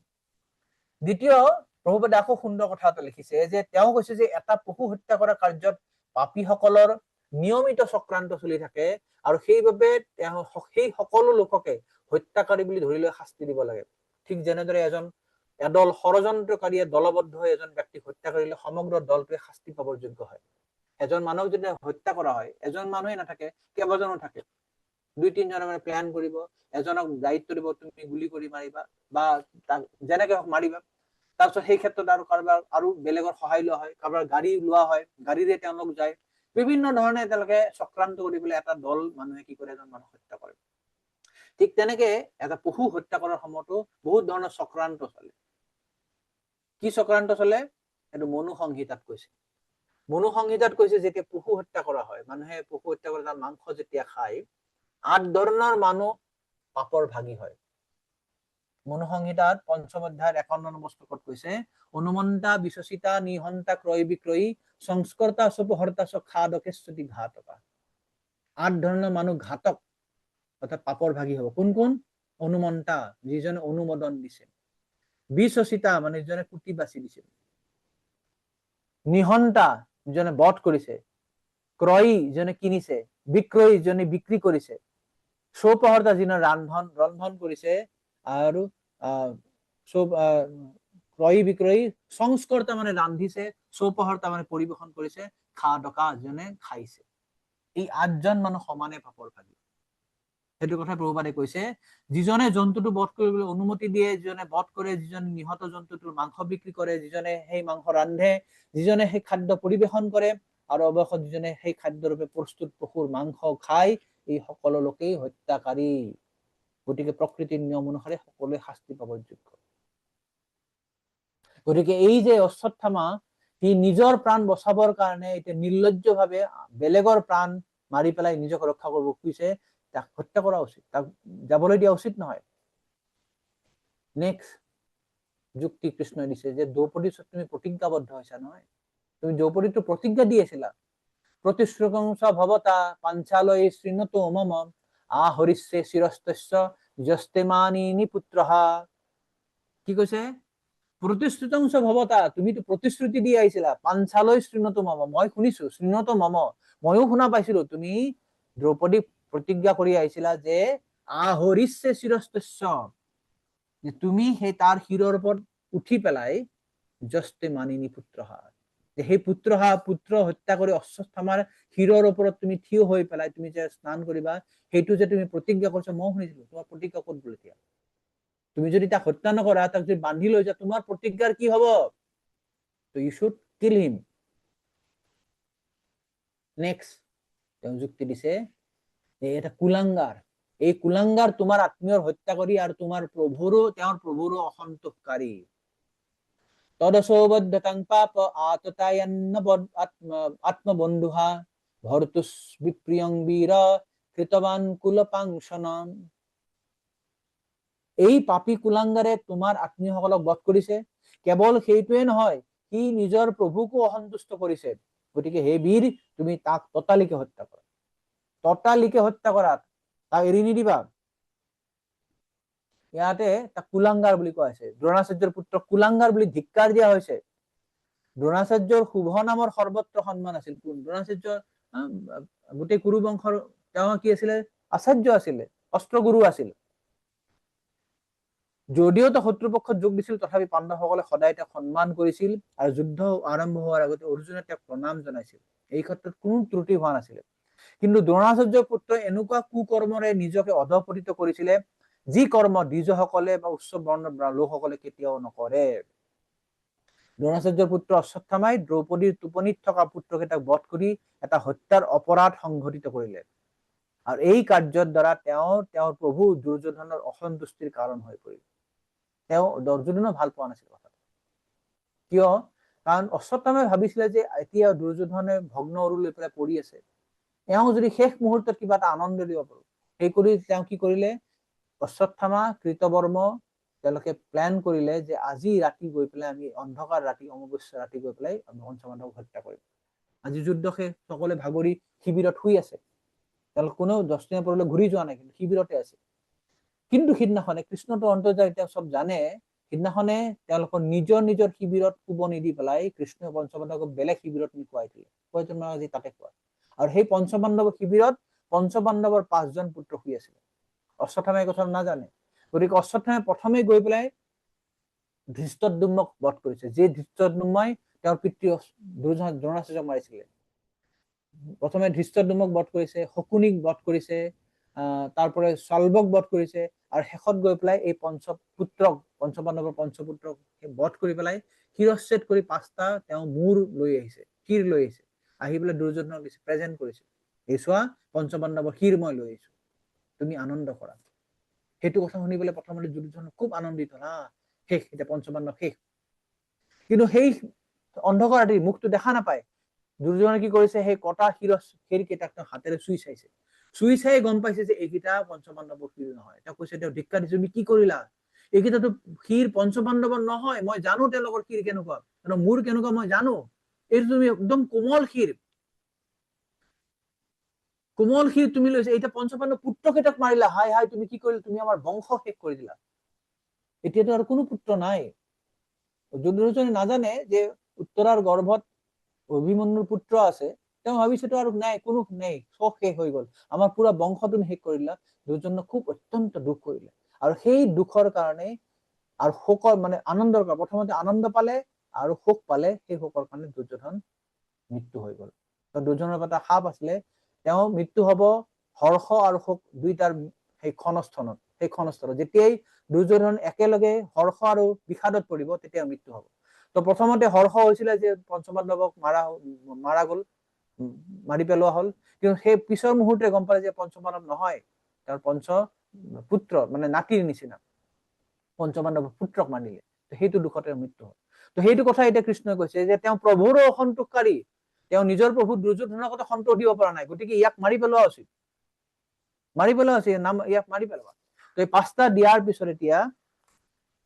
দ্বিতীয়, প্ৰভুপাদে আকৌ সুন্দৰ কথা এটা লিখিছে যে তেওঁ কৈছে যে এটা পশু হত্যা কৰা কাৰ্যত পাপীসকলৰ নিয়মিত চক্ৰান্ত চলি থাকে, আৰু সেইবাবে তেওঁ সেই সকলো লোককে হত্যাকাৰী বুলি ধৰি লৈ শাস্তি দিব লাগে। ঠিক যেনেদৰে এদল ষড়যন্ত্ৰকাৰীয়ে দলবদ্ধ হৈ এজন ব্যক্তিক হত্যা কৰিলে সমগ্ৰ দলটোৱে শাস্তি পাবৰ যোগ্য হয়। এজন মানুহক যদি হত্যা কৰা হয়, এজন মানুহে নাথাকে, কেইবাজনো থাকে, দুই তিনজনে মানে প্লেন কৰিব, এজনক দায়িত্ব দিব তুমি গুলি কৰি মাৰিবা বা তাক যেনেকে হওক মাৰিবা, তাৰপিছত সেই ক্ষেত্ৰত আৰু কাৰোবাৰ আৰু বেলেগৰ সহায় লোৱা হয়, কাৰোবাৰ গাড়ী লোৱা হয়, গাড়ীৰে তেওঁলোক যায়, বিভিন্ন ধৰণে তেওঁলোকে চক্ৰান্ত কৰি পেলাই এটা দল মানুহে কি কৰে, এজন মানুহ হত্যা কৰে। ঠিক তেনেকে এটা পশু হত্যা কৰাৰ সময়তো বহুত ধৰণৰ চক্ৰান্ত চলে। কি চক্ৰান্ত চলে? এইটো মনু সংহিতাত কৈছে। মনু সংহিতাত কৈছে যেতিয়া পশু হত্যা কৰা হয়, মানুহে পশু হত্যা কৰি তাৰ মাংস যেতিয়া খায়, 8 ধৰণৰ মানুহ পাপৰ ভাগী হয়। মনু সংহিতাত ৫ম অধ্যায়ৰ ৫১ নম্বৰ শ্লোকত কৈছে, অনুমন্তা বিশ্বচিতা নিহন্তা ক্ৰয় বিক্ৰয়ী সংস্কৰ্তা চপহৰ্তা খাদকেশ্বতি ঘাতকা। 8 ধৰণৰ মানুহ ঘাতক অৰ্থাৎ পাপৰ ভাগী হব। কোন কোন? অনুমন্তা, যিজনে অনুমোদন দিছে, বিশ্বচিতা মানে যিজনে কুটি বাছি দিছে, নিহন্তা যিজনে বধ কৰিছে, ক্ৰয়ী যিজনে কিনিছে, বিক্ৰয়ী যিজনে বিক্ৰী কৰিছে, চৌপহৰ্তা যিজনে ৰন্ধন কৰিছে, আৰু ক্ৰয়ী বিক্ৰয়ী, সংস্কৰ্তা মানে ৰান্ধিছে, চৌপহৰ্তা মানে পৰিবেশন কৰিছে, খাদকা যিজনে খাইছে। এই 8জন মানুহ সমানে পাপৰ ভাগী। সেইটো কথা প্ৰভুপাদে কৈছে, যিজনে জন্তুটো বধ কৰিবলৈ অনুমতি দিয়ে, যিজনে বধ কৰে, যিজনে নিহত জন্তুটোৰ মাংস বিক্ৰী কৰে, যিজনে সেই মাংস ৰান্ধে, যিজনে সেই খাদ্য পৰিবেশন কৰে, আৰু অৱশেষত যিজনে সেই খাদ্য ৰূপে প্ৰস্তুত পশুৰ মাংস খায়, এই সকলো লোকেই হত্যাকাৰী। গতিকে প্ৰকৃতিৰ নিয়ম অনুসাৰে সকলোৱে শাস্তি পাবৰ যোগ্য। গতিকে এই যে অশ্বত্থামা, সি নিজৰ প্ৰাণ বচাবৰ কাৰণে এতিয়া নিৰ্লজ্জভাৱে বেলেগৰ প্ৰাণ মাৰি পেলাই নিজক ৰক্ষা কৰিব খুজিছে, তাক হত্যা কৰা উচিত, তাক যাবলৈ দিয়া উচিত নহয়। নেক্সট যুক্তি কৃষ্ণই দিছে যে দ্ৰৌপদীৰ ওচৰত তুমি প্ৰতিজ্ঞাবদ্ধ হৈছা নহয়, তুমি দ্ৰৌপদীকটো প্ৰতিজ্ঞা দি আছিলা, প্ৰতিশ্ৰুতংচ ভৱতা পাঞ্চালয় শৃণুতো মম আহৰিষ্যে শিৰস্তস্য যস্তেমানিনী পুত্ৰহা। কি কৈছে? প্ৰতিশ্ৰুতংচ ভৱতা, তুমিতো প্ৰতিশ্ৰুতি দি আহিছিলা, পাঞ্চালয় শৃণুতো মম, মই শুনিছো, শৃণুতো মম, ময়ো শুনা পাইছিলো, তুমি দ্ৰৌপদীক প্ৰতিজ্ঞা কৰি আহিছিলা যে আহৰিষ্যে শিৰস্তস্য, যে তুমি সেই তাৰ শিৰৰ ওপৰত উঠি পেলাই জস্তে মানিনী পুত্ৰ যে সেই পুত্ৰ হত্যা কৰি অশ্বত্থামাৰ শিৰৰ ওপৰত তুমি থিয় হৈ পেলাই তুমি যে স্নান কৰিবা, সেইটো যে তুমি প্ৰতিজ্ঞা কৰিছা, মই শুনিছিলো। তোমাৰ প্ৰতিজ্ঞা ক'ত গ'ল এতিয়া? তুমি যদি তাক হত্যা নকৰা, তাক যদি বান্ধি লৈ যা, তোমাৰ প্ৰতিজ্ঞাৰ কি হব? তো you should kill him. Next তেওঁ যুক্তি দিছে যে এটা কুলাংগাৰ, এই কুলাংগাৰ তোমাৰ আত্মীয়ৰ হত্যা কৰি আৰু তেওঁৰ প্ৰভুৰো অসন্তোষকাৰী। তদসৌবদ্ধতাং পাপ আততায়ন্ন আত্মবন্ধুহা ভৰ্তুস বিপ্ৰিয়ং বীৰ কৃতবান কুলপাংশনম। এই পাপী কুলাংগাৰে তোমাৰ আত্মীয়সকলক বধ কৰিছে। কেৱল সেইটোৱে নহয়, সি নিজৰ প্ৰভুকো অসন্তুষ্ট কৰিছে। গতিকে হে বীৰ, তুমি তাক ততালিকে হত্যা কৰা, ততালিকে হত্যা কৰা, তাক এৰি নিদিবা। ইয়াতে তাক কুলাংগাৰ বুলি কোৱা হৈছে। দ্ৰোণাচাৰ্যৰ পুত্ৰ কুলাংগাৰ বুলি ধিক্কাৰ দিয়া হৈছে। দ্ৰোণাচাৰ্যৰ শুভ নামৰ সৰ্বত্ৰ সন্মান আছিল। দ্ৰোণাচাৰ্য গোটেই কুৰু বংশৰ তেওঁ কি আছিলে? আচাৰ্য আছিলে, অস্ত্ৰগুৰু আছিল। যদিও তেওঁ শত্ৰুপক্ষত যোগ দিছিল, তথাপি পাণ্ডৱসকলে সদায় তেওঁক সন্মান কৰিছিল আৰু যুদ্ধ আৰম্ভ হোৱাৰ আগতে অৰ্জুনে তেওঁক প্ৰণাম জনাইছিল। এই ক্ষেত্ৰত কোনো ত্ৰুটি হোৱা নাছিল। কিন্তু দ্ৰোণাচাৰ্যৰ পুত্ৰই এনেকুৱা কুকৰ্মৰে নিজকে অধপতিত কৰিছিলে, যি কৰ্ম দ্বিজসকলে বা উচ্চ বৰ্ণৰ লোকসকলে কেতিয়াও নকৰে। দ্ৰোণাচাৰ্যৰ পুত্ৰ অশ্বত্থামাই দ্ৰৌপদীৰ টোপনিত থকা পুত্ৰকেইটাক বধ কৰি এটা হত্যাৰ অপৰাধ সংঘটিত কৰিলে। আৰু এই কাৰ্যৰ দ্বাৰা তেওঁৰ প্ৰভু দুৰ্যোধনৰ অসন্তুষ্টিৰ কাৰণ হৈ পৰিল। তেওঁ দুৰ্যোধনো ভাল পোৱা নাছিল কথাটো। কিয়? কাৰণ অশ্বত্থামাই ভাবিছিলে যে এতিয়া দুৰ্যোধনে ভগ্ন অৰু লৈ পেলাই পৰি আছে, এওঁ যদি শেষ মুহূৰ্তত কিবা এটা আনন্দ দিব পাৰো, সেই কৰি তেওঁ কি কৰিলে? অশ্বত্থামা, কৃতবৰ্ম তেওঁলোকে প্লেন কৰিলে যে আজি ৰাতি গৈ পেলাই আমি অন্ধকাৰ ৰাতি, অমাৱস্যা ৰাতি গৈ পেলাই পঞ্চপাণ্ডৱক হত্যা কৰিম। আজি যুদ্ধ শেষ, সকলোৱে ভাগৰি শিবিৰত শুই আছে, তেওঁলোক কোনেও দক্ষিণাপুৰলৈ ঘূৰি যোৱা নাই, কিন্তু শিবিৰতে আছে। কিন্তু সিদিনাখনে কৃষ্ণটো অন্তৰ্যামী, তেওঁ চব জানে। সিদিনাখনে তেওঁলোকৰ নিজৰ নিজৰ শিবিৰত শুব নিদি পেলাই কৃষ্ণই পঞ্চপাণ্ডৱক বেলেগ শিবিৰত নুশুৱাই দিলে। প্ৰয়োজন আজি তাতে শুৱা। আৰু সেই পঞ্চপাণ্ডৱ শিবিৰত পঞ্চপাণ্ডৱৰ 5জন পুত্ৰ শুই আছিলে। অশ্বত্থামাই কথা নাজানে। গতিকে অশ্বত্থামাই প্ৰথমে গৈ পেলাই ধৃষ্টদ্যুম্নক বধ কৰিছে, যে ধৃষ্টদ্যুম্নই তেওঁৰ পিতৃ দ্ৰোণাচাৰ্যক মাৰিছিলে। প্ৰথমে ধৃষ্টদ্যুম্নক বধ কৰিছে, শকুনিক বধ কৰিছে, তাৰপৰে শাল্বক বধ কৰিছে, আৰু শেষত গৈ পেলাই এই পঞ্চপাণ্ডৱৰ পঞ্চপুত্ৰক বধ কৰি পেলাই শিৰচ্ছেদ কৰি 5টা তেওঁ মূৰ লৈ আহিছে, শিৰ লৈ আহিছে। আহি পেলাই দুৰ্যোধনক দিছে, প্ৰেজেন্ট কৰিছে, এই চোৱা পঞ্চপাণ্ডৱৰ শিৰ মই লৈ আহিছো, তুমি আনন্দ কৰা। সেইটো কথা শুনি পেলাই প্ৰথমতে দুৰ্যোধন খুব আনন্দিত, শেষ, এতিয়া পঞ্চপাণ্ডৱ শেষ। কিন্তু সেই অন্ধকাৰ ৰাতি মুখটো দেখা নাপায়। দুৰ্যোধনে কি কৰিছে? সেই কটা শিৰ কেইটাক হাতেৰে চুই চাইছে। চুই চাই গম পাইছে যে এইকেইটা পঞ্চপাণ্ডৱৰ শিৰ নহয়। তেওঁ কৈছে, তেওঁ ধিক্কাৰ দিছে, তুমি কি কৰিলা? এইকেইটাতো শিৰ পঞ্চপাণ্ডৱৰ নহয়, মই জানো তেওঁলোকৰ শিৰ কেনেকুৱা, মোৰ কেনেকুৱা মই জানো। এইটো তুমি একদম কোমল শিৰ, কোমল শিৰ তুমি লৈছে, এতিয়া পঞ্চপাণ্ডৱ পুত্ৰকেইটাক মাৰিলা, হাই হাই তুমি কি কৰিলা? তুমি আমাৰ বংশ শেষ কৰি দিলা, এতিয়াতো আৰু কোনো পুত্ৰ নাই। দুৰ্যোধনে নাজানে যে উত্তৰাৰ গৰ্ভত অভিমন্যুৰ পুত্ৰ আছে। তেওঁ ভাবিছে তো আৰু নাই, কোনো নাই, চব শেষ হৈ গল, আমাৰ পুৰা বংশ তুমি শেষ কৰিলা। দুৰ্যোধনে খুব অত্যন্ত দুখ কৰিলে, আৰু সেই দুখৰ কাৰণে আৰু শোকৰ মানে আনন্দৰ কাৰণে, প্ৰথমতে আনন্দ পালে আৰু শোক পালে, সেই শোকৰ কাৰণে দুৰ্যোধন মৃত্যু হৈ গল। দুৰ্যোধনৰ এটা সাপ আছিলে, তেওঁ মৃত্যু হব হৰ্ষ আৰু শোক দুইটাৰ সেই ক্ষণস্থলত। সেই ক্ষণস্থলত যেতিয়াই দুৰ্যোধন একেলগে হৰ্ষ আৰু বিষাদত পৰিব, তেতিয়া মৃত্যু হব। তো প্ৰথমতে হৰ্ষ হৈছিলে যে পঞ্চপাণ্ডৱক মাৰা গল, মাৰি পেলোৱা হল। কিন্তু সেই পিছৰ মুহূৰ্তে গম পালে যে পঞ্চপাণ্ডৱ নহয়, তেওঁৰ পুত্ৰ মানে নাতিৰ নিচিনা পঞ্চপাণ্ডৱৰ পুত্ৰক মানিলে। সেইটো দুখতে মৃত্যু হল। তো সেইটো কথা এতিয়া কৃষ্ণই কৈছে যে তেওঁ প্ৰভুৰো অসন্তোষকাৰী, তেওঁ নিজৰ প্ৰভু দুৰ্যোধনৰ কথা সন্তোষ দিব পৰা নাই, গতিকে ইয়াক মাৰি পেলোৱা উচিত, ইয়াক মাৰি পেলোৱা। তো এই 5টা দিয়াৰ পিছত এতিয়া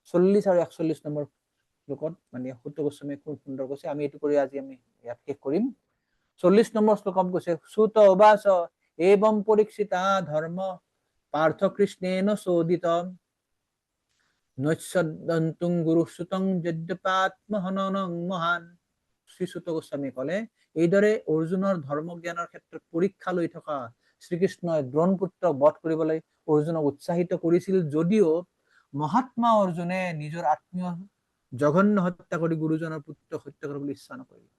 40 আৰু 41 নম্বৰ শ্লোকত মানে সূত গোস্বামীয়ে খুব সুন্দৰ কৈছে, আমি এইটো কৰি আজি আমি ইয়াত শেষ কৰিম। 40 নম্বৰ শ্লোকত কৈছে, সুত উবাচ এবং পৰীক্ষিতা ধৰ্ম পাৰ্থ কৃষ্ণেন চোদিত নৈচ্ছদন্তুং গুৰু সুতং যদ্যপাত্মহননং মহান। শ্ৰী সুত গোস্বামী কলে, এইদৰে অৰ্জুনৰ ধৰ্ম জ্ঞানৰ ক্ষেত্ৰত পৰীক্ষা লৈ থকা শ্ৰীকৃষ্ণই দ্ৰোণ পুত্ৰক বধ কৰিবলৈ অৰ্জুনক উৎসাহিত কৰিছিল যদিও মহাত্মা অৰ্জুনে নিজৰ আত্মীয় জঘন্য হত্যা কৰি গুৰুজনৰ পুত্ৰক হত্যা কৰিবলৈ ইচ্ছা নকৰিলে।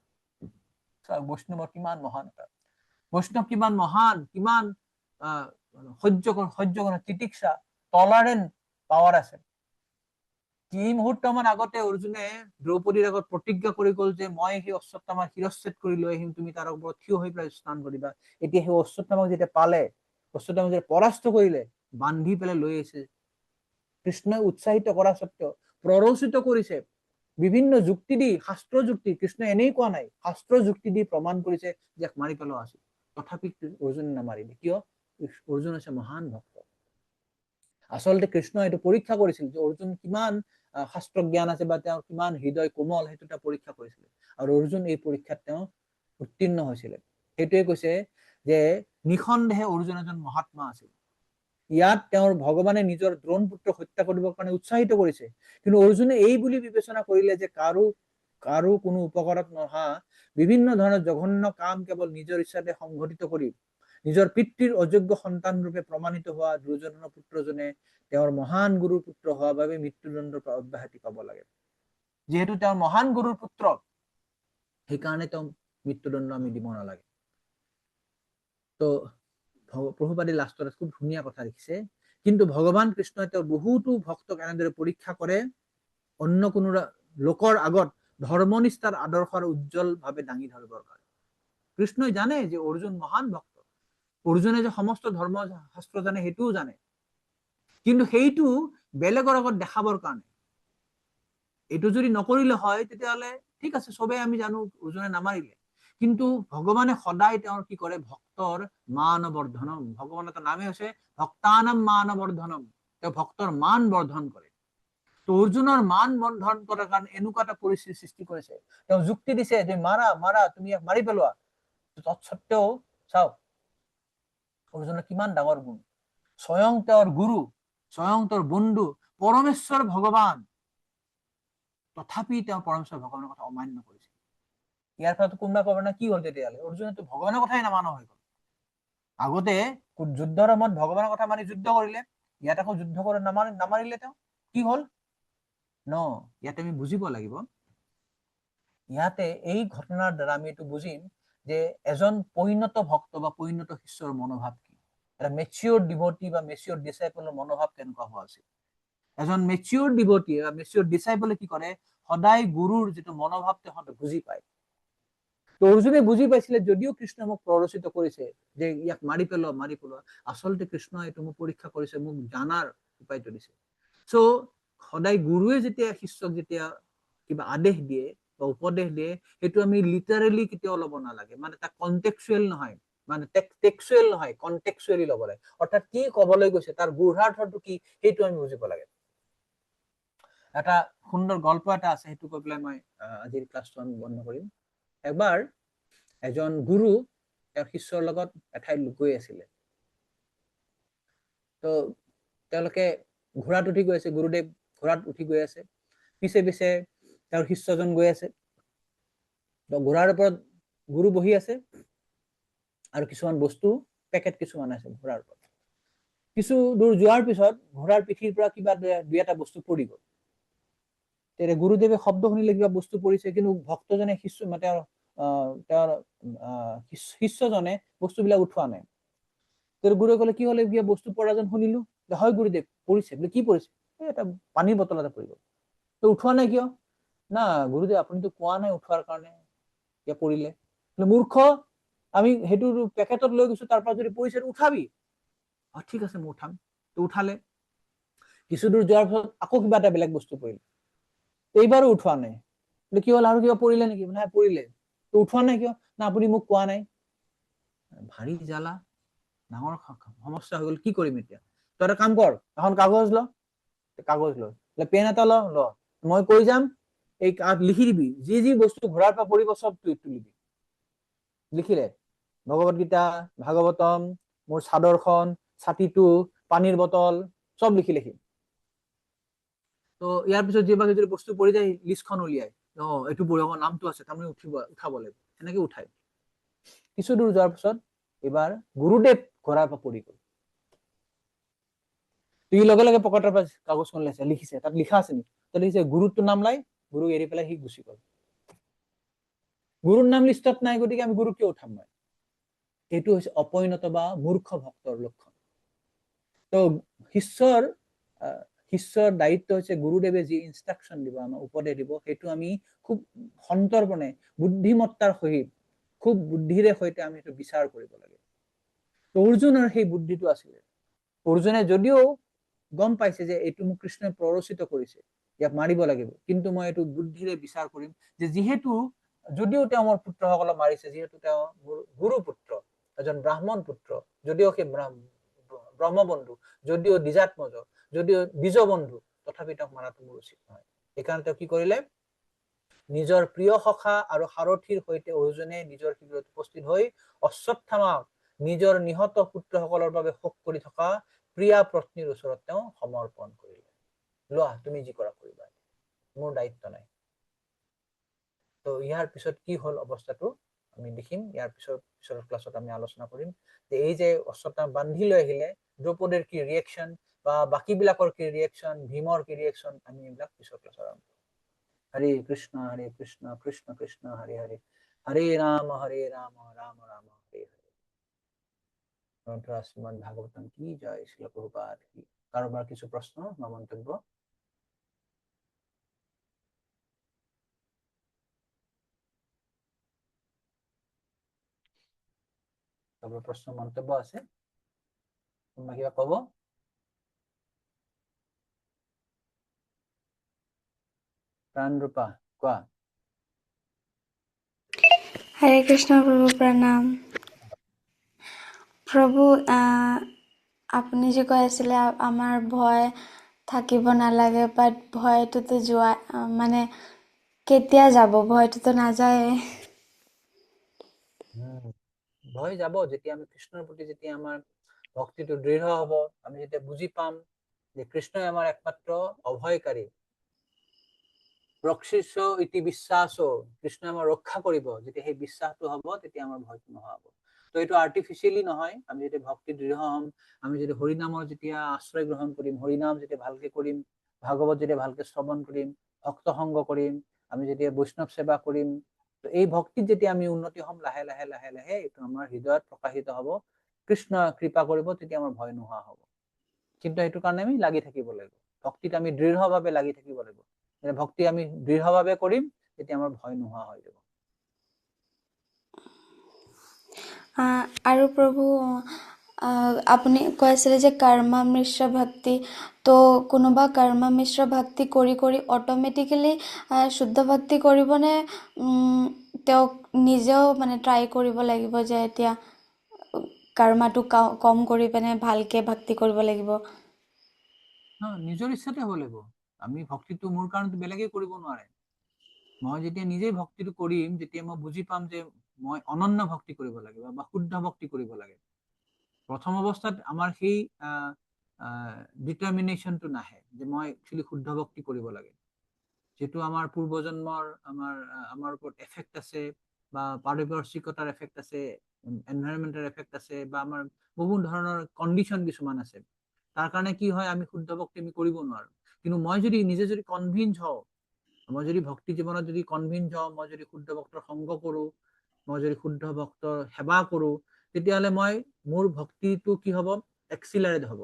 বৈষ্ণৱ কিমান মহানতা, বৈষ্ণৱ কিমান মহান, কিমান সহ্য কৰা তিতিক্ষা, টলাৰেন্ট পাৱাৰ আছে। এই মুহূৰ্তমান আগতে অৰ্জুনে দ্ৰৌপদীৰ আগত প্ৰতিজ্ঞা কৰি গ'ল যে মই সেই অশ্বত্থামাক শিৰচ্ছেদ কৰি লৈ আহিম, তুমি তাৰ ওপৰত থিয় হৈ পেলাই স্নান কৰিবা। এতিয়া সেই অশ্বত্থামাক যেতিয়া পালে, অশ্বত্থামাক যেতিয়া পৰাস্ত কৰিলে, বান্ধি পেলাই লৈ আহিছে। কৃষ্ণই উৎসাহিত কৰা স্বত্বেও প্ৰৰোচিত কৰিছে, বিভিন্ন যুক্তি দি, শাস্ত্ৰ যুক্তি, কৃষ্ণ এনেই কোৱা নাই, শাস্ত্ৰ যুক্তি দি প্ৰমাণ কৰিছে যে মাৰি পেলোৱা আছিল। তথাপি অৰ্জুনে নামাৰিলে, কিয়? অৰ্জুন হৈছে মহান ভক্ত। আচলতে কৃষ্ণ এইটো পৰীক্ষা কৰিছিল যে অৰ্জুন কিমান শাস্ত্ৰ জ্ঞান আছে বা তেওঁৰ কিমান হৃদয় কোমল, সেইটো তেওঁ পৰীক্ষা কৰিছিল। আৰু অৰ্জুন এই পৰীক্ষাত তেওঁ উত্তীৰ্ণ হৈছিলে। সেইটোৱে কৈছে যে নিঃসন্দেহে অৰ্জুন এজন মহাত্মা আছিল। ইয়াত তেওঁৰ ভগৱানে নিজৰ দ্ৰোণ পুত্ৰক হত্যা কৰিবৰ কাৰণে উৎসাহিত কৰিছে, কিন্তু অৰ্জুনে এই বুলি বিবেচনা কৰিলে যে কাৰো কোনো উপকাৰত নহা বিভিন্ন ধৰণৰ জঘন্য কাম কেৱল নিজৰ ইচ্ছাতে সংঘটিত কৰি নিজৰ পিতৃৰ অযোগ্য সন্তান ৰূপে প্ৰমাণিত হোৱা দুৰ্যোধনৰ পুত্ৰজনে তেওঁৰ মহান গুৰুৰ পুত্ৰ হোৱাৰ বাবে মৃত্যুদণ্ডৰ পৰা অব্যাহতি পাব লাগে। যিহেতু তেওঁৰ মহান গুৰুৰ পুত্ৰ, সেইকাৰণে তেওঁ মৃত্যুদণ্ড আমি দিব নালাগে। তো প্ৰভুপাদে লাষ্টত খুব ধুনীয়া কথা লিখিছে, কিন্তু ভগৱান কৃষ্ণই তেওঁৰ বহুতো ভক্তক এনেদৰে পৰীক্ষা কৰে অন্য কোনো লোকৰ আগত ধৰ্মনিষ্ঠাৰ আদৰ্শৰ উজ্জ্বল ভাৱে দাঙি ধৰিবৰ কাৰণে। কৃষ্ণই জানে যে অৰ্জুন মহান ভক্ত, অৰ্জুনে যে সমস্ত ধৰ্ম শাস্ত্ৰ জানে সেইটোও জানে, কিন্তু সেইটো বেলেগৰ আগত দেখাবৰ কাৰণে। এইটো যদি নকৰিলে হয় তেতিয়াহ'লে ঠিক আছে, চবে আমি জানো অৰ্জুনে নামাৰিলে, কিন্তু ভগৱানে সদায় তেওঁৰ কি কৰে, ভক্তৰ মান বৰ্ধনম, ভগৱানৰ এটা নামে হৈছে ভক্তানাম মান বৰ্ধনম, তেওঁ ভক্তৰ মান বৰ্ধন কৰে। তো অৰ্জুনৰ মান বৰ্ধন কৰাৰ কাৰণে এনেকুৱা এটা পৰিস্থিতি সৃষ্টি কৰিছে, তেওঁ যুক্তি দিছে যে মাৰা মাৰা, তুমি ইয়াক মাৰি পেলোৱা। তৎসত্বেও চাওক অৰ্জুনৰ কিমান ডাঙৰ গুণ, স্বয়ং তেওঁৰ গুৰু, স্বয়ং তেওঁৰ বন্ধু পৰমেশ্বৰ ভগৱান, তথাপি তেওঁ পৰমেশ্বৰ ভগৱানৰ কথা অমান্য কৰিছে। ইয়াৰ ফলত কোনোবা কব না কি হল তেতিয়াহ'লে, অৰ্জুনেতো ভগৱানৰ কথাই নামানা হৈ গল। আগতে যুদ্ধৰ সময়ত ভগৱানৰ কথা মানি যুদ্ধ কৰিলে, ইয়াত আকৌ যুদ্ধ কৰি নামাৰিলে তেওঁ, কি হল? ন, ইয়াতে আমি বুজিব লাগিব, ইয়াতে এই ঘটনাৰ দ্বাৰা আমি এইটো বুজিম যে এজন পৰিণত ভক্ত বা পৰিণত শিষ্যৰ মনোভাৱ কি, এটা মেচিয়ৰ ডিভটি বা মেচিয়ৰ ডিচাইপলৰ মনোভাৱ কেনেকুৱা হোৱা উচিত। এজন মেচিয়ৰ ডিভটি বা মেচিয়ৰ ডিচাইপলে কি কৰে, সদায় গুৰুৰ যিটো মনোভাৱ তেওঁ বুজি পায়। তো অৰ্জুনে বুজি পাইছিলে যদিও কৃষ্ণই মোক প্ৰৰোচিত কৰিছে যে ইয়াক মাৰি পেলোৱা, আচলতে কৃষ্ণই এইটো মোক পৰীক্ষা কৰিছে, মোক জানাৰ উপায়টো দিছে। চ' সদায় গুৰুৱে যেতিয়া শিষ্যক যেতিয়া কিবা আদেশ দিয়ে বা উপদেশ দিয়ে, সেইটো আমি লিটাৰেলি কেতিয়াও ল'ব নালাগে, মানে তাক কনটেক্সুৱেল নহয়, মানে টেক্সুৱেল নহয়, কনটেক্সুৱেলি ল'ব লাগে। অৰ্থাৎ কি কবলৈ গৈছে, তাৰ গূঢ়াৰ্থটো কি, সেইটো আমি বুজিব লাগে। এটা সুন্দৰ গল্প এটা আছে, সেইটো কৈ পেলাই মই আজিৰ ক্লাছটো আমি বন্ধ কৰিম। এবাৰ এজন গুৰু তেওঁৰ শিষ্যৰ লগত এঠাইত গৈ আছিলে। তো তেওঁলোকে ঘোঁৰাত উঠি গৈ আছে, গুৰুদেৱ ঘোঁৰাত উঠি গৈ আছে, পিছে পিছে তেওঁৰ শিষ্যজন গৈ আছে। ঘোঁৰাৰ ওপৰত গুৰু বহি আছে আৰু কিছুমান বস্তু পেকেট কিছুমান আছে ঘোঁৰাৰ ওপৰত। কিছু দূৰ যোৱাৰ পিছত ঘোঁৰাৰ পিঠিৰ পৰা কিবা দুই এটা বস্তু পৰি গ'ল। তেতিয়া গুৰুদেৱে শব্দ শুনিলে কিবা বস্তু পৰিছে, কিন্তু ভক্তজনে তেওঁৰ শিষ্যজনে বস্তুবিলাক উঠোৱা নাই। গুৰুৱে ক'লে কি হলে, কিবা বস্তু পৰা যেন শুনিলো। হয় গুৰুদেৱ, পৰিছে। বোলে কি পৰিছে? এটা পানীৰ বটল এটা পৰি গ'ল। তো উঠোৱা নাই কিয়? না গুৰুদেৱ, আপুনিতো কোৱা নাই উঠোৱাৰ কাৰণে, কিয় পৰিলে? মূৰ্খ, আমি সেইটো পেকেটত লৈ গৈছো, তাৰ পৰা যদি পৰিছে উঠাবি। ঠিক আছে মই উঠাম। তো উঠালে। কিছু দূৰ যোৱাৰ পিছত আকৌ কিবা এটা বেলেগ বস্তু পৰিলে, এইবাৰো উঠোৱা নাই। কি হল, আৰু কিবা পৰিলে নেকি? নাই পৰিলে। তো উঠোৱা নাই কিয়? না আপুনি মোক কোৱা নাই। ভাৰী জ্বালা, ডাঙৰ সমস্যা হৈ গল, কি কৰিম এতিয়া? তই এটা কাম কৰ, এখন কাগজ ল, কাগজ ল, পেন এটা ল, মই কৈ যাম, এই লিখি দিবি, যি যি বস্তু ঘোঁৰাৰ পৰা পৰিব চব তুলিবি। লিখিলে ভগৱত গীতা, ভাগৱতম, মোৰ চাদৰখন, ছাতিটো, পানীৰ বটল, চব লিখিলে সি। তো ইয়াৰ পিছত যদি বস্তু পৰি যায়, লিষ্টখন উলিয়াই, এইটো পৰিব, নামটো আছে, তাৰমানে উঠাব লাগিব, এনেকে উঠাই। কিছু দূৰ যোৱাৰ পিছত এইবাৰ গুৰুদেৱ ঘোঁৰাৰ পৰা পৰি গ'ল। তুই লগে লগে পকেটৰ পৰা কাগজখন লিখিছে, তাত লিখা আছে নেকি? তাত লিখিছে গুৰুটোৰ নাম লাই, গুৰুক এৰি পেলাই সি গুচি গ'ল। গুৰুৰ নাম লিষ্টত নাই, গতিকে আমি গুৰু কিয় উঠাম? মই এইটো হৈছে অপৰিণত বা মূৰ্খ ভক্তৰ লক্ষণ। তো শিষ্যৰ দায়িত্ব হৈছে গুৰুদেৱে যি ইনষ্ট্ৰাকশ্যন দিব, আমাক উপদেশ দিব, সেইটো আমি খুব সন্তৰ্পণে বুদ্ধিমত্তাৰ সহিত, খুব বুদ্ধিৰে সৈতে আমি সেইটো বিচাৰ কৰিব লাগে। অৰ্জুনৰ সেই বুদ্ধিটো আছিলে। অৰ্জুনে যদিও গম পাইছে যে এইটো মোক কৃষ্ণই প্ৰৰোচিত কৰিছে, ইয়াক মাৰিব লাগিব, কিন্তু মই এইটো বুদ্ধিৰে বিচাৰ কৰিম যে যিহেতু যদিও তেওঁ মোৰ পুত্ৰসকলক মাৰিছে, যিহেতু তেওঁ মোৰ গুৰু পুত্ৰ, এজন ব্ৰাহ্মণ পুত্ৰ, যদিও সেই ব্ৰহ্মবন্ধু, যদিও দ্বিজাত্মজ, যদিও দ্বিজ বন্ধু, তথাপি তেওঁক মাৰাটো মোৰ উচিত নহয়। সেইকাৰণে তেওঁ কি কৰিলে? নিজৰ প্ৰিয় সখা আৰু সাৰথীৰ সৈতে অৰ্জুনে নিজৰ শিবিৰত উপস্থিত হৈ অশ্বত্থামাক নিজৰ নিহত পুত্ৰসকলৰ বাবে শোক কৰি থকা প্ৰিয়া পত্নীৰ ওচৰত তেওঁ সমৰ্পণ কৰিলে। লোৱা, তুমি যি কৰা কৰিবা, মোৰ দায়িত্ব নাই। তো ইয়াৰ পিছত কি হল অৱস্থাটো আমি দেখিম, ইয়াৰ পিছৰ ক্লাছত আমি আলোচনা কৰিম যে এই যে অশ্বত্থামা বান্ধি লৈ আহিলে, দ্ৰৌপদীৰ কি ৰিয়েকশ্যন বা বাকী বিলাকৰ কি ৰিয়েকশ্যন, ভীমৰ কি ৰিয়েকশ্যন, আমি এইবিলাক পিছৰ ক্লাছত আৰম্ভ কৰিম। হৰে কৃষ্ণ কৃষ্ণ কৃষ্ণ হৰে হৰে, হৰে ৰাম ৰাম ৰাম হৰে হৰে। শ্ৰীমদ ভাগৱতম কি জয়, শ্ৰীল প্ৰভুপাদ কি। কাৰোবাৰ কিছু প্ৰশ্ন বা মন্তব্য? কাৰোবাৰ প্ৰশ্ন মন্তব্য আছে? কোনোবা কিবা কব? প্ৰাণৰূপা কোৱা। হৰে কৃষ্ণ প্ৰভু, প্ৰণাম। প্ৰভু, আপুনি যে কৈ আছিলে আমাৰ ভয় থাকিব নালাগে, বাট ভয়টোতো যোৱা মানে কেতিয়া যাব? ভয়টোতো নাযায়। ভয় যাব যেতিয়া আমি কৃষ্ণৰ প্ৰতি, যেতিয়া আমাৰ ভক্তিটো দৃঢ় হব, আমি যেতিয়া বুজি পাম যে কৃষ্ণই আমাৰ একমাত্ৰ অভয়কাৰী, ৰক্ষিষ্য ইতি বিশ্বাস, কৃষ্ণই আমাৰ ৰক্ষা কৰিব, যেতিয়া সেই বিশ্বাসটো হব তেতিয়া আমাৰ ভয়টো নোহোৱা হব। তো এইটো আৰ্টিফিচিয়েলি নহয়। আমি যেতিয়া ভক্তি দৃঢ় হম, আমি যদি হৰিনামৰ যেতিয়া আশ্ৰয় গ্ৰহণ কৰিম, হৰিনাম যেতিয়া ভালকে কৰিম, ভাগৱত যেতিয়া ভালকে শ্ৰৱণ কৰিম, ভক্ত সংগ কৰিম, আমি যেতিয়া বৈষ্ণৱ সেৱা কৰিম, তো এই ভক্তিত যেতিয়া আমি উন্নতি হম, লাহে লাহে লাহে লাহে এইটো আমাৰ হৃদয়ত প্ৰকাশিত হব, কৃষ্ণ কৃপা কৰিব, তেতিয়া আমাৰ ভয় নোহোৱা হব। কিন্তু এইটো কাৰণে আমি লাগি থাকিব লাগিব, ভক্তিত আমি দৃঢ়ভাৱে লাগি থাকিব লাগিব। ভক্তি আমি দৃঢ়ভাৱে কৰিম, তেতিয়া আমাৰ ভয় নোহোৱা হৈ যাব। আৰু প্ৰভু, আপুনি কৈ আছিলে যে কৰ্মা মিশ্ৰ ভক্তি, তো কোনোবা কৰ্মা মিশ্ৰ ভক্তি কৰি কৰি অট'মেটিকেলি শুদ্ধ ভক্তি কৰিবনে? তেওঁক নিজেও মানে ট্ৰাই কৰিব লাগিব যে এতিয়া কৰ্মাটো কম কৰি পিনে ভালকে ভক্তি কৰিব লাগিব? নিজৰ ইচ্ছাতে হ'ব লাগিব। আমি ভক্তিটো মোৰ কাৰণে বেলেগে কৰিব নোৱাৰে। মই যেতিয়া নিজেই ভক্তিটো কৰিম, যেতিয়া মই বুজি পাম যে মই অনন্য ভক্তি কৰিব লাগে বা শুদ্ধ ভক্তি কৰিব লাগে, প্ৰথম অৱস্থাত আমাৰ সেই ডিটাৰমিনেশ্যনটো নাহে যে মই একচুৱেলি শুদ্ধ ভক্তি কৰিব লাগে। যিটো আমাৰ পূৰ্বজন্মৰ আমাৰ ওপৰত এফেক্ট আছে, বা পাৰিপাৰ্শ্বিকতাৰ এফেক্ট আছে, এনভাইৰনমেন্টেৰ এফেক্ট আছে, বা আমাৰ বহু ধৰণৰ কণ্ডিশ্যন কিছুমান আছে। তাৰ কাৰণে কি হয়, আমি শুদ্ধ ভক্তি আমি কৰিব নোৱাৰো। কিন্তু মই যদি নিজে যদি কনভিন্স হওঁ, মই যদি ভক্তি জীৱনত যদি কনভিন্স হওঁ, মই যদি শুদ্ধ ভক্তৰ সংগ কৰো, মই যদি শুদ্ধ ভক্তৰ সেৱা কৰো, তেতিয়াহ'লে মোৰ ভক্তিটো কি হ'ব, এক্সিলাৰেট হ'ব,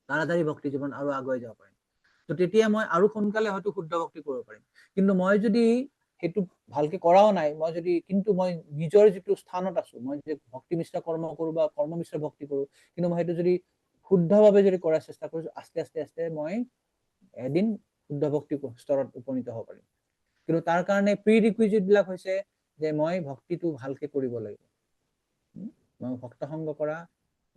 তাড়াতাড়ি ভক্তি জীৱন আৰু আগুৱাই যাব পাৰিম। তো তেতিয়া মই আৰু সোনকালে হয়তো শুদ্ধ ভক্তি কৰিব পাৰিম। কিন্তু মই যদি সেইটো ভালকে কৰাও নাই, কিন্তু মই নিজৰ যিটো স্থানত আছো, মই যদি ভক্তি মিশ্ৰ কৰ্ম কৰো বা কৰ্ম মিশ্ৰ ভক্তি কৰো, কিন্তু মই সেইটো যদি শুদ্ধভাৱে যদি কৰাৰ চেষ্টা কৰিছো, আস্তে আস্তে আস্তে মই এদিন শুদ্ধ ভক্তি স্তৰত উপনীত হ'ব পাৰিম। কিন্তু তাৰ কাৰণে প্ৰি ৰিকুইজিট বিলাক হৈছে যে মই ভক্তিটো ভালকে কৰিব লাগিব। মই ভক্ত সংগ কৰা,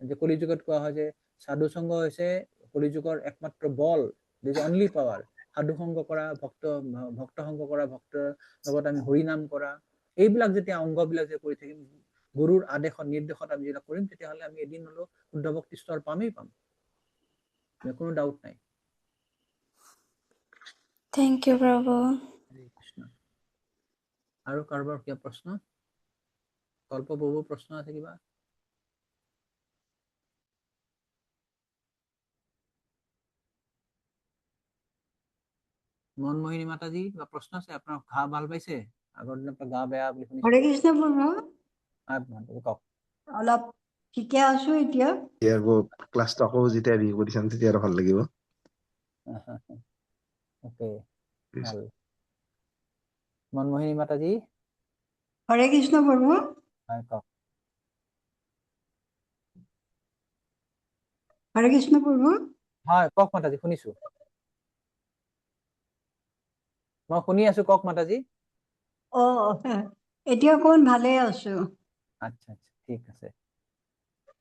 যে কলিযুগত কোৱা হয় যে সাধু সংগ হৈছে কলিযুগৰ একমাত্ৰ বল, দিজ অনলি পাৱাৰ। সাধু সংগ কৰা, ভক্ত সংগ কৰা, ভক্তৰ লগত আমি হৰিনাম কৰা, এইবিলাক যেতিয়া অংগবিলাক যে কৰি থাকিম, গুৰুৰ আদেশত নিৰ্দেশত আমি যেতিয়া কৰিম, তেতিয়াহ'লে আমি এদিন হলেও শুদ্ধ ভক্তি স্তৰ পামেই পাম, কোনো ডাউট নাই। থেংক ইউ প্ৰভু। কৃষ্ণ। আৰু কাৰোবাৰ কিবা প্ৰশ্ন? কল্প বহু প্ৰশ্ন আছে কিবা? মনমোহিনী মাতাজী কিবা প্ৰশ্ন আছে? আপোনাৰ ঘা ভাল পাইছে? আগৰ দিনত আপোনাৰ গা বেয়া বুলি শুনিছো। হৰে কৃষ্ণ প্ৰভু কওক। অলপ ঠিকে আছো এতিয়া এতিয়া আকৌ ক্লাছটো আকৌ যেতিয়া ৰি কৰি চাম তেতিয়া আৰু ভাল লাগিব। ওকে, ভাল। মনমোহিনী মাতাজী হৰে কৃষ্ণ প্ৰভু হয়, কওক। হৰে কৃষ্ণ প্ৰভু হয়, কওক মাতাজী, শুনিছো। মই শুনি আছো, কওক মাতাজী। অ এতিয়া অকণ ভালে আছো আচ্ছা আচ্ছা, ঠিক আছে।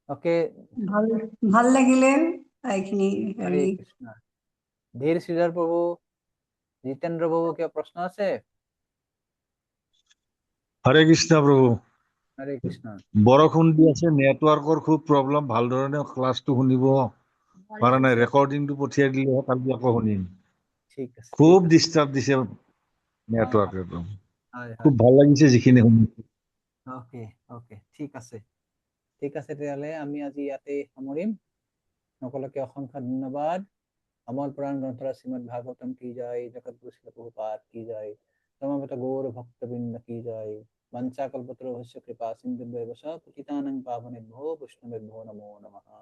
ওকে, ভাল ভাল লাগিলে এইখিনি হৰে হেৰি কৃষ্ণ। ধীৰ শ্ৰীধৰ প্ৰভু, জিতেন্দ্ৰ বাবু, কিবা প্ৰশ্ন আছে? হৰে কৃষ্ণ প্ৰভু। হৰে কৃষ্ণ। বৰষুণ দি আছে, নেটৱৰ্কৰ খুব প্ৰব্লেম, ভাল ধৰণে ক্লাছটো শুনিব পৰা নাই। ৰেকৰ্ডিংটো পঠিয়াই দিলেহে কালি আকৌ শুনিম। ঠিক আছে, খুব ঠিক আছে। ডিষ্টাৰ্ব দিছে হয়, নেটৱৰ্ক একদম। হয়, খুব হয়। ভাল লাগিছে যিখিনি শুনিছো। ওকে, ওকে, ঠিক আছে। ঠিক আছে, তেতিয়াহ'লে আমি আজি ইয়াতে সামৰিম। সকলোকে অসংখ্য ধন্যবাদ। অমল পুৰাণ গ্ৰন্থৰাজ শ্ৰীমদ ভাগৱতম কি যায়, জগৎগুৰু শিল প্ৰভুপাদ কি যায়, সমবেত গৌৰ ভক্তবৃন্দ কি যায়, বঞ্চা কল্পতৰুভ্যশ্চ কৃপা সিন্ধুভ্যেব চ পতিতানাং পাবনেভ্যো বৈষ্ণবেভ্যো নমো নমঃ।